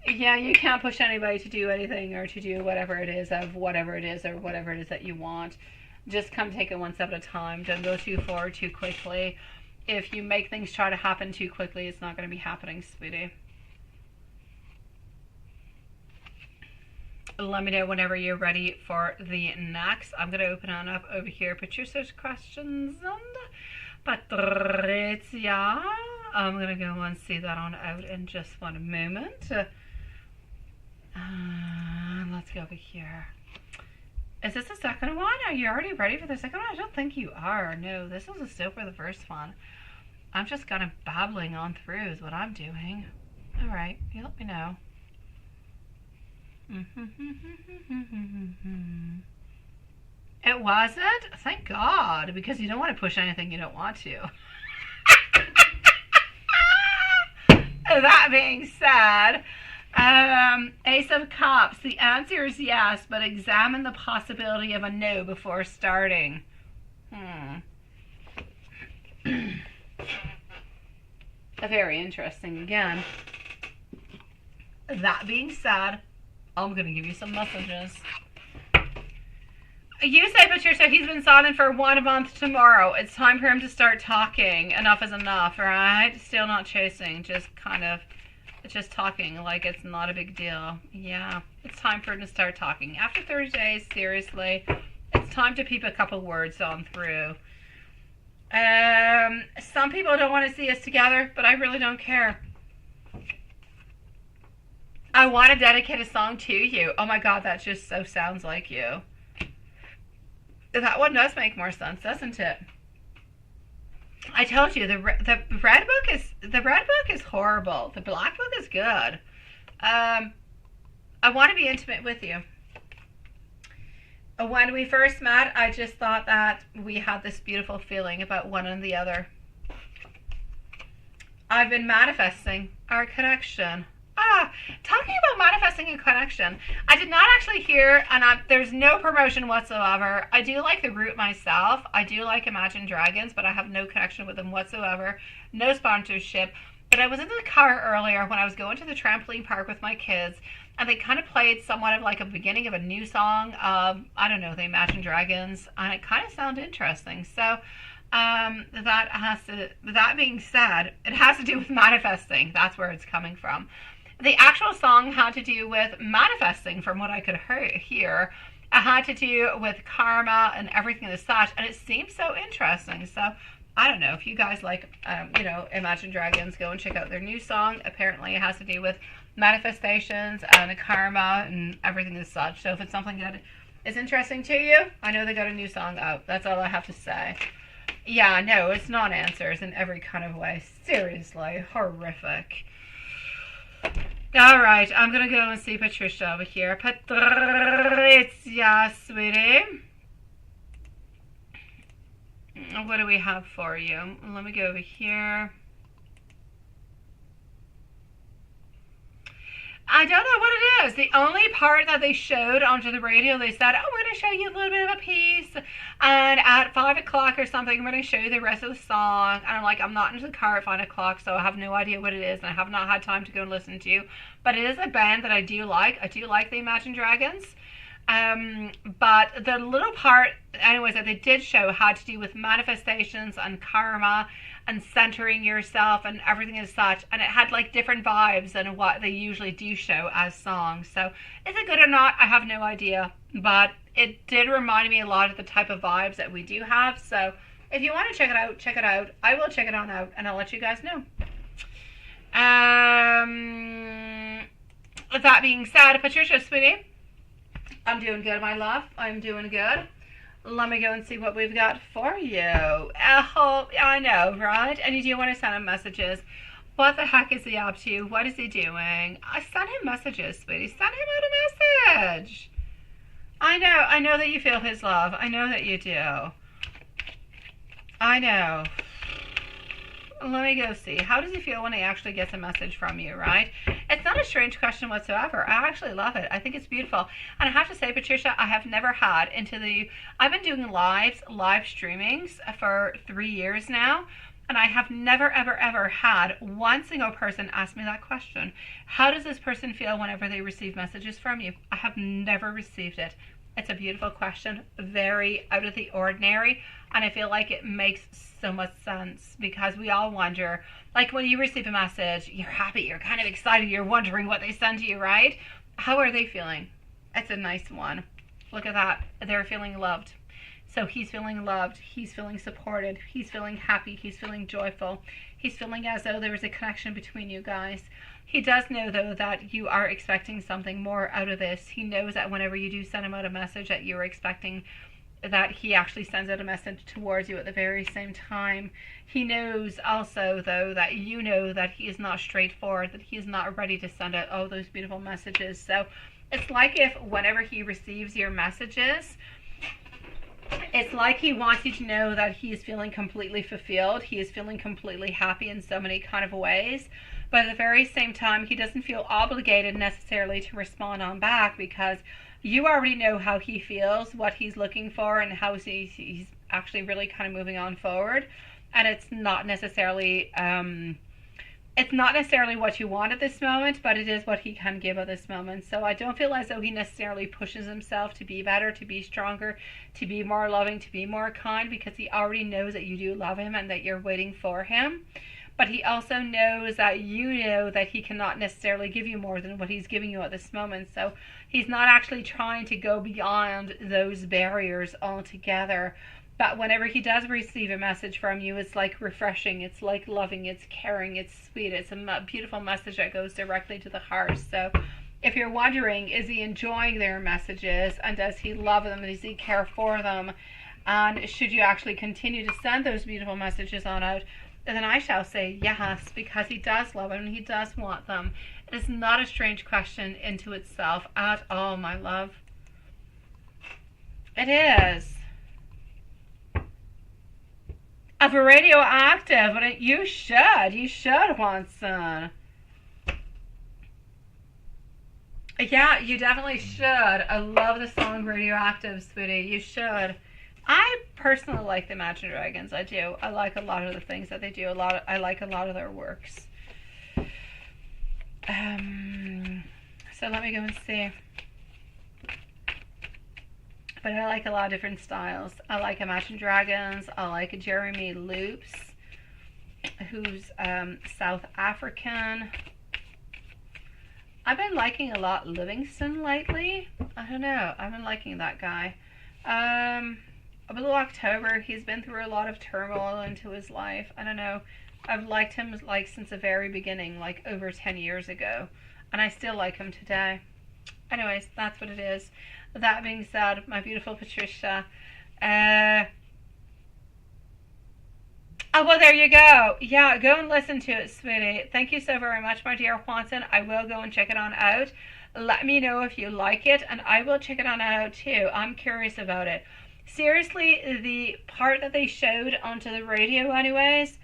A: Yeah, you can't push anybody to do anything or to do whatever it is or whatever it is that you want. Just come take it one step at a time. Don't go too forward too quickly. If you make things try to happen too quickly, it's not going to be happening, sweetie. Let me know whenever you're ready for the next. I'm going to open on up over here. Put your search questions on. Patricia. I'm going to go and see that on out in just one moment. Let's go over here. Is this the second one? Are you already ready for the second one? I don't think you are. No, this was still for the first one. I'm just kind of babbling on through is what I'm doing. All right, you let me know. It wasn't? Thank God, because you don't want to push anything you don't want to. That being said, Ace of Cups, the answer is yes, but examine the possibility of a no before starting. Very interesting again. That being said, I'm going to give you some messages. You say, Patricia, he's been silent for 1 month tomorrow. It's time for him to start talking. Enough is enough, right? Still not chasing, just kind of, just talking like it's not a big deal. Yeah, it's time for him to start talking. After 30 days, seriously, it's time to peep a couple words on through. Some people don't want to see us together, but I really don't care. I want to dedicate a song to you. Oh my God, that just so sounds like you. That one does make more sense, doesn't it? I told you the red book is horrible. The black book is good. I want to be intimate with you. When we first met, I just thought that we had this beautiful feeling about one and the other. I've been manifesting our connection. Talking about manifesting a connection, I did not actually hear, and there's no promotion whatsoever. I do like the root myself. I do like Imagine Dragons, but I have no connection with them whatsoever. No sponsorship. But I was in the car earlier when I was going to the trampoline park with my kids, and they kind of played somewhat of like a beginning of a new song of, I don't know, the Imagine Dragons, and it kind of sounded interesting. So that being said, it has to do with manifesting. That's where it's coming from. The actual song had to do with manifesting, from what I could hear. It had to do with karma and everything as such, and it seems so interesting. So I don't know if you guys like, Imagine Dragons, go and check out their new song. Apparently, it has to do with manifestations and karma and everything as such. So if it's something that is interesting to you, I know they got a new song out. That's all I have to say. Yeah, no, it's not answers in every kind of way. Seriously, horrific. All right, I'm going to go and see Patricia over here. Patricia, sweetie. What do we have for you? Let me go over here. I don't know what it is. The only part that they showed onto the radio, they said, oh, we're going to show you a little bit of a piece. And at 5 o'clock or something, we're going to show you the rest of the song. And I'm like, I'm not into the car at 5 o'clock, so I have no idea what it is. And I have not had time to go and listen to. But it is a band that I do like. I do like the Imagine Dragons. But the little part, anyways, that they did show had to do with manifestations and karma and centering yourself and everything as such, and it had like different vibes than what they usually do show as songs. So is it good or not? I have no idea, but it did remind me a lot of the type of vibes that we do have. So if you want to check it out, check it out. I will check it on out and I'll let you guys know. That being said, Patricia, sweetie, I'm doing good, my love. I'm doing good. Let me go and see what we've got for you. Oh, I know, right? And you do want to send him messages. What the heck is he up to? What is he doing? Send him messages, sweetie. Send him out a message. I know that you feel his love. I know that you do. I know. Let me go see. How does he feel when he actually gets a message from you, right? It's not a strange question whatsoever. I actually love it. I think it's beautiful. And I have to say, Patricia, I have never had I've been doing live streamings for 3 years now. And I have never, ever, ever had one single person ask me that question. How does this person feel whenever they receive messages from you? I have never received it. It's a beautiful question, very out of the ordinary, and I feel like it makes so much sense because we all wonder, like when you receive a message, you're happy, you're kind of excited, you're wondering what they send to you, right? How are they feeling? It's a nice one. Look at that. They're feeling loved. So he's feeling loved, he's feeling supported, he's feeling happy, he's feeling joyful, he's feeling as though there is a connection between you guys. He does know, though, that you are expecting something more out of this. He knows that whenever you do send him out a message that you're expecting, that he actually sends out a message towards you at the very same time. He knows also, though, that you know that he is not straightforward, that he is not ready to send out all those beautiful messages. So it's like if whenever he receives your messages, it's like he wants you to know that he is feeling completely fulfilled. He is feeling completely happy in so many kind of ways. But at the very same time, he doesn't feel obligated necessarily to respond on back because you already know how he feels, what he's looking for, and how he's actually really kind of moving on forward. And it's not necessarily what you want at this moment, but it is what he can give at this moment. So I don't feel as though he necessarily pushes himself to be better, to be stronger, to be more loving, to be more kind, because he already knows that you do love him and that you're waiting for him. But he also knows that you know that he cannot necessarily give you more than what he's giving you at this moment. So he's not actually trying to go beyond those barriers altogether. But whenever he does receive a message from you, it's like refreshing, it's like loving, it's caring, it's sweet. It's a beautiful message that goes directly to the heart. So if you're wondering, is he enjoying their messages and does he love them? Does he care for them? And should you actually continue to send those beautiful messages on out? Then I shall say yes, because he does love them and he does want them. It is not a strange question into itself at all, my love. It is. Of a radioactive, but you should want some. Yeah, you definitely should. I love the song Radioactive, sweetie. You should. I personally like the Imagine Dragons. I do. I like a lot of the things that they do. I like a lot of their works. So let me go and see. But I like a lot of different styles. I like Imagine Dragons. I like Jeremy Loops, who's South African. I've been liking a lot Livingston lately. I don't know. I've been liking that guy. Blue October, he's been through a lot of turmoil into his life. I don't know. I've liked him like since the very beginning, like over 10 years ago. And I still like him today. Anyways, that's what it is. That being said, my beautiful Patricia. Oh, well, there you go. Yeah, go and listen to it, sweetie. Thank you so very much, my dear Juanson. I will go and check it on out. Let me know if you like it, and I will check it on out too. I'm curious about it. Seriously, the part that they showed onto the radio anyways,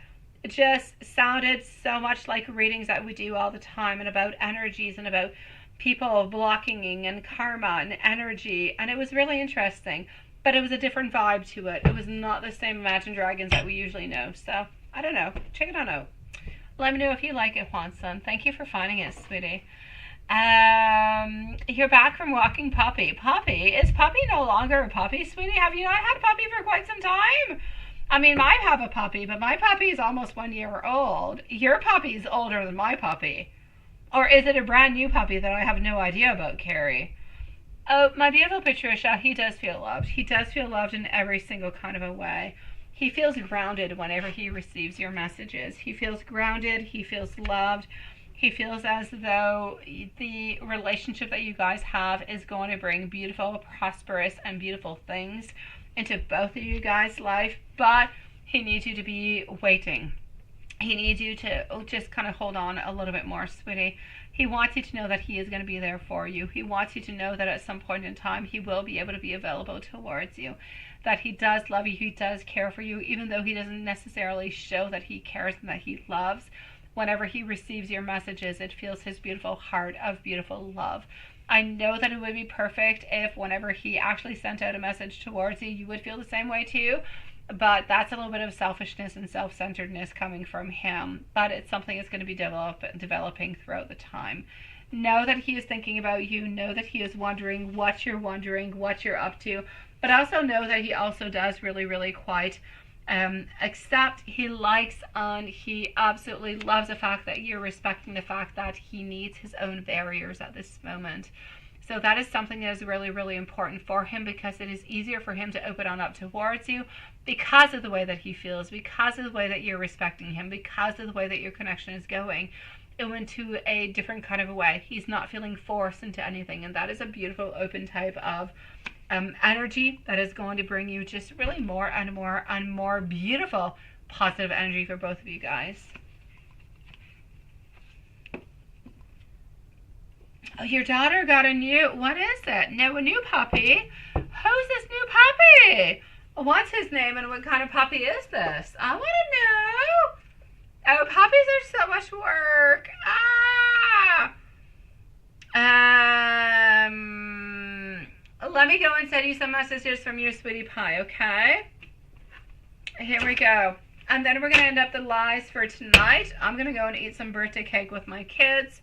A: just sounded so much like readings that we do all the time, and about energies and about people blocking and karma and energy, and it was really interesting, but it was a different vibe to it. It was not the same Imagine Dragons that we usually know. So I don't know, check it out. Let me know if you like it, Juanson. Thank you for finding it, sweetie. You're back from walking Puppy. Puppy? Is Puppy no longer a puppy, sweetie? Have you not had Puppy for quite some time? I mean, I have a puppy, but my puppy is almost 1 year old. Your puppy is older than my puppy. Or is it a brand new puppy that I have no idea about, Carrie? Oh, my beautiful Patricia, he does feel loved. He does feel loved in every single kind of a way. He feels grounded whenever he receives your messages. He feels grounded. He feels loved. He feels as though the relationship that you guys have is going to bring beautiful, prosperous, and beautiful things into both of you guys' life, but he needs you to be waiting. He needs you to just kind of hold on a little bit more, sweetie. He wants you to know that he is going to be there for you. He wants you to know that at some point in time he will be able to be available towards you, that he does love you, he does care for you, even though he doesn't necessarily show that he cares and that he loves. Whenever he receives your messages, it feels his beautiful heart of beautiful love. I know that it would be perfect if whenever he actually sent out a message towards you, you would feel the same way too. But that's a little bit of selfishness and self-centeredness coming from him. But it's something that's going to be developing throughout the time. Know that he is thinking about you. Know that he is wondering, what you're up to. But also know that he also does really, really quite accept, he likes, and he absolutely loves the fact that you're respecting the fact that he needs his own barriers at this moment. So that is something that is really, really important for him, because it is easier for him to open on up towards you because of the way that he feels, because of the way that you're respecting him, because of the way that your connection is going into a different kind of a way. He's not feeling forced into anything, and that is a beautiful open type of energy that is going to bring you just really more and more and more beautiful positive energy for both of you guys. Oh, your daughter got a new, what is it? No, a new puppy? Who's this new puppy? What's his name and what kind of puppy is this? I want to know. Oh, puppies are so much work. Let me go and send you some messages from your sweetie pie, okay? Here we go. And then we're going to end up the lies for tonight. I'm going to go and eat some birthday cake with my kids.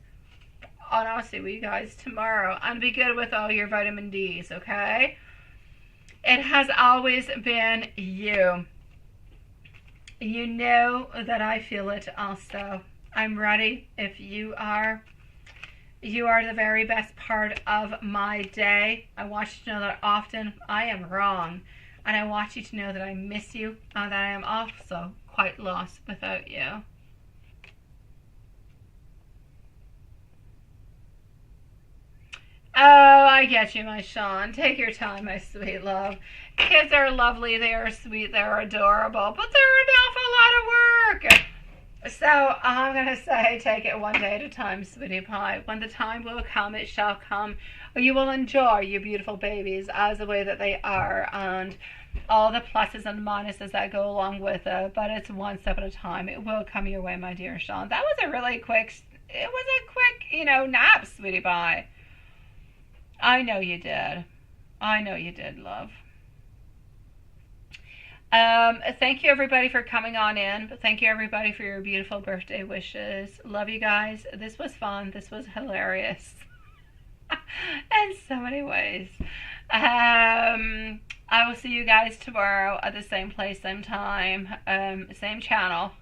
A: And I'll see you guys tomorrow. And be good with all your vitamin D's, okay? It has always been you. You know that I feel it also. I'm ready if you are. You are the very best part of my day. I want you to know that often I am wrong. And I want you to know that I miss you and that I am also quite lost without you. Oh, I get you, my Sean. Take your time, my sweet love. Kids are lovely. They are sweet. They're adorable. But they're an awful lot of work. So I'm going to say take it one day at a time, sweetie pie. When the time will come, it shall come. You will enjoy your beautiful babies as the way that they are, and all the pluses and minuses that go along with it. But it's one step at a time. It will come your way, my dear Sean. That was a really quick, it was a quick, nap, sweetie pie. I know you did. I know you did, love. Thank you everybody for coming on in. Thank you everybody for your beautiful birthday wishes. Love you guys. This was fun. This was hilarious. In so many ways. I will see you guys tomorrow at the same place, same time, same channel.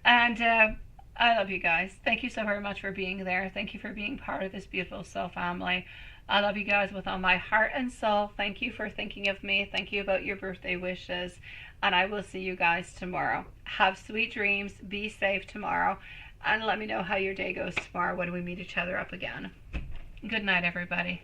A: And I love you guys. Thank you so very much for being there. Thank you for being part of this beautiful soul family. I love you guys with all my heart and soul. Thank you for thinking of me. Thank you about your birthday wishes. And I will see you guys tomorrow. Have sweet dreams. Be safe tomorrow. And let me know how your day goes tomorrow when we meet each other up again. Good night, everybody.